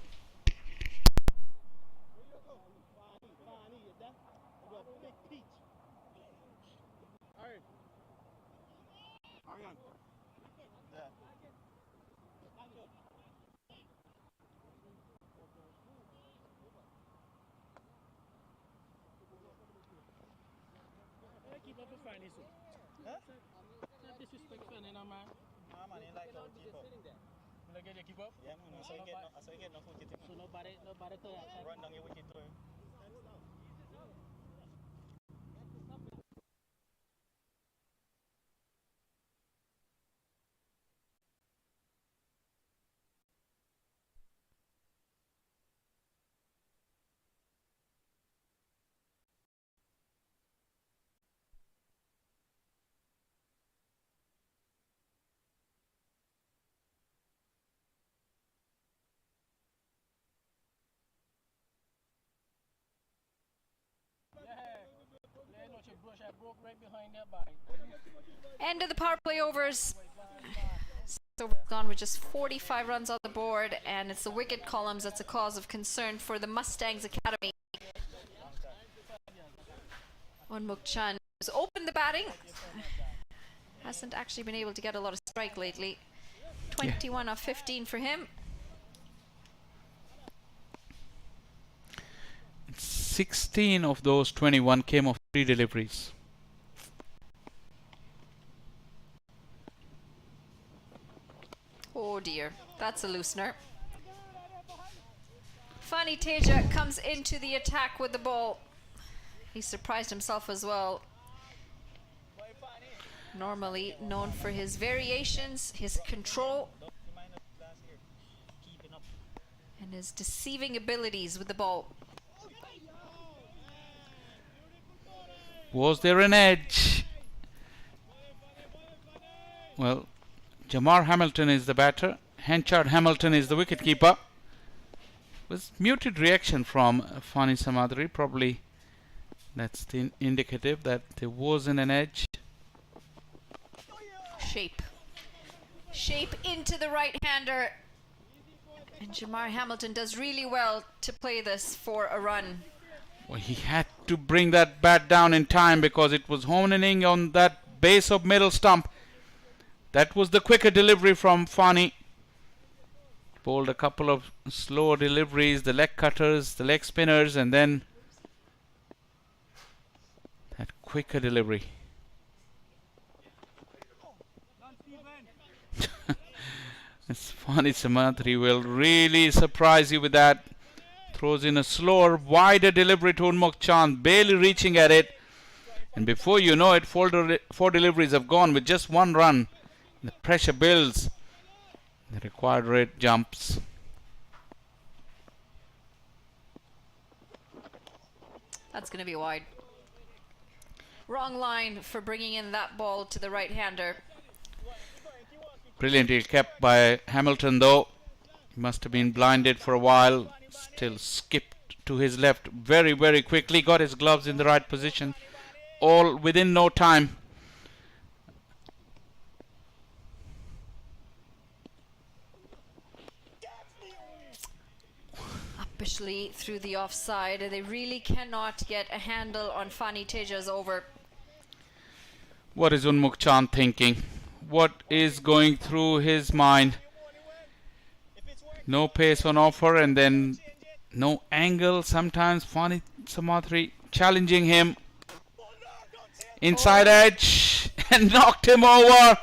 End of the power play overs. So we've gone with just 45 runs on the board, and it's the wicket columns that's a cause of concern for the Mustangs Academy. Unmuk Chand has opened the batting. Hasn't actually been able to get a lot of strike lately. 21 off 15 for him. 16 of those 21 came off 3 deliveries. Oh dear, that's a loosener. Fani Teja comes into the attack with the ball. He surprised himself as well. Normally known for his variations, his control, and his deceiving abilities with the ball. Was there an edge? Well, Jamar Hamilton is the batter. Henchard Hamilton is the wicketkeeper. Was muted reaction from Fani Samadri. Probably that's the indicative that there wasn't an edge. Shape into the right-hander. And Jamar Hamilton does really well to play this for a run. Well, he had to bring that bat down in time because it was honing on that base of middle stump. That was the quicker delivery from Fani. Bowled a couple of slower deliveries, the leg cutters, the leg spinners, and then that quicker delivery. This Fani Samadri will really surprise you with that. Throws in a slower, wider delivery to Unmuk Chand, barely reaching at it. And before you know it, 4 deliveries have gone with just 1 run. The pressure builds. The required rate jumps. That's going to be wide. Wrong line for bringing in that ball to the right-hander. Brilliantly kept by Hamilton though. He must have been blinded for a while. Still skipped to his left very, very quickly. Got his gloves in the right position. All within no time. Uppishly through the offside. They really cannot get a handle on Fani Teja's over. What is Unmuk Chand thinking? What is going through his mind? No pace on offer and then no angle. Sometimes Fani Samadri challenging him. Inside edge and knocked him over.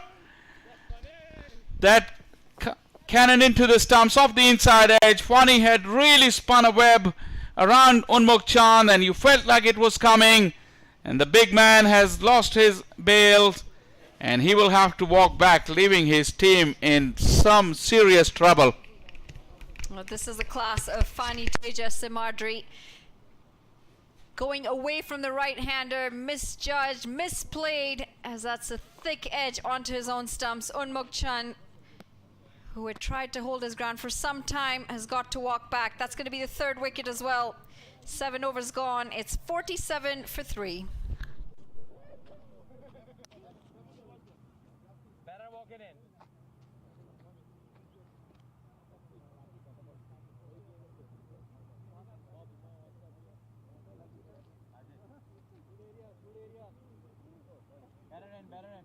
That cannon into the stumps off the inside edge. Fani had really spun a web around Unmuk Chand and you felt like it was coming. And the big man has lost his bails. And he will have to walk back, leaving his team in some serious trouble. Well, this is the class of Fani Teja Samadri. Going away from the right-hander, misjudged, misplayed, as that's a thick edge onto his own stumps. Unmuk Chand, who had tried to hold his ground for some time, has got to walk back. That's going to be the third wicket as well. 7 overs gone. It's 47 for 3. Better walk it in. Better in, better in.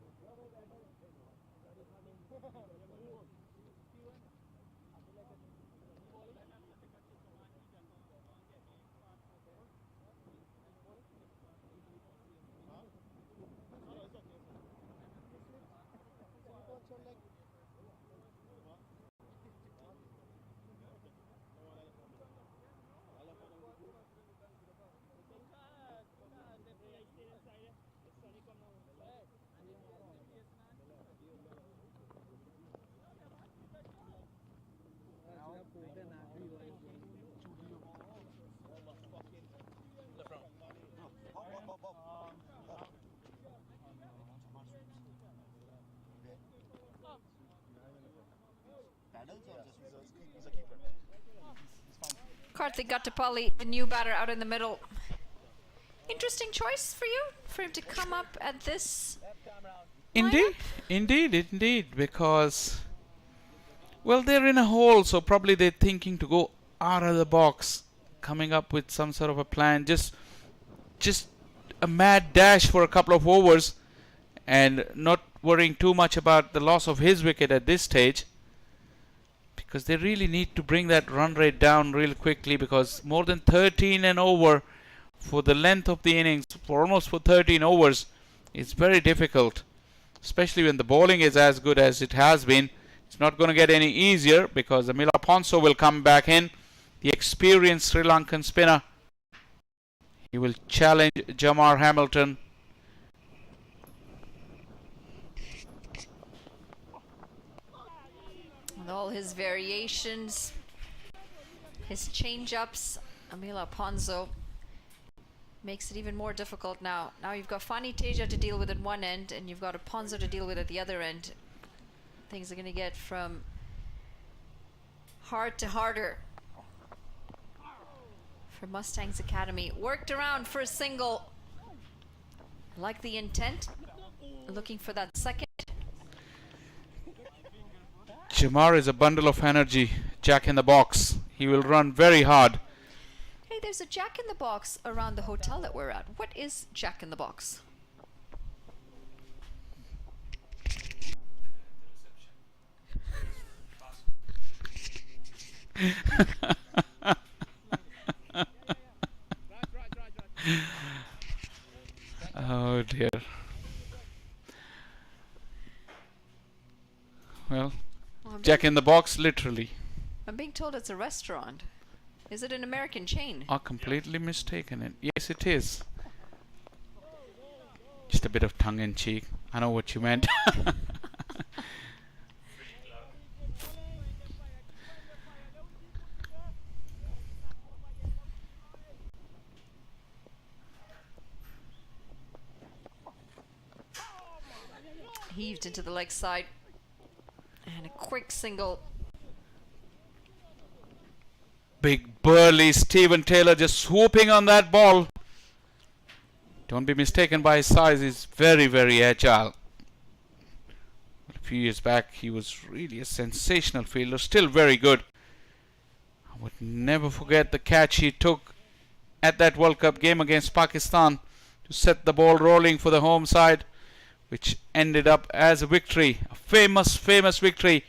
Karthik Gattapalli, the new batter out in the middle. Interesting choice for you, for him to come up at this Indeed, indeed, because, well, they're in a hole, so probably they're thinking to go out of the box, coming up with some sort of a plan, just a mad dash for a couple of overs, and not worrying too much about the loss of his wicket at this stage, because they really need to bring that run rate down real quickly, because more than 13 and over for the length of the innings, for 13 overs, it's very difficult, especially when the bowling is as good as it has been. It's not going to get any easier, because Amila Ponso will come back in, the experienced Sri Lankan spinner. He will challenge Jamar Hamilton. with all his variations, his change-ups. Amila Ponzo makes it even more difficult now. Now you've got Fani Teja to deal with at one end, and you've got a Ponzo to deal with at the other end. Things are going to get from hard to harder for Mustangs Academy. Worked around for a single. Like the intent. Looking for that second. Jamar is a bundle of energy. Jack in the box. He will run very hard. Hey, there's a Jack in the Box around the hotel that we're at. What is Jack in the Box? Oh dear. Well, Jack in the Box, literally. I'm being told it's a restaurant. Is it an American chain? Are completely mistaken. It. Yes, it is. Just a bit of tongue in cheek. I know what you meant. Heaved into the leg side. And a quick single. Big burly Stephen Taylor just swooping on that ball. Don't be mistaken by his size. He's very, very agile. A few years back, he was really a sensational fielder. Still very good. I would never forget the catch he took at that World Cup game against Pakistan to set the ball rolling for the home side, which ended up as a victory. A famous, famous victory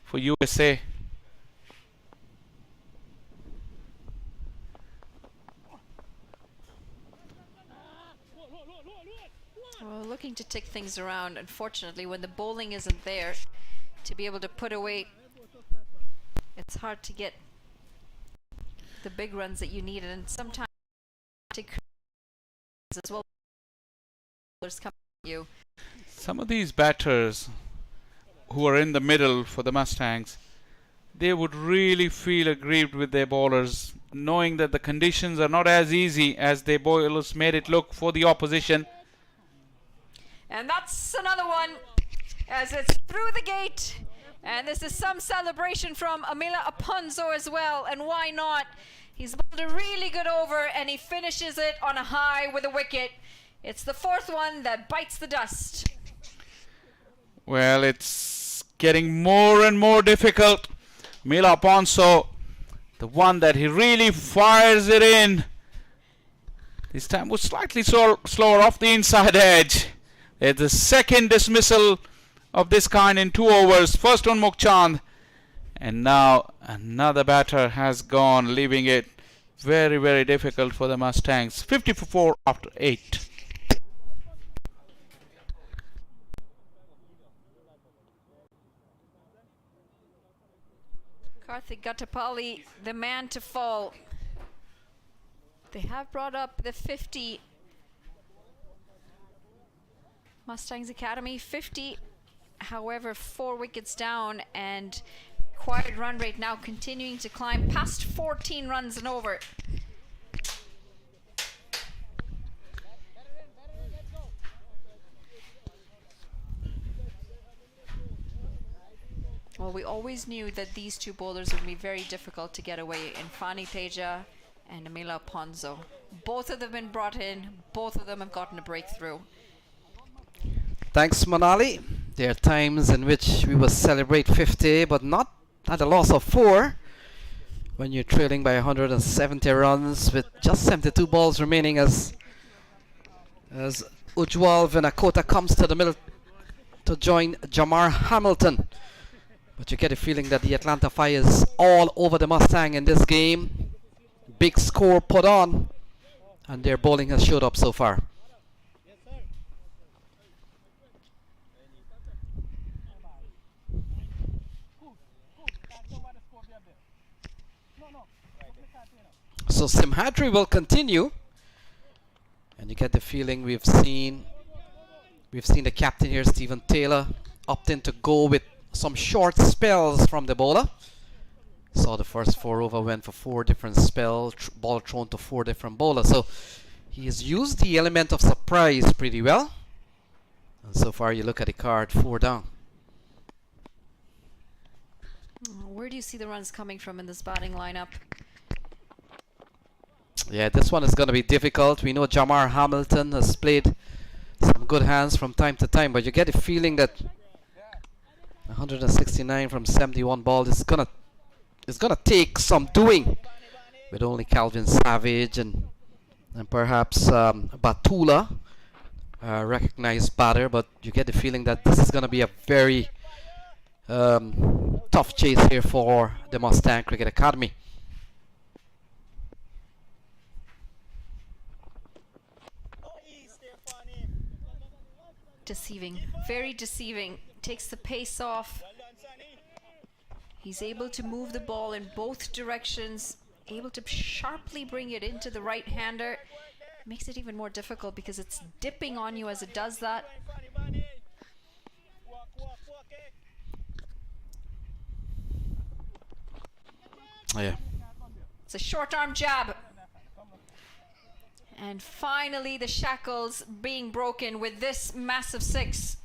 for USA. Well, looking to tick things around. Unfortunately, when the bowling isn't there to be able to put away, it's hard to get the big runs that you need, and sometimes as well. Coming at you. Some of these batters who are in the middle for the Mustangs, they would really feel aggrieved with their bowlers. knowing that the conditions are not as easy as the bowlers made it look for the opposition. And that's another one as it's through the gate. And this is some celebration from Amila Aponzo as well. And why not? He's bowled a really good over and he finishes it on a high with a wicket. It's the fourth one that bites the dust. Well, it's getting more and more difficult. Mila Aponzo, the one that he really fires it in. This time was slightly slower off the inside edge. It's the second dismissal of this kind in 2 overs. First on Mukchand. And now another batter has gone, leaving it very, very difficult for the Mustangs. 50 for 4 after 8. Karthik Gattapalli, the man to fall. They have brought up the 50. Mustangs Academy 50, however, 4 wickets down, and required run rate now continuing to climb past 14 runs and over. Well, we always knew that these two bowlers would be very difficult to get away in Fani Teja and Amila Aponzo. Both of them have been brought in, both of them have gotten a breakthrough. Thanks, Manali. There are times in which we will celebrate 50, but not at a loss of 4. When you're trailing by 170 runs with just 72 balls remaining as Ujwal Vinakota comes to the middle to join Jamar Hamilton. But you get a feeling that the Atlanta Fire is all over the Mustang in this game. Big score put on, and their bowling has showed up so far. So Simhadri will continue, and you get the feeling we've seen the captain here, Stephen Taylor, opting to go with some short spells from the bowler. Saw the first 4 over went for 4 different spells, ball thrown to 4 different bowlers. So he has used the element of surprise pretty well. And so far you look at the card, 4 down. Where do you see the runs coming from in this batting lineup? Yeah, this one is going to be difficult. We know Jamar Hamilton has played some good hands from time to time, but you get a feeling that 169 from 71 ball is gonna take some doing with only Calvin Savage and perhaps Batula, recognized batter, but you get the feeling that this is gonna be a very tough chase here for the Mustang Cricket Academy. Deceiving, very deceiving. Takes the pace off. He's able to move the ball in both directions, able to sharply bring it into the right-hander. Makes it even more difficult because it's dipping on you as it does that. Yeah. It's a short arm jab. And finally the shackles being broken with this massive 6.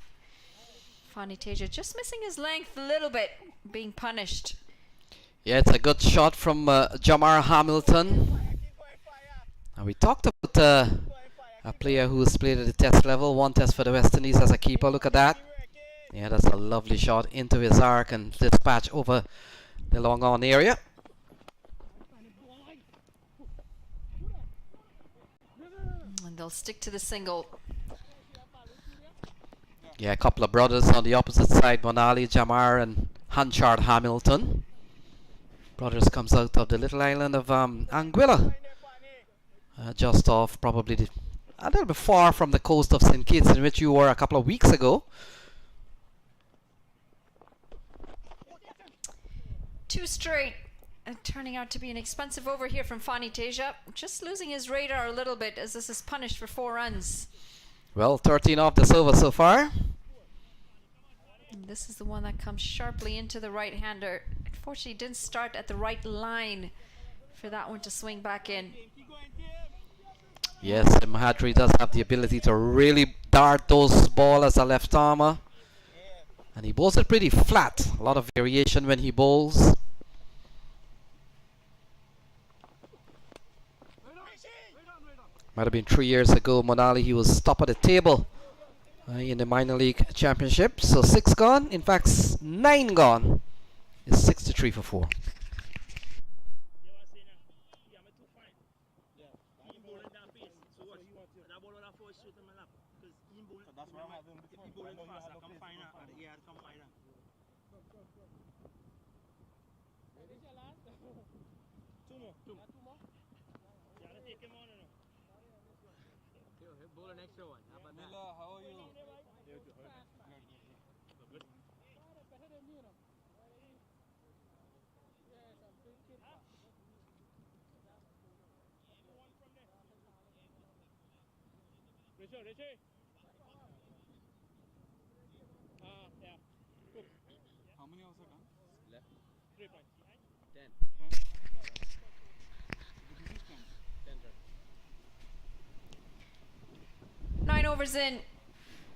Fani Teja just missing his length a little bit, being punished. Yeah, it's a good shot from Jamar Hamilton. And we talked about a player who has played at the test level, 1 test for the West Indies as a keeper. Look at that. Yeah, that's a lovely shot into his arc and dispatch over the long on area. And they'll stick to the single. Yeah, a couple of brothers on the opposite side, Monali, Jamar and Hanchard Hamilton. Brothers comes out of the little island of Anguilla. Just off probably a little bit far from the coast of St. Kitts, in which you were a couple of weeks ago. 2 straight. Turning out to be an expensive over here from Fani Teja. Just losing his radar a little bit as this is punished for 4 runs. Well, 13 off this over so far. And this is the one that comes sharply into the right-hander. Unfortunately, didn't start at the right line for for that one to swing back in. Yes, Mahadri does have the ability to really dart those balls as a left armer. And he bowls it pretty flat. A lot of variation when he bowls. Might have been 3 years ago, Monali, he was top of the table in the minor league championship. So 6 gone, in fact 9 gone. It's 6-3 for 4. Bowl an extra one. How about that? How are you? Richie. Yeah. How many hours are done? Left. 3 points. 10. 9 overs in.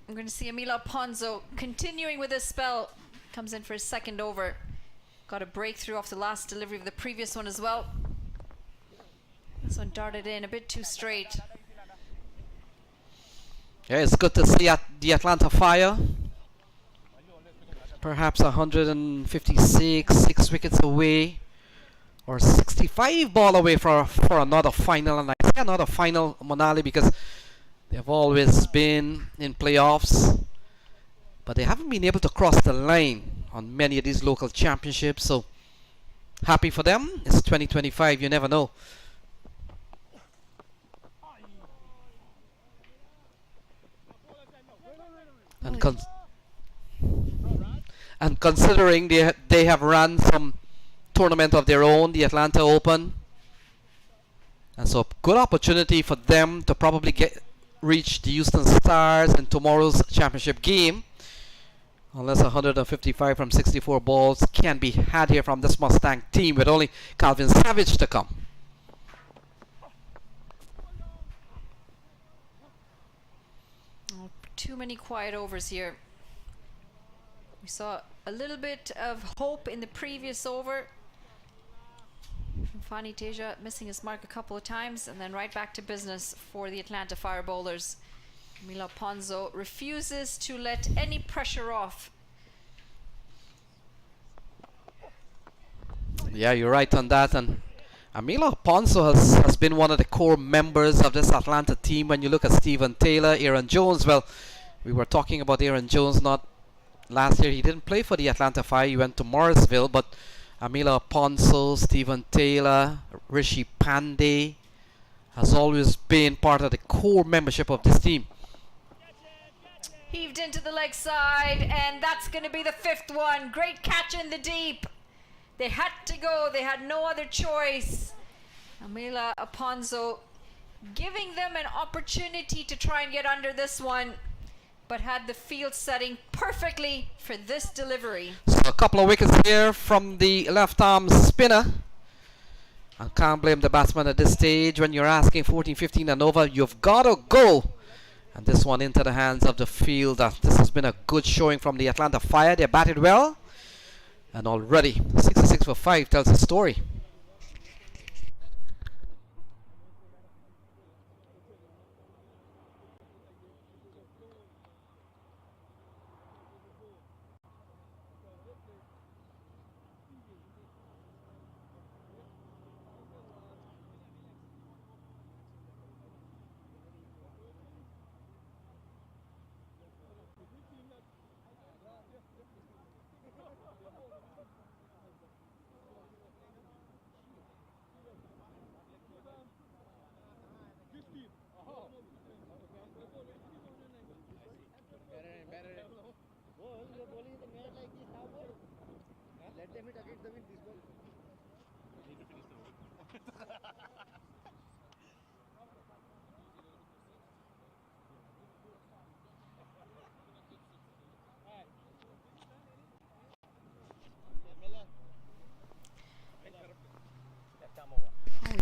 I'm going to see Emilio Ponzo continuing with his spell. Comes in for his second over. Got a breakthrough off the last delivery of the previous one as well. This one darted in a bit too straight. Yeah, it's good to see the Atlanta Fire. Perhaps 156, 6 wickets away, or 65 ball away for another final. And I say another final, Monali, because they've always been in playoffs, but they haven't been able to cross the line on many of these local championships. So happy for them. It's 2025. You never know. And considering they have run some tournament of their own, the Atlanta Open, and so good opportunity for them to probably reach the Houston Stars in tomorrow's championship game, unless 155 from 64 balls can be had here from this Mustang team with only Calvin Savage to come. Oh, too many quiet overs here. We saw a little bit of hope in the previous over. Fani Teja missing his mark a couple of times, and then right back to business for the Atlanta Fire bowlers. Emilio Ponzo refuses to let any pressure off. Yeah, you're right on that. And Emilio Ponzo has been one of the core members of this Atlanta team. When you look at Stephen Taylor, Aaron Jones, well, we were talking about Aaron Jones not last year. He didn't play for the Atlanta Fire. He went to Morrisville, but Emilio Ponzo, Stephen Taylor, Rishi Pandey has always been part of the core membership of this team. Heaved into the leg side, and that's going to be the 5th one. Great catch in the deep. They had to go. They had no other choice. Emilio Ponzo giving them an opportunity to try and get under this one, but had the field setting perfectly for this delivery. So a couple of wickets here from the left arm spinner. I can't blame the batsman at this stage. When you're asking 14, 15 and over, you've got to go. And this one into the hands of the fielder. This has been a good showing from the Atlanta Fire. They batted well. And already 66 for 5 tells the story.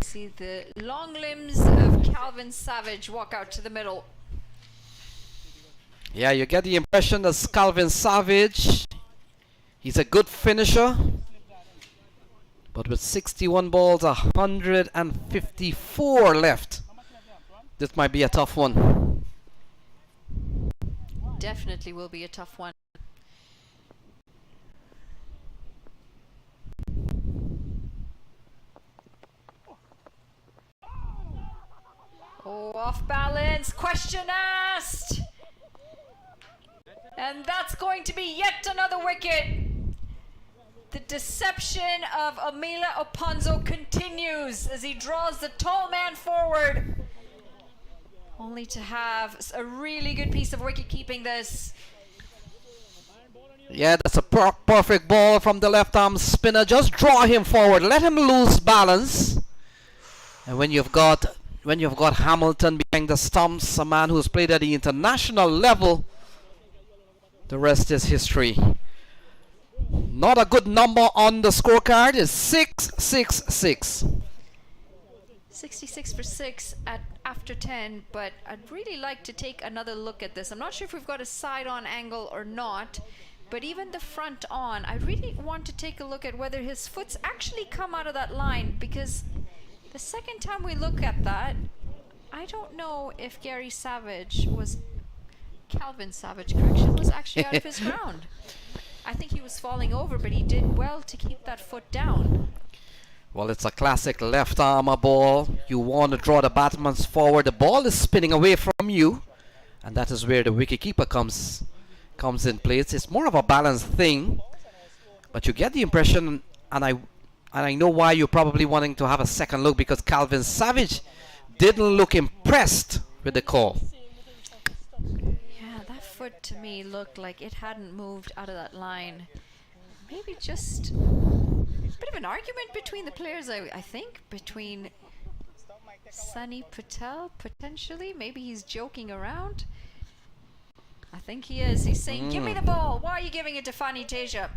See the long limbs of Calvin Savage walk out to the middle. Yeah, you get the impression that Calvin Savage, he's a good finisher. But with 61 balls, 154 left, this might be a tough one. Definitely will be a tough one. Oh, off balance. Question asked. And that's going to be yet another wicket. The deception of Amila Oponzo continues as he draws the tall man forward. Only to have a really good piece of wicket keeping this. Yeah, that's a perfect ball from the left arm spinner. Just draw him forward, let him lose balance. And when you've got Hamilton behind the stumps, a man who's played at the international level, the rest is history. Not a good number on the scorecard. Is 666. 66 for 6 after 10, but I'd really like to take another look at this. I'm not sure if we've got a side-on angle or not, but even the front on, I really want to take a look at whether his foot's actually come out of that line, because the second time we look at that, I don't know if Calvin Savage, was actually out of his ground. I think he was falling over, but he did well to keep that foot down. Well, it's a classic left armer ball. You want to draw the batsman forward. The ball is spinning away from you, and that is where the wicketkeeper comes in place. It's more of a balanced thing, but you get the impression, and I know why you're probably wanting to have a second look, because Calvin Savage didn't look impressed with the call. Yeah, that foot to me looked like it hadn't moved out of that line. Maybe just a bit of an argument between the players, I think, between Sunny Patel, potentially. Maybe he's joking around. I think he is. He's saying, give me the ball. Why are you giving it to Fani Teja?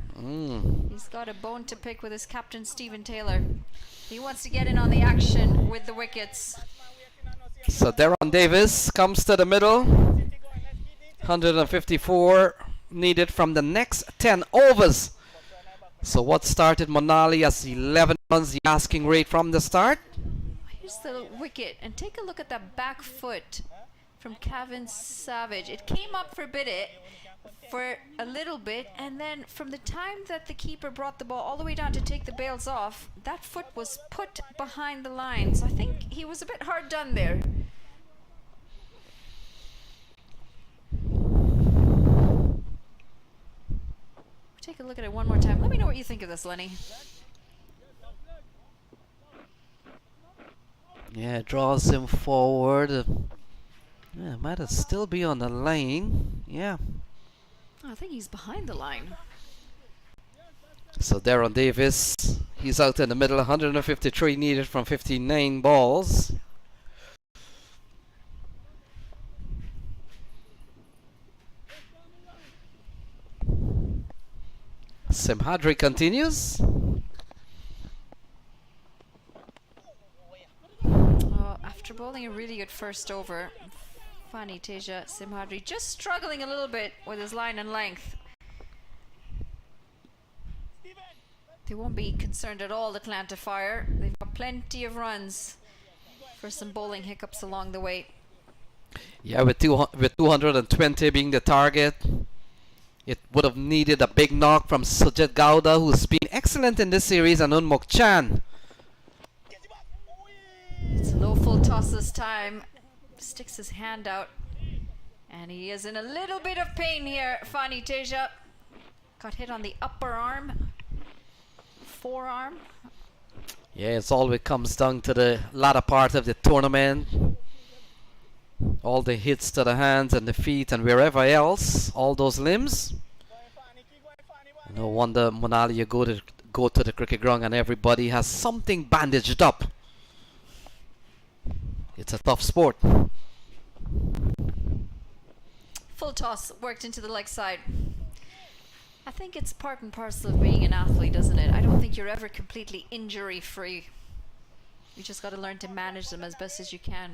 He's got a bone to pick with his captain, Stephen Taylor. He wants to get in on the action with the wickets. So Deron Davis comes to the middle. 154 needed from the next 10 overs. So what started Monali as 11 runs, the asking rate from the start? Here's the wicket, and take a look at that back foot from Calvin Savage. It came up for a little bit, and then from the time that the keeper brought the ball all the way down to take the bails off, that foot was put behind the line. So I think he was a bit hard done there. Take a look at it one more time. Let me know what you think of this, Lenny. Yeah, draws him forward. Yeah, might still be on the line. Yeah. I think he's behind the line. So Deron Davis, he's out in the middle. 153 needed from 59 balls. Simhadri continues. After bowling a really good first over, Fani Teja Simhadri just struggling a little bit with his line and length. They won't be concerned at all, the Atlanta Fire. They've got plenty of runs for some bowling hiccups along the way. Yeah, with 220 being the target, it would have needed a big knock from Sujat Gowda, who's been excellent in this series, and Unmuk Chan. It's a low full toss this time. Sticks his hand out. And he is in a little bit of pain here, Fani Teja. Got hit on the upper arm. Forearm. Yeah, it's all it comes down to the latter part of the tournament. All the hits to the hands and the feet and wherever else, all those limbs. No wonder, Monali, you go to the cricket ground and everybody has something bandaged up. It's a tough sport. Full toss worked into the leg side. I think it's part and parcel of being an athlete, isn't it? I don't think you're ever completely injury free. You just got to learn to manage them as best as you can.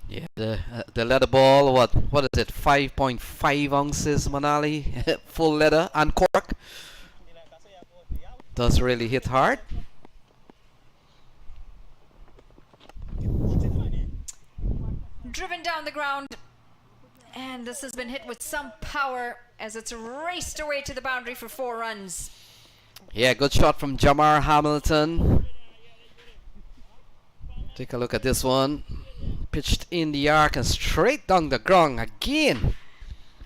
Yeah, the leather ball, what is it, 5.5 ounces, Manali, full leather and cork. Does really hit hard. Driven down the ground, and this has been hit with some power as it's raced away to the boundary for 4 runs. Yeah, good shot from Jamar Hamilton. Take a look at this one. Pitched in the arc and straight down the ground again.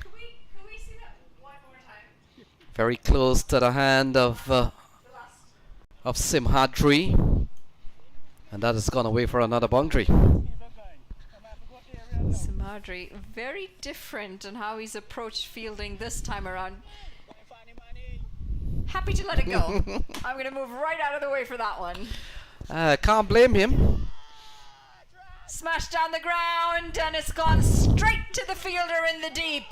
Could we see that one more time? Very close to the hand of Simhadri. And that has gone away for another boundary. Simhadri, very different in how he's approached fielding this time around. Happy to let it go. I'm going to move right out of the way for that one. Can't blame him. Smashed down the ground, and it's gone straight to the fielder in the deep.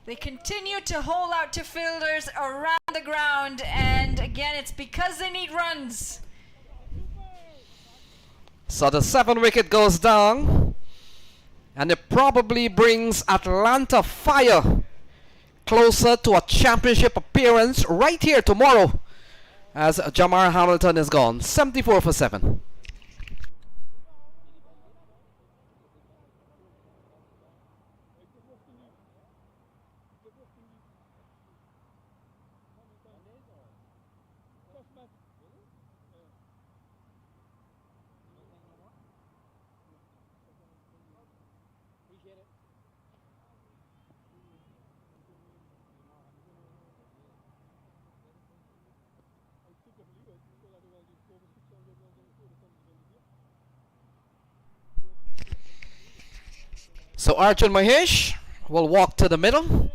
They continue to hole out to fielders around the ground, and again, it's because they need runs. So the 7th wicket goes down, and it probably brings Atlanta Fire closer to a championship appearance right here tomorrow, as Jamar Hamilton is gone. 74 for 7. So Arjun Mahesh will walk to the middle.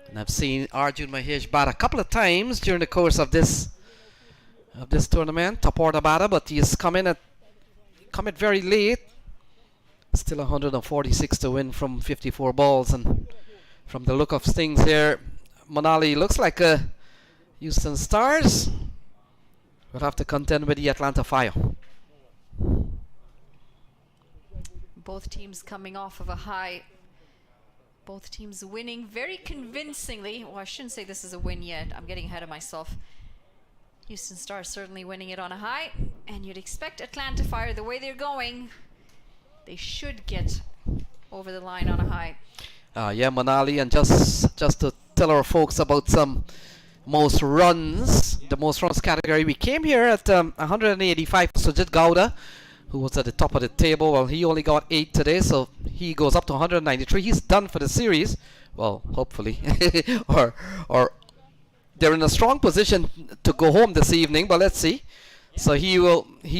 And I've seen Arjun Mahesh bat a couple of times during the course of this tournament, top order batter, but he's come in very late. Still 146 to win from 54 balls, and from the look of things here, Manali looks like Houston Stars will have to contend with the Atlanta Fire. Both teams coming off of a high. Both teams winning very convincingly. Well, I shouldn't say this is a win yet. I'm getting ahead of myself. Houston Stars certainly winning it on a high. And you'd expect Atlanta Fire, the way they're going, they should get over the line on a high. Yeah, Manali, and just to tell our folks about some most runs, the most runs category. We came here at 185 for Sujit Gowda, who was at the top of the table. Well, he only got 8 today, so he goes up to 193. He's done for the series. Well, hopefully. or they're in a strong position to go home this evening, but let's see. So he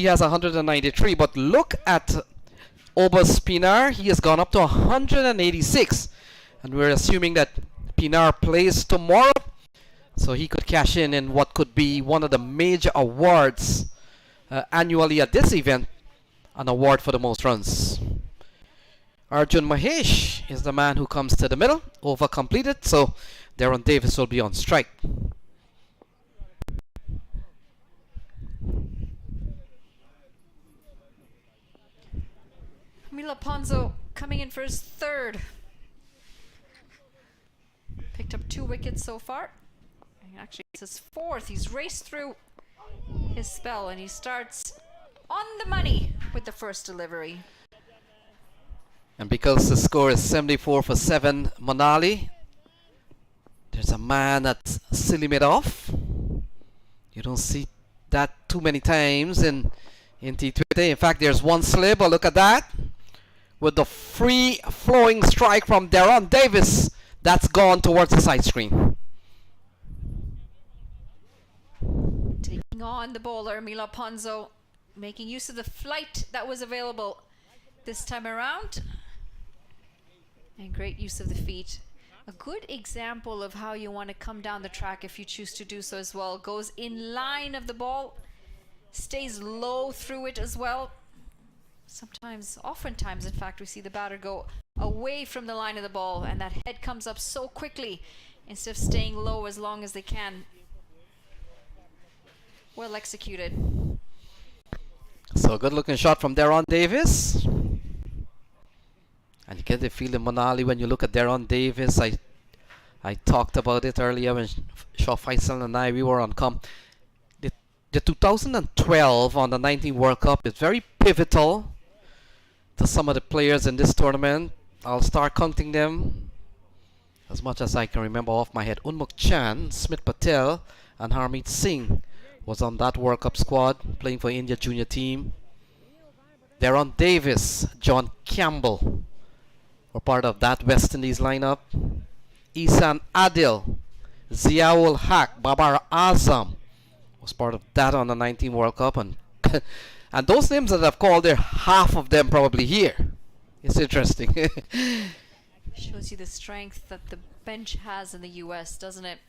has 193, but look at Obas Pinar. He has gone up to 186, and we're assuming that Pinar plays tomorrow, so he could cash in what could be one of the major awards annually at this event, an award for the most runs. Arjun Mahesh is the man who comes to the middle, over completed, so Darren Davis will be on strike. Mila Ponzo coming in for his 3rd. Picked up 2 wickets so far. And actually, it's his 4th. He's raced through his spell, and he starts on the money with the first delivery. And because the score is 74 for 7, Manali, there's a man that's silly made off. You don't see that too many times in T20. In fact, there's one slip, but look at that. With the free flowing strike from Darren Davis, that's gone towards the side screen. Taking on the bowler, Mila Ponzo, making use of the flight that was available this time around. And great use of the feet. A good example of how you want to come down the track if you choose to do so as well. Goes in line of the ball, stays low through it as well. Sometimes, oftentimes in fact, we see the batter go away from the line of the ball, and that head comes up so quickly instead of staying low as long as they can. Well executed. So a good looking shot from Deron Davis. And you get the feeling, Manali, when you look at Deron Davis. I talked about it earlier when Shaw Faisal and we were on the 2012 on the 19 World Cup is very pivotal to some of the players in this tournament. I'll start counting them as much as I can remember off my head. Unmuk Chan, Smith Patel, and Harmeet Singh was on that World Cup squad playing for India junior team. Deron Davis, John Campbell were part of that West Indies lineup. Isan Adil, Ziaul Haq, Babar Azam was part of that on the 19 World Cup, and and those names that I've called there, half of them probably here. It's interesting. Shows you the strength that the bench has in the US, doesn't it?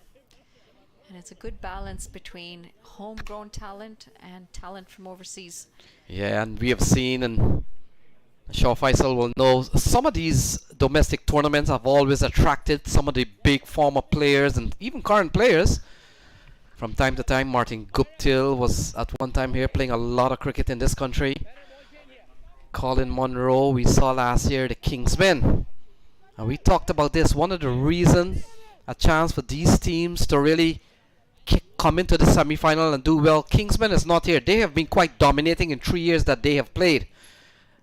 And it's a good balance between homegrown talent and talent from overseas. Yeah, and we have seen, and Shaw Faisal will know, some of these domestic tournaments have always attracted some of the big former players and even current players. From time to time, Martin Guptill was at one time here playing a lot of cricket in this country. Colin Monroe, we saw last year, the Kingsmen. And we talked about this. One of the reasons, a chance for these teams to really come into the semi-final and do well. Kingsmen is not here. They have been quite dominating in 3 years that they have played.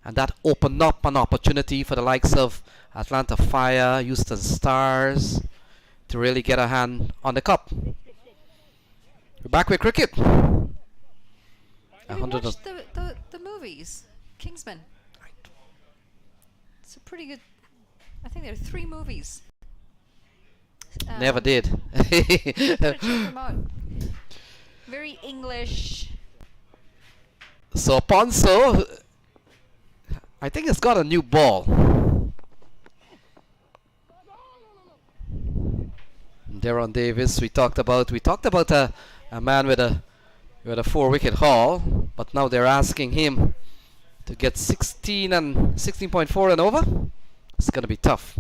And that opened up an opportunity for the likes of Atlanta Fire, Houston Stars to really get a hand on the cup. We're back with cricket. Have you watched the movies? Kingsman. It's a pretty good... I think there are 3 movies. Never did. Check them out. Very English. So Ponso, I think it's got a new ball. Deron Davis, we talked about a man with a 4-wicket haul, but now they're asking him to get 16.4 and over. It's gonna be tough.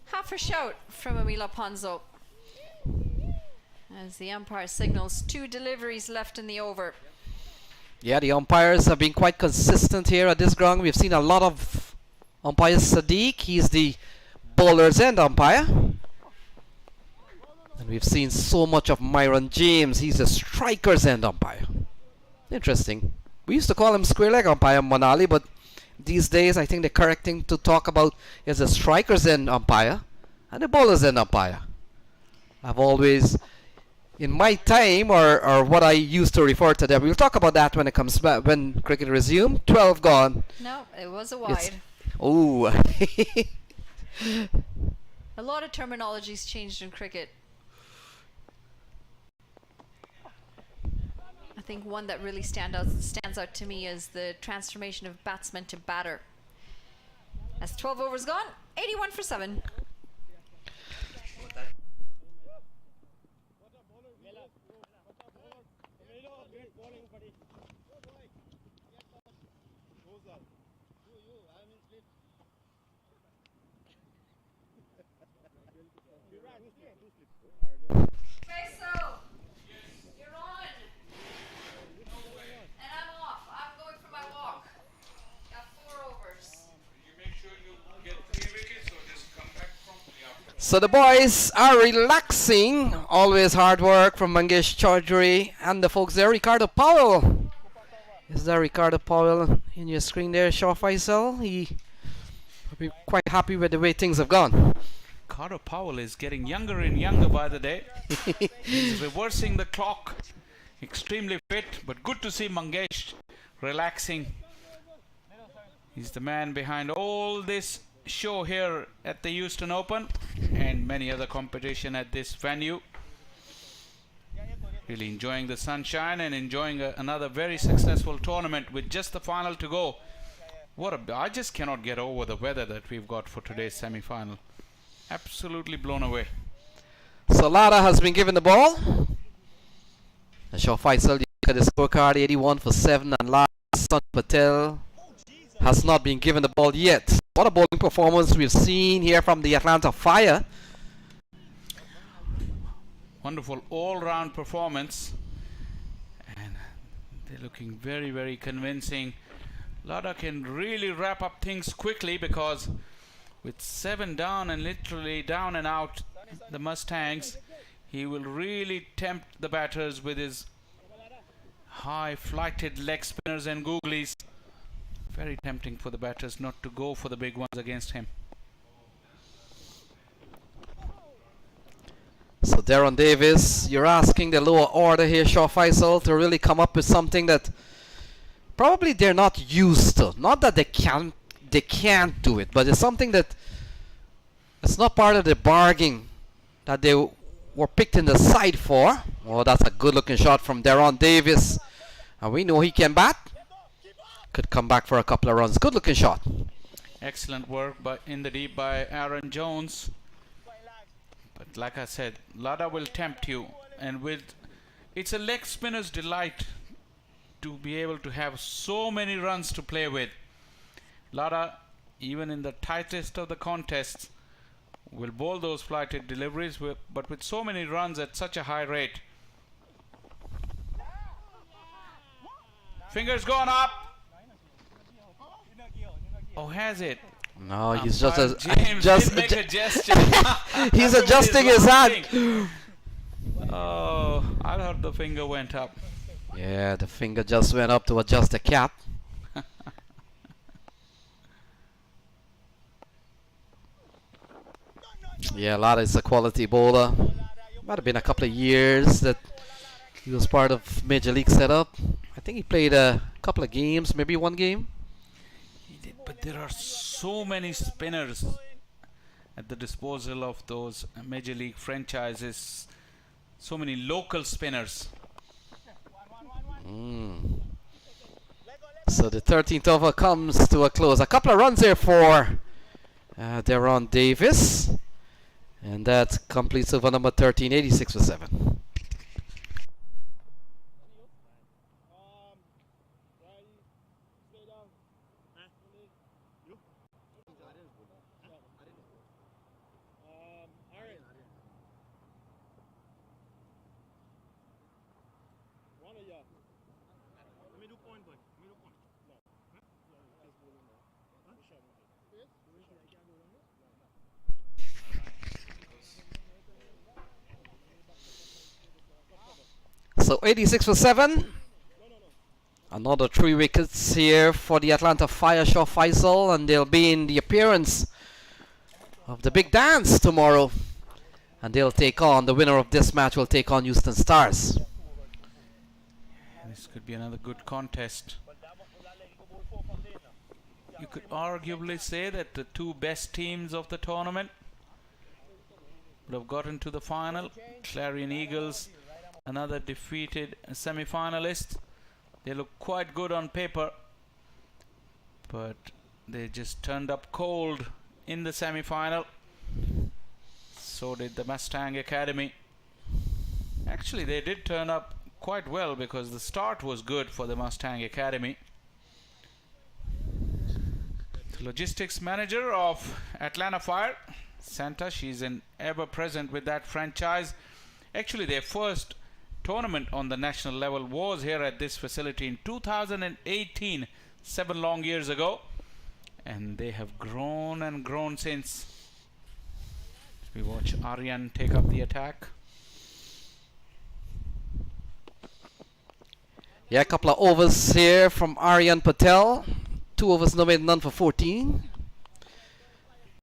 Half a shout from Emila Ponzo as the umpire signals 2 deliveries left in the over. Yeah, the umpires have been quite consistent here at this ground. We've seen a lot of umpire Sadiq. He's the bowler's end umpire. And we've seen so much of Myron James. He's a striker's end umpire. Interesting. We used to call him square leg umpire, Manali, but these days I think the correct thing to talk about is a striker's end umpire and a bowler's end umpire. I've always, in my time, or what I used to refer to them, we'll talk about that when it comes back, when cricket resumes. 12 gone. No, it was a wide. Oh. A lot of terminology's changed in cricket. I think one that really stands out to me is the transformation of batsman to batter. As 12 overs gone, 81 for 7. So the boys are relaxing. Always hard work from Mangesh Chaudhary and the folks there. Ricardo Powell. Is that Ricardo Powell in your screen there, Shaw Faisal? He will be quite happy with the way things have gone. Ricardo Powell is getting younger and younger by the day. He's reversing the clock. Extremely fit, but good to see Mangesh relaxing. He's the man behind all this show here at the Houston Open and many other competition at this venue. Really enjoying the sunshine and enjoying another very successful tournament with just the final to go. I just cannot get over the weather that we've got for today's semi-final. Absolutely blown away. Salada has been given the ball. And Shaw Faisal, look at the scorecard, 81 for 7, and last Sun Patel has not been given the ball yet. What a bowling performance we've seen here from the Atlanta Fire. wonderful all-round performance, and they're looking very, very convincing. Lada can really wrap up things quickly, because with 7 down and literally down and out, the Mustangs, he will really tempt the batters with his high flighted leg spinners and googlies. Very tempting for the batters not to go for the big ones against him. So Darren Davis, you're asking the lower order here, Shaw Faisal, to really come up with something that probably they're not used to. Not that they can't do it, but it's something that it's not part of the bargain that they were picked in the side for. Oh, that's a good looking shot from Darren Davis, and we know he can bat. Could come back for a couple of runs. Good looking shot. Excellent work in the deep by Aaron Jones. But like I said, Lada will tempt you, and it's a leg spinner's delight to be able to have so many runs to play with. Lada, even in the tightest of the contests, will bowl those flighted deliveries, but with so many runs at such a high rate. Fingers gone up. Oh, has it? No, he's James did make a gesture. he's adjusting his hand. Oh, I thought the finger went up. Yeah, the finger just went up to adjust the cap. Yeah, Lada is a quality bowler. Might have been a couple of years that he was part of Major League setup. I think he played a couple of games, maybe one game. He did, but there are so many spinners at the disposal of those Major League franchises. So many local spinners. So the 13th over comes to a close. A couple of runs here for Darren Davis. And that completes over number 13, 86 for 7. So 86 for 7. Another 3 wickets here for the Atlanta Fire, Shaw Faisal, and they'll be in the appearance of the big dance tomorrow. And they'll take on, the winner of this match will take on Houston Stars. This could be another good contest. You could arguably say that the 2 best teams of the tournament would have gotten to the final. Clarion Eagles, another defeated semi-finalist. They look quite good on paper, but they just turned up cold in the semi-final. So did the Mustang Academy. Actually, they did turn up quite well, because the start was good for the Mustang Academy. The logistics manager of Atlanta Fire, Santa, she's an ever present with that franchise. Actually, their first tournament on the national level was here at this facility in 2018, 7 long years ago, and they have grown and grown since. We watch Aryan take up the attack. Yeah, a couple of overs here from Aryan Patel. 2 overs, no made, none for 14.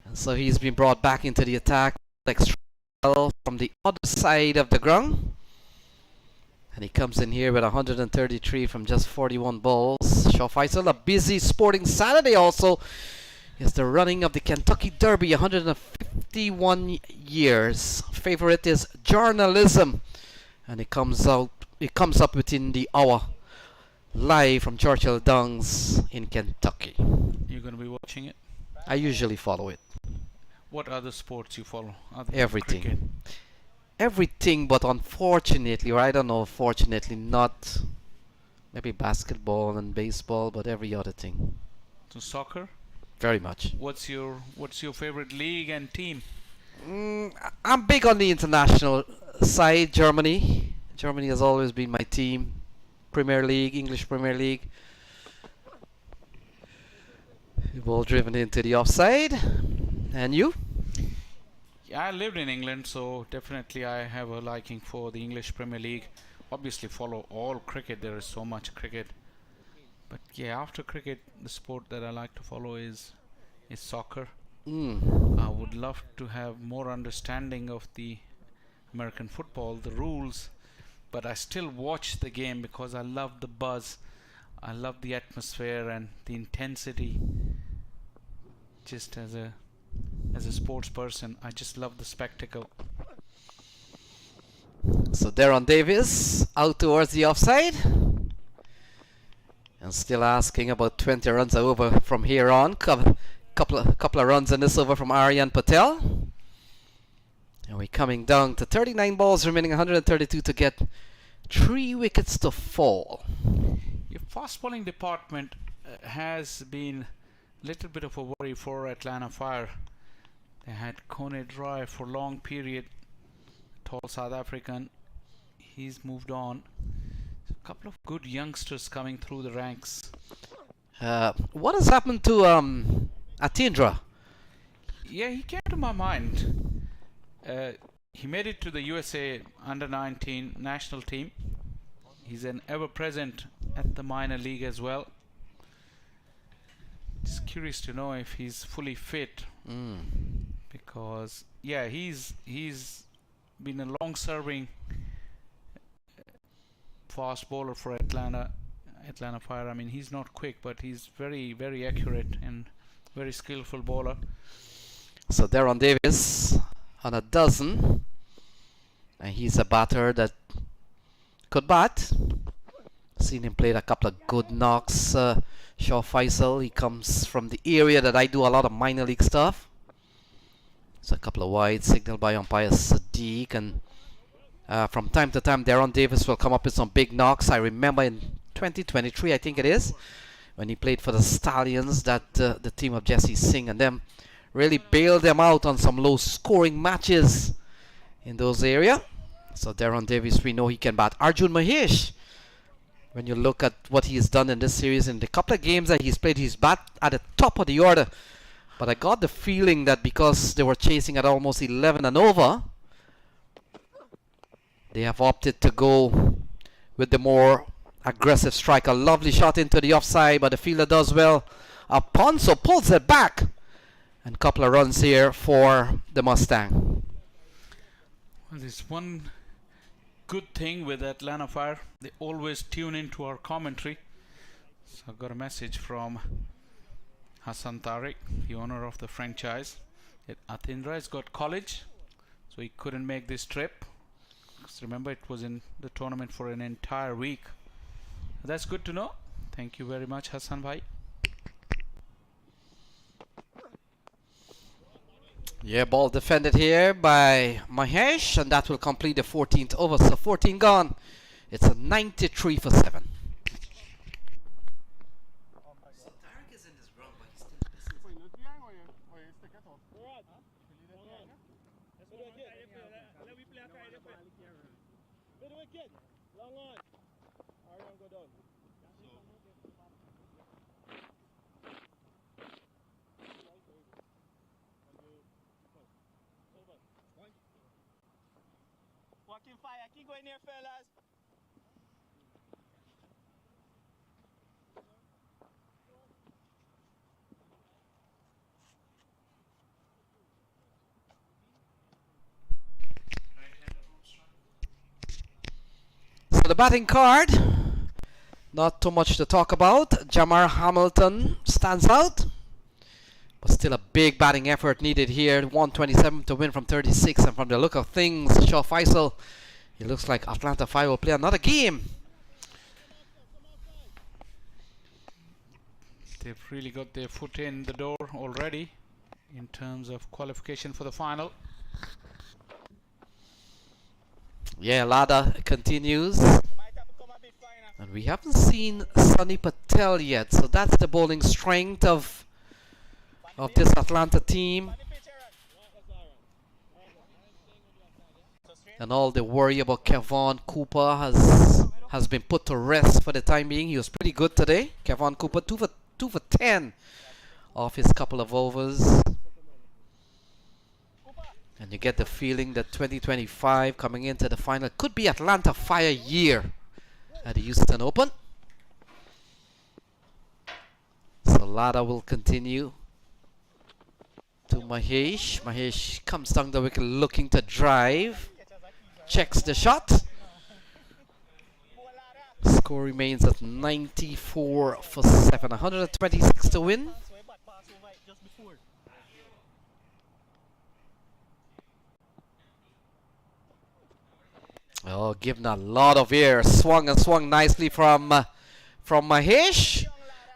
And so he's been brought back into the attack from the other side of the ground. And he comes in here with 133 from just 41 balls. Shaw Faisal, a busy sporting Saturday also. It's the running of the Kentucky Derby, 151 years. Favorite is journalism. And it comes up within the hour. Live from Churchill Downs in Kentucky. You're going to be watching it? I usually follow it. What other sports you follow? Everything. Cricket? Everything, but unfortunately, or I don't know, fortunately not, maybe basketball and baseball, but every other thing. So soccer? Very much. What's your favorite league and team? I'm big on the international side. Germany. Germany has always been my team. Premier League, English Premier League. Ball driven into the offside. And you? Yeah, I lived in England, so definitely I have a liking for the English Premier League. Obviously follow all cricket, there is so much cricket. But yeah, after cricket, the sport that I like to follow is soccer. I would love to have more understanding of the American football, the rules, but I still watch the game because I love the buzz, I love the atmosphere and the intensity. Just as a sports person, I just love the spectacle. So Darren Davis out towards the offside. And still asking about 20 runs over from here on. Couple of runs in this over from Aryan Patel. And we're coming down to 39 balls remaining, 132 to get 3 wickets to fall. Your fast bowling department has been a little bit of a worry for Atlanta Fire. They had Kone Dry for long period, tall South African. He's moved on. A couple of good youngsters coming through the ranks. What has happened to Atindra? Yeah, he came to my mind. He made it to the USA under-19 national team. He's an ever-present at the minor league as well. Just curious to know if he's fully fit. Because yeah, he's been a long-serving fast bowler for Atlanta Fire. I mean, he's not quick, but he's very, very accurate and very skillful bowler. So Darren Davis on a dozen, and he's a batter that could bat. Seen him played a couple of good knocks. Shaw Faisal, he comes from the area that I do a lot of minor league stuff. So a couple of wide signaled by umpire Sadiq, and from time to time Darren Davis will come up with some big knocks. I remember in 2023, I think it is, when he played for the Stallions, that the team of Jesse Singh and them really bailed them out on some low scoring matches in those areas. So Darren Davis, we know he can bat. Arjun Mahesh, when you look at what he's done in this series, in the couple of games that he's played, he's bat at the top of the order. But I got the feeling that because they were chasing at almost 11 and over, they have opted to go with the more aggressive strike. A lovely shot into the offside, but the fielder does well. Ponso pulls it back. And a couple of runs here for the Mustang. Well, there's one good thing with Atlanta Fire. They always tune into our commentary. So I got a message from Hassan Tariq, the owner of the franchise, that Atindra has got college, so he couldn't make this trip. Because remember, it was in the tournament for an entire week. That's good to know. Thank you very much, Hassan bhai. Yeah, ball defended here by Mahesh, and that will complete the 14th over. So 14 gone. It's a 93 for 7. Walking fire, keep going there, fellas. So the batting card, not too much to talk about. Jamar Hamilton stands out, but still a big batting effort needed here. 127 to win from 36, and from the look of things, Shaw Faisal, it looks like Atlanta Fire will play another game. They've really got their foot in the door already in terms of qualification for the final. Yeah, Lada continues. And we haven't seen Sunny Patel yet, so that's the bowling strength of this Atlanta team. And all the worry about Kevon Cooper has been put to rest for the time being. He was pretty good today. Kevon Cooper, 2 for 10 off his couple of overs. And you get the feeling that 2025 coming into the final could be Atlanta Fire year at the Houston Open. Salada will continue to Mahesh. Mahesh comes down the wicket looking to drive. Checks the shot. Score remains at 94 for 7. 126 to win. Oh, given a lot of air. Swung and swung nicely from Mahesh.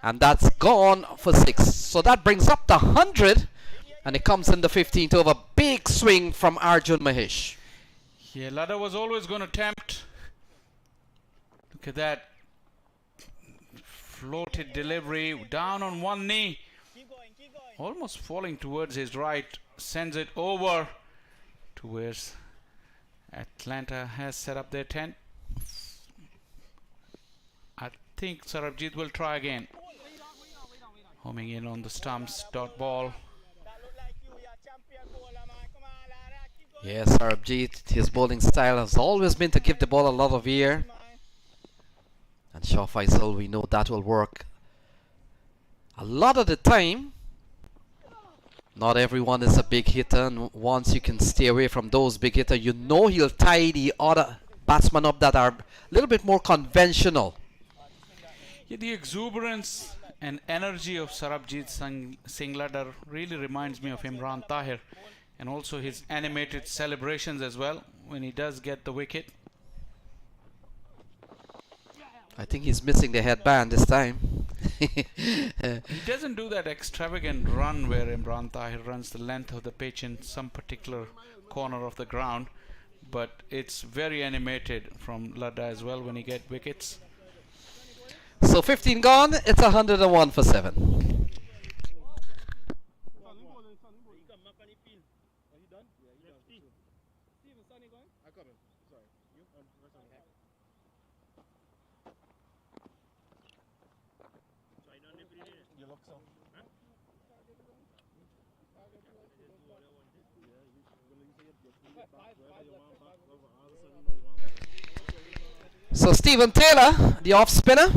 And that's gone for 6. So that brings up the 100. And it comes in the 15th over. Big swing from Arjun Mahesh. Yeah, Lada was always going to attempt. Look at that. Floated delivery. Down on one knee. Almost falling towards his right. Sends it over to where Atlanta has set up their tent. I think Sarabjit will try again. Homing in on the stumps. Dot ball. Yes, Sarabjit, his bowling style has always been to give the ball a lot of air. And Shah Faisal, we know that will work. A lot of the time, not everyone is a big hitter, and once you can stay away from those big hitters, you know he'll tie the other batsmen up that are a little bit more conventional. Yeah, the exuberance and energy of Sarabjit Singh Ladder really reminds me of Imran Tahir, and also his animated celebrations as well when he does get the wicket. I think he's missing the headband this time. He doesn't do that extravagant run where Imran Tahir runs the length of the pitch in some particular corner of the ground, but it's very animated from Ladda as well when he gets wickets. So 15 gone, it's 101 for 7. So Stephen Taylor, the off spinner.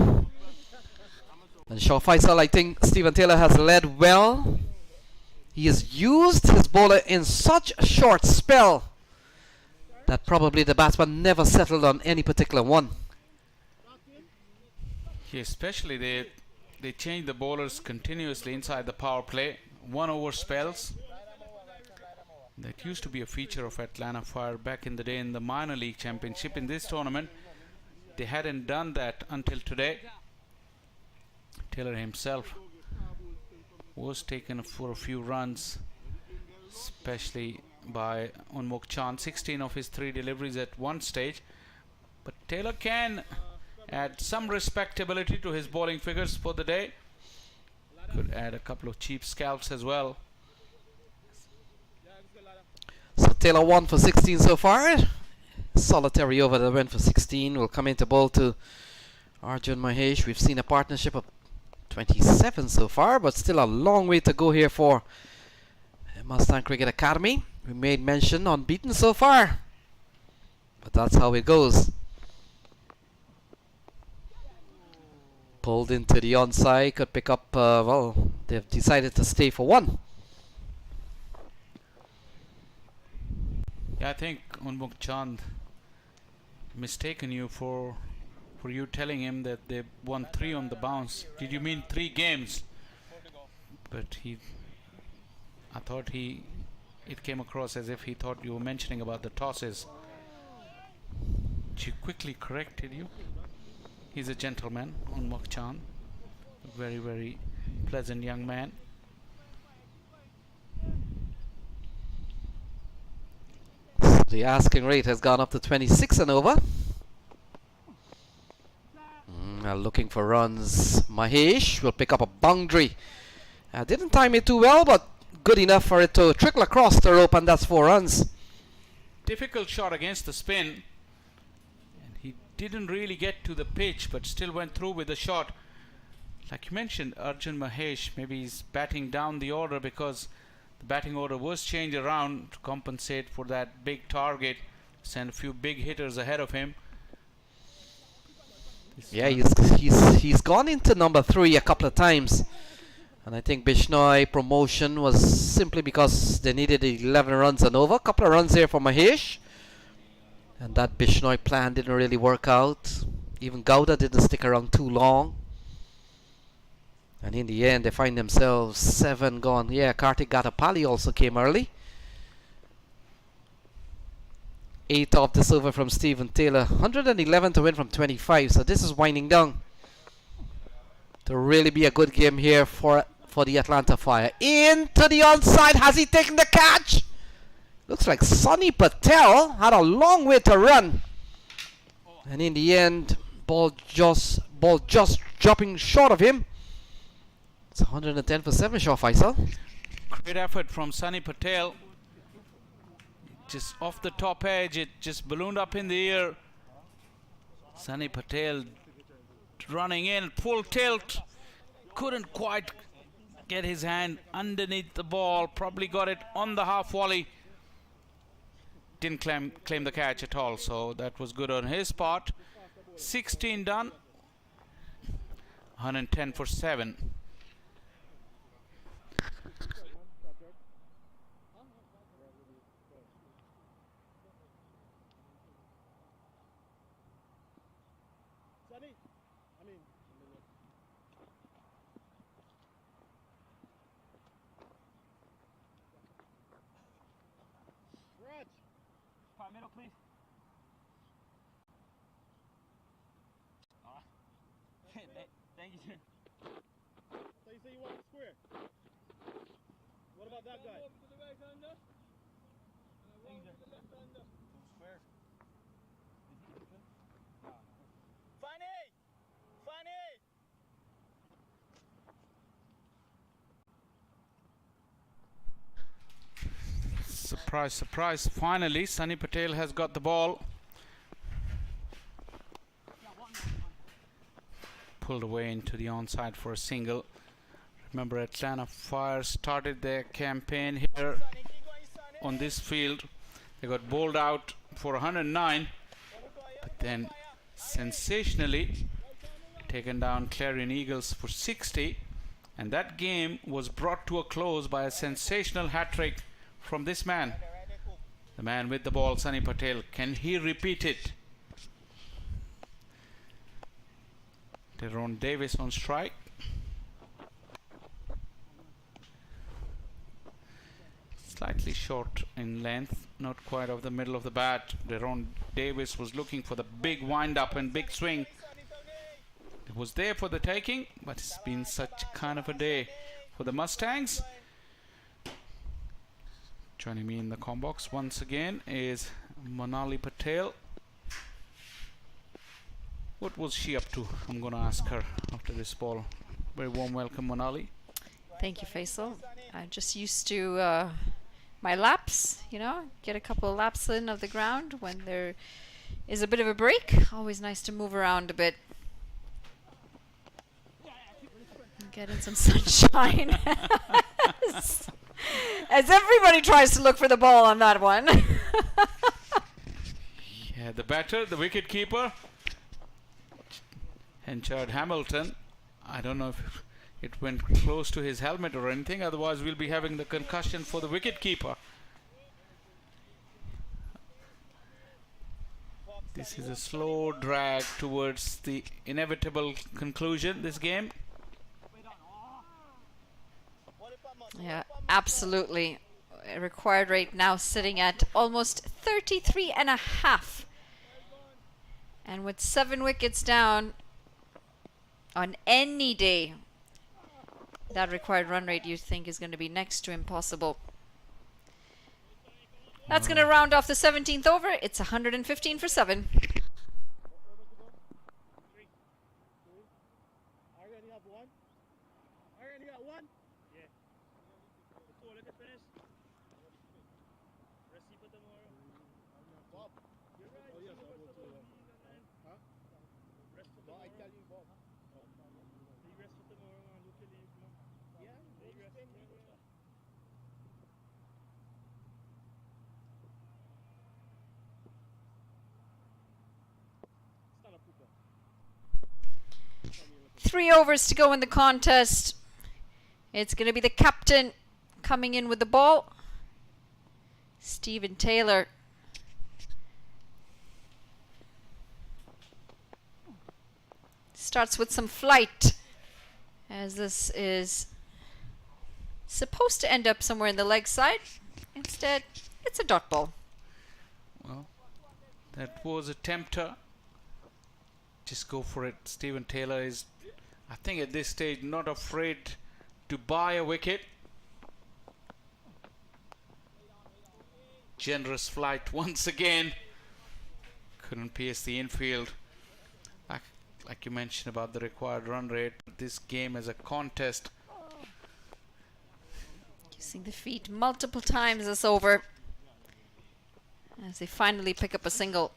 And Shah Faisal, I think Stephen Taylor has led well. He has used his bowler in such a short spell that probably the batsman never settled on any particular one. Yeah, especially they change the bowlers continuously inside the power play. 1 over spells. That used to be a feature of Atlanta Fire back in the day in the minor league championship. In this tournament, they hadn't done that until today. Taylor himself was taken for a few runs, especially by Unmukh Chand. 16 of his 3 deliveries at one stage. But Taylor can add some respectability to his bowling figures for the day. Could add a couple of cheap scalps as well. So Taylor 1 for 16 so far. Solitary over the win for 16 will come into bowl to Arjun Mahesh. We've seen a partnership of 27 so far, but still a long way to go here for Mustang Cricket Academy. We made mention unbeaten so far, but that's how it goes. Pulled into the onside, could pick up, well, they've decided to stay for 1. Yeah, I think Unmukh Chand mistaken you for you telling him that they won 3 on the bounce. Did you mean 3 games? But I thought it came across as if he thought you were mentioning about the tosses. She quickly corrected you. He's a gentleman, Unmukh Chand. A very, very pleasant young man. The asking rate has gone up to 26 and over. Looking for runs. Mahesh will pick up a boundary. Didn't time it too well, but good enough for it to trickle across the rope, and that's 4 runs. difficult shot against the spin. And he didn't really get to the pitch, but still went through with the shot. Like you mentioned, Arjun Mahesh, maybe he's batting down the order because the batting order was changed around to compensate for that big target. Send a few big hitters ahead of him. Yeah, he's gone into number 3 a couple of times. And I think Bishnoi promotion was simply because they needed 11 runs and over. A couple of runs here for Mahesh. And that Bishnoi plan didn't really work out. Even Gowda didn't stick around too long. And in the end, they find themselves 7 gone. Yeah, Kartik Gatapali also came early. 8 off this over from Stephen Taylor. 111 to win from 25. So this is winding down to really be a good game here for the Atlanta Fire. Into the onside. Has he taken the catch? Looks like Sunny Patel had a long way to run. And in the end, ball just dropping short of him. It's 110 for 7, Shaw Faisal. Great effort from Sunny Patel. Just off the top edge, it just ballooned up in the air. Sunny Patel running in, full tilt. Couldn't quite get his hand underneath the ball. Probably got it on the half volley. Didn't claim the catch at all, so that was good on his part. 16 done. 110 for 7. Middle, please. Thank you, sir. So you say you want the square? What about that guy? Over to the right hander. Thank you, sir. Left hander. Square. Funny! Funny! Surprise, surprise. Finally, Sunny Patel has got the ball. Pulled away into the onside for a single. Remember, Atlanta Fire started their campaign here on this field. They got bowled out for 109, but then sensationally taken down Clarion Eagles for 60. And that game was brought to a close by a sensational hat-trick from this man, the man with the ball, Sunny Patel. Can he repeat it? Tyrone Davis on strike. Slightly short in length, not quite off the middle of the bat. Tyrone Davis was looking for the big wind-up and big swing. It was there for the taking, but it's been such kind of a day for the Mustangs. Joining me in the comm box once again is Monali Patel. What was she up to? I'm going to ask her after this ball. Very warm welcome, Monali. Thank you, Faisal. I'm just used to my laps, you know, get a couple of laps in of the ground when there is a bit of a break. Always nice to move around a bit. Get in some sunshine. As everybody tries to look for the ball on that one. Yeah, the batter, the wicket keeper, Henchard Hamilton. I don't know if it went close to his helmet or anything, otherwise we'll be having the concussion for the wicket keeper. This is a slow drag towards the inevitable conclusion, this game. Yeah, absolutely. Required rate now sitting at almost 33.5. And with 7 wickets down on any day, that required run rate you think is going to be next to impossible. That's going to round off the 17th over. It's 115 for 7. Oh, yes, I'll go to. Huh? No, I tell you, Bob. Yeah, Stand up, Cooper. 3 overs to go in the contest. It's going to be the captain coming in with the ball. Stephen Taylor. Starts with some flight, as this is supposed to end up somewhere in the leg side. Instead, it's a dot ball. Well, that was a tempter. Just go for it. Stephen Taylor is, I think at this stage, not afraid to buy a wicket. Generous flight once again. Couldn't pierce the infield. Like you mentioned about the required run rate. This game as a contest. Using the feet multiple times this over, as they finally pick up a single.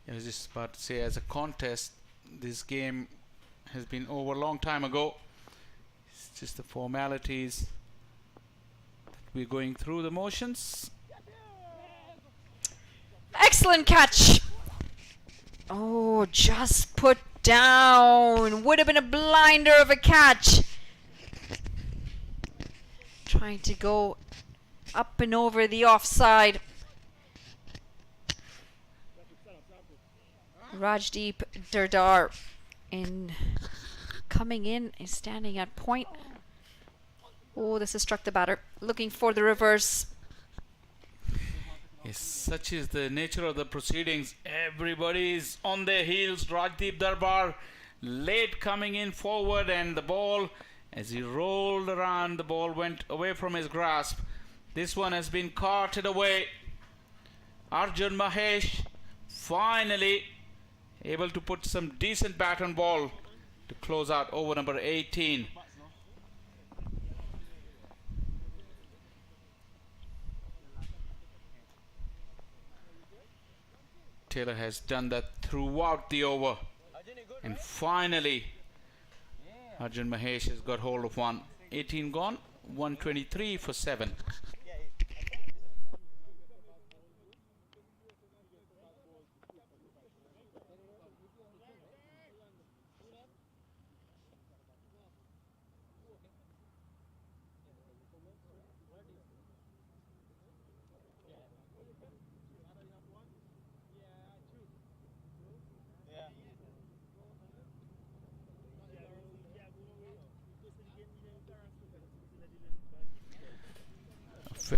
I was just about to say, as a contest, this game has been over a long time ago. It's just the formalities that we're going through the motions. Excellent catch. Oh, just put down. Would have been a blinder of a catch. Trying to go up and over the offside. Rajdeep Dardar coming in and standing at point. Oh, this has struck the batter. Looking for the reverse. Yes, such is the nature of the proceedings. Everybody's on their heels. Rajdeep Darbar late coming in forward, and the ball, as he rolled around, the ball went away from his grasp. This one has been carted away. Arjun Mahesh finally able to put some decent bat on ball to close out over number 18. Taylor has done that throughout the over, and finally Arjun Mahesh has got hold of one. 18 gone, 123 for 7.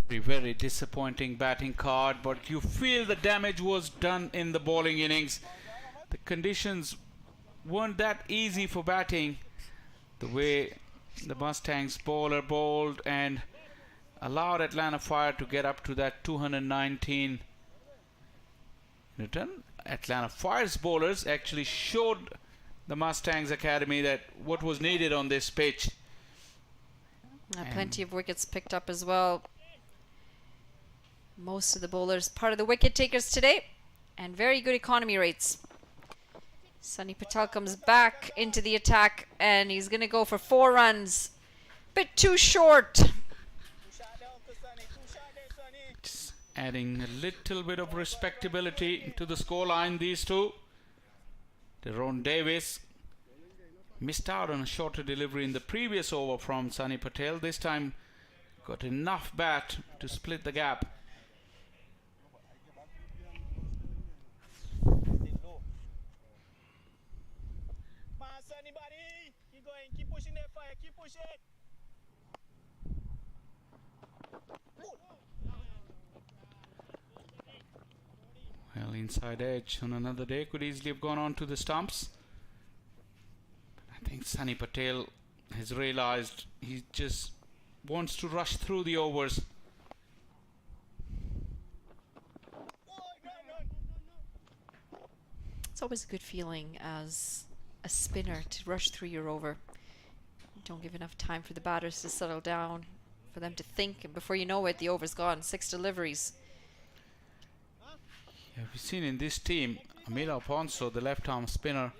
Very, very disappointing batting card, but you feel the damage was done in the bowling innings. The conditions weren't that easy for batting. The way the Mustangs bowler bowled and allowed Atlanta Fire to get up to that 219 return. Atlanta Fire's bowlers actually showed the Mustangs Academy that what was needed on this pitch. Plenty of wickets picked up as well. Most of the bowlers part of the wicket takers today, and very good economy rates. Sunny Patel comes back into the attack, and he's going to go for 4 runs. Bit too short. Just adding a little bit of respectability to the scoreline, these two. Deron Davis missed out on a shorter delivery in the previous over from Sunny Patel. This time got enough bat to split the gap. Well, inside edge on another day could easily have gone on to the stumps. I think Sunny Patel has realized he just wants to rush through the overs. It's always a good feeling as a spinner to rush through your over. You don't give enough time for the batters to settle down, for them to think, and before you know it, the over's gone. 6 deliveries. Yeah, we've seen in this team, Amila Ponso, the left-arm spinner.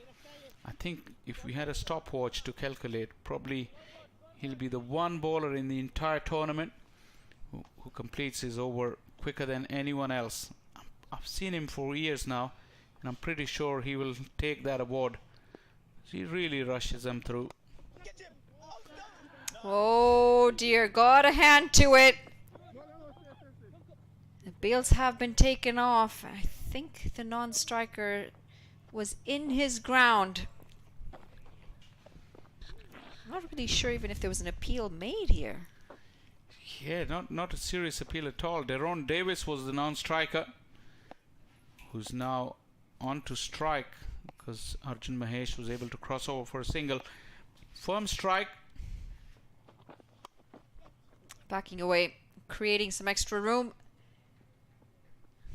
I think if we had a stopwatch to calculate, probably he'll be the one bowler in the entire tournament who completes his over quicker than anyone else. I've seen him for years now, and I'm pretty sure he will take that award. He really rushes them through. Oh dear, got a hand to it. The bails have been taken off. I think the non-striker was in his ground. I'm not really sure even if there was an appeal made here. Yeah, not a serious appeal at all. Deron Davis was the non-striker, who's now on to strike because Arjun Mahesh was able to cross over for a single. Firm strike. Backing away, creating some extra room,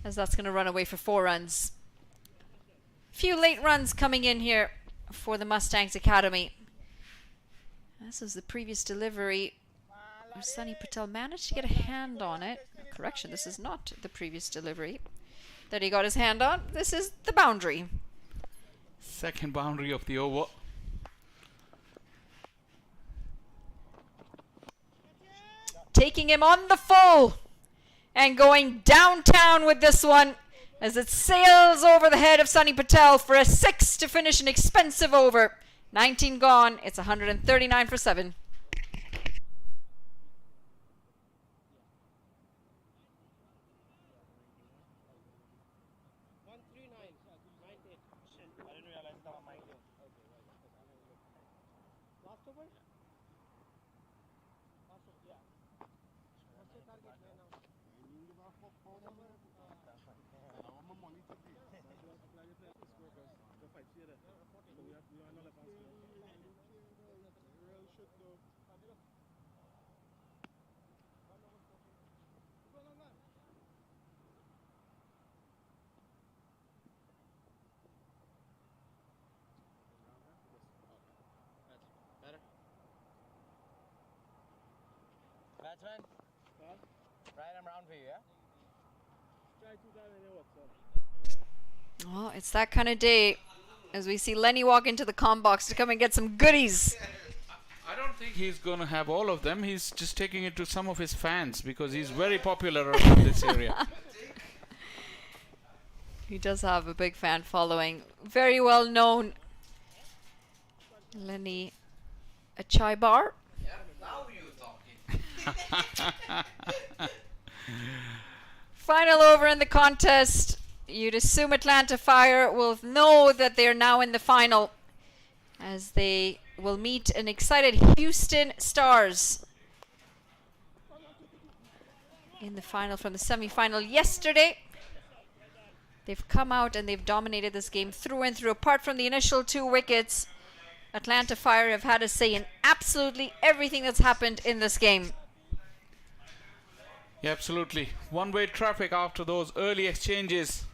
as that's going to run away for 4 runs. Few late runs coming in here for the Mustangs Academy. This is the previous delivery. Sunny Patel managed to get a hand on it. Correction, this is not the previous delivery that he got his hand on. This is the boundary. Second boundary of the over. Taking him on the full and going downtown with this one as it sails over the head of Sunny Patel for a 6 to finish an expensive over. 19 gone. It's 139 for 7. Batsman, right arm round for you, yeah? Well, it's that kind of day as we see Lenny walk into the comm box to come and get some goodies. I don't think he's going to have all of them. He's just taking it to some of his fans because he's very popular around this area. He does have a big fan following. Very well known. Lenny, a chai bar. Yeah, now you're talking. Final over in the contest. You'd assume Atlanta Fire will know that they're now in the final as they will meet an excited Houston Stars in the final from the semi-final yesterday. They've come out and they've dominated this game through and through. Apart from the initial 2 wickets, Atlanta Fire have had a say in absolutely everything that's happened in this game. Yeah, absolutely. One-way traffic after those early exchanges.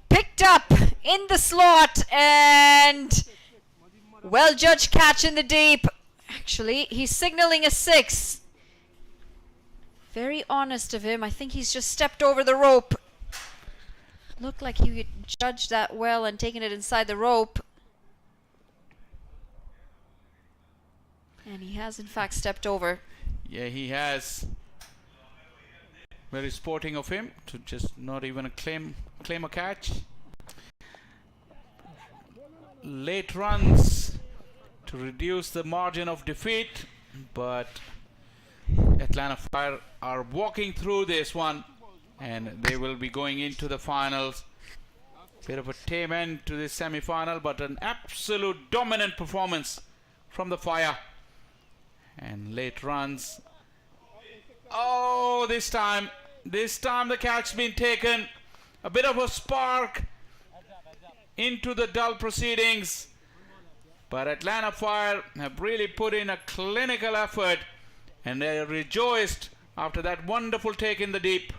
Picked up in the slot and well-judged catch in the deep. Actually, he's signaling a 6. Very honest of him. I think he's just stepped over the rope. Looked like he judged that well and taken it inside the rope. And he has in fact stepped over. Yeah, he has. Very sporting of him to just not even claim a catch. Late runs to reduce the margin of defeat, but Atlanta Fire are walking through this one and they will be going into the finals. Bit of a tame end to this semi-final, but an absolute dominant performance from the Fire. And late runs. Oh, this time the catch been taken. A bit of a spark into the dull proceedings. But Atlanta Fire have really put in a clinical effort and they are rejoiced after that wonderful take in the deep.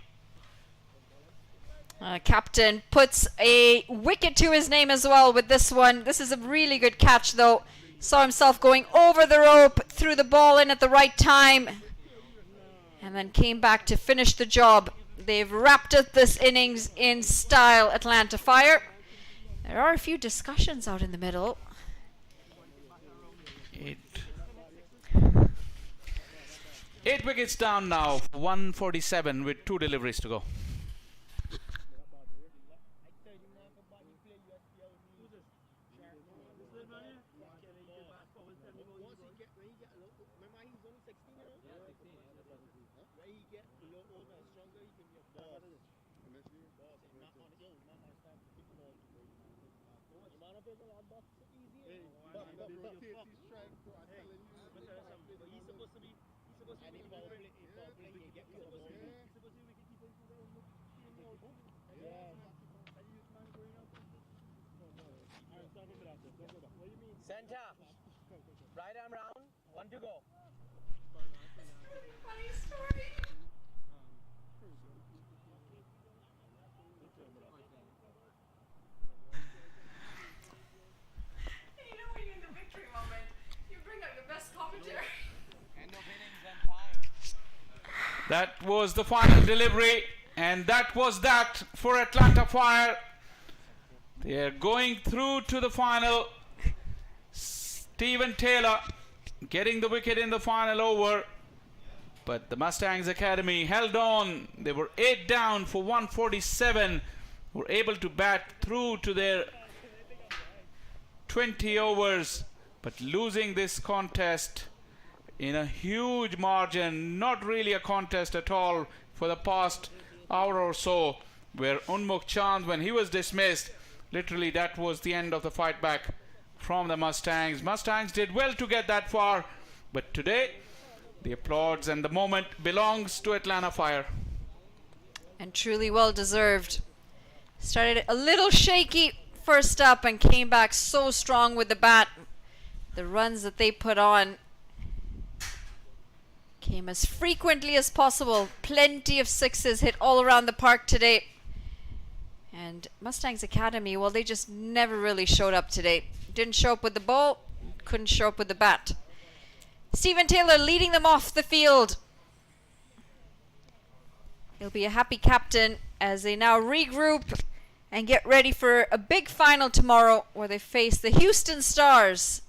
Captain puts a wicket to his name as well with this one. This is a really good catch though. Saw himself going over the rope, threw the ball in at the right time, and then came back to finish the job. They've wrapped up this innings in style, Atlanta Fire. There are a few discussions out in the middle. Eight wickets down now, 147 with 2 deliveries to go. Center. Right arm round. 1 to go. Funny story. You know when you're in the victory moment, you bring out your best commentary. End of innings and time. That was the final delivery, and that was that for Atlanta Fire. They are going through to the final. Stephen Taylor getting the wicket in the final over, but the Mustangs Academy held on. They were 8 down for 147, were able to bat through to their 20 overs, but losing this contest in a huge margin. Not really a contest at all for the past hour or so, where Unmukh Chand, when he was dismissed, literally that was the end of the fight back from the Mustangs. Mustangs did well to get that far, but today the applause and the moment belongs to Atlanta Fire. And truly well deserved. Started a little shaky first up and came back so strong with the bat. The runs that they put on came as frequently as possible. Plenty of sixes hit all around the park today. And Mustangs Academy, well, they just never really showed up today. Didn't show up with the ball, couldn't show up with the bat. Stephen Taylor leading them off the field. He'll be a happy captain as they now regroup and get ready for a big final tomorrow where they face the Houston Stars.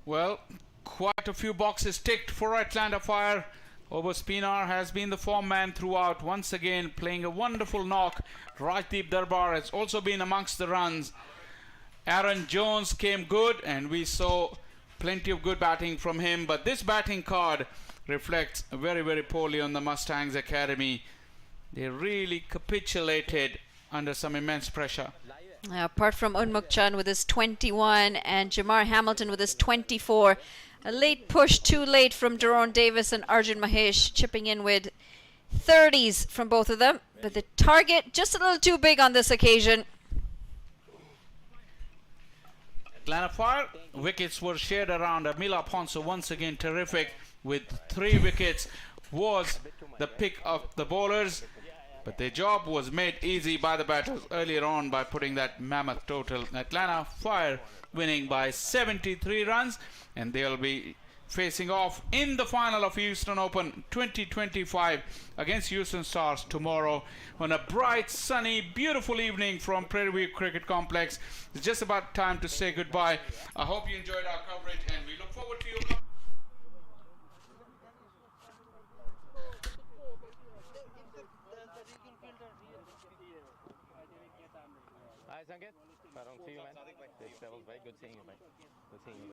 Well, quite a few boxes ticked for Atlanta Fire. Oberspinar has been the form man throughout, once again playing a wonderful knock. Rajdeep Darbar has also been amongst the runs. Aaron Jones came good, and we saw plenty of good batting from him, but this batting card reflects very, very poorly on the Mustangs Academy. They really capitulated under some immense pressure. Apart from Unmukh Chand with his 21 and Jamar Hamilton with his 24. A late push, too late from Daron Davis and Arjun Mahesh, chipping in with 30s from both of them. But the target just a little too big on this occasion. Atlanta Fire, wickets were shared around. Amila Ponce once again terrific with 3 wickets, was the pick of the bowlers. But their job was made easy by the batters earlier on by putting that mammoth total. Atlanta Fire winning by 73 runs, and they'll be facing off in the final of Houston Open 2025 against Houston Stars tomorrow on a bright, sunny, beautiful evening from Prairie View Cricket Complex. It's just about time to say goodbye. I hope you enjoyed our coverage, and we look forward to your Hi, Sanket. I don't see you, man. That was very good seeing you, man. Good seeing you.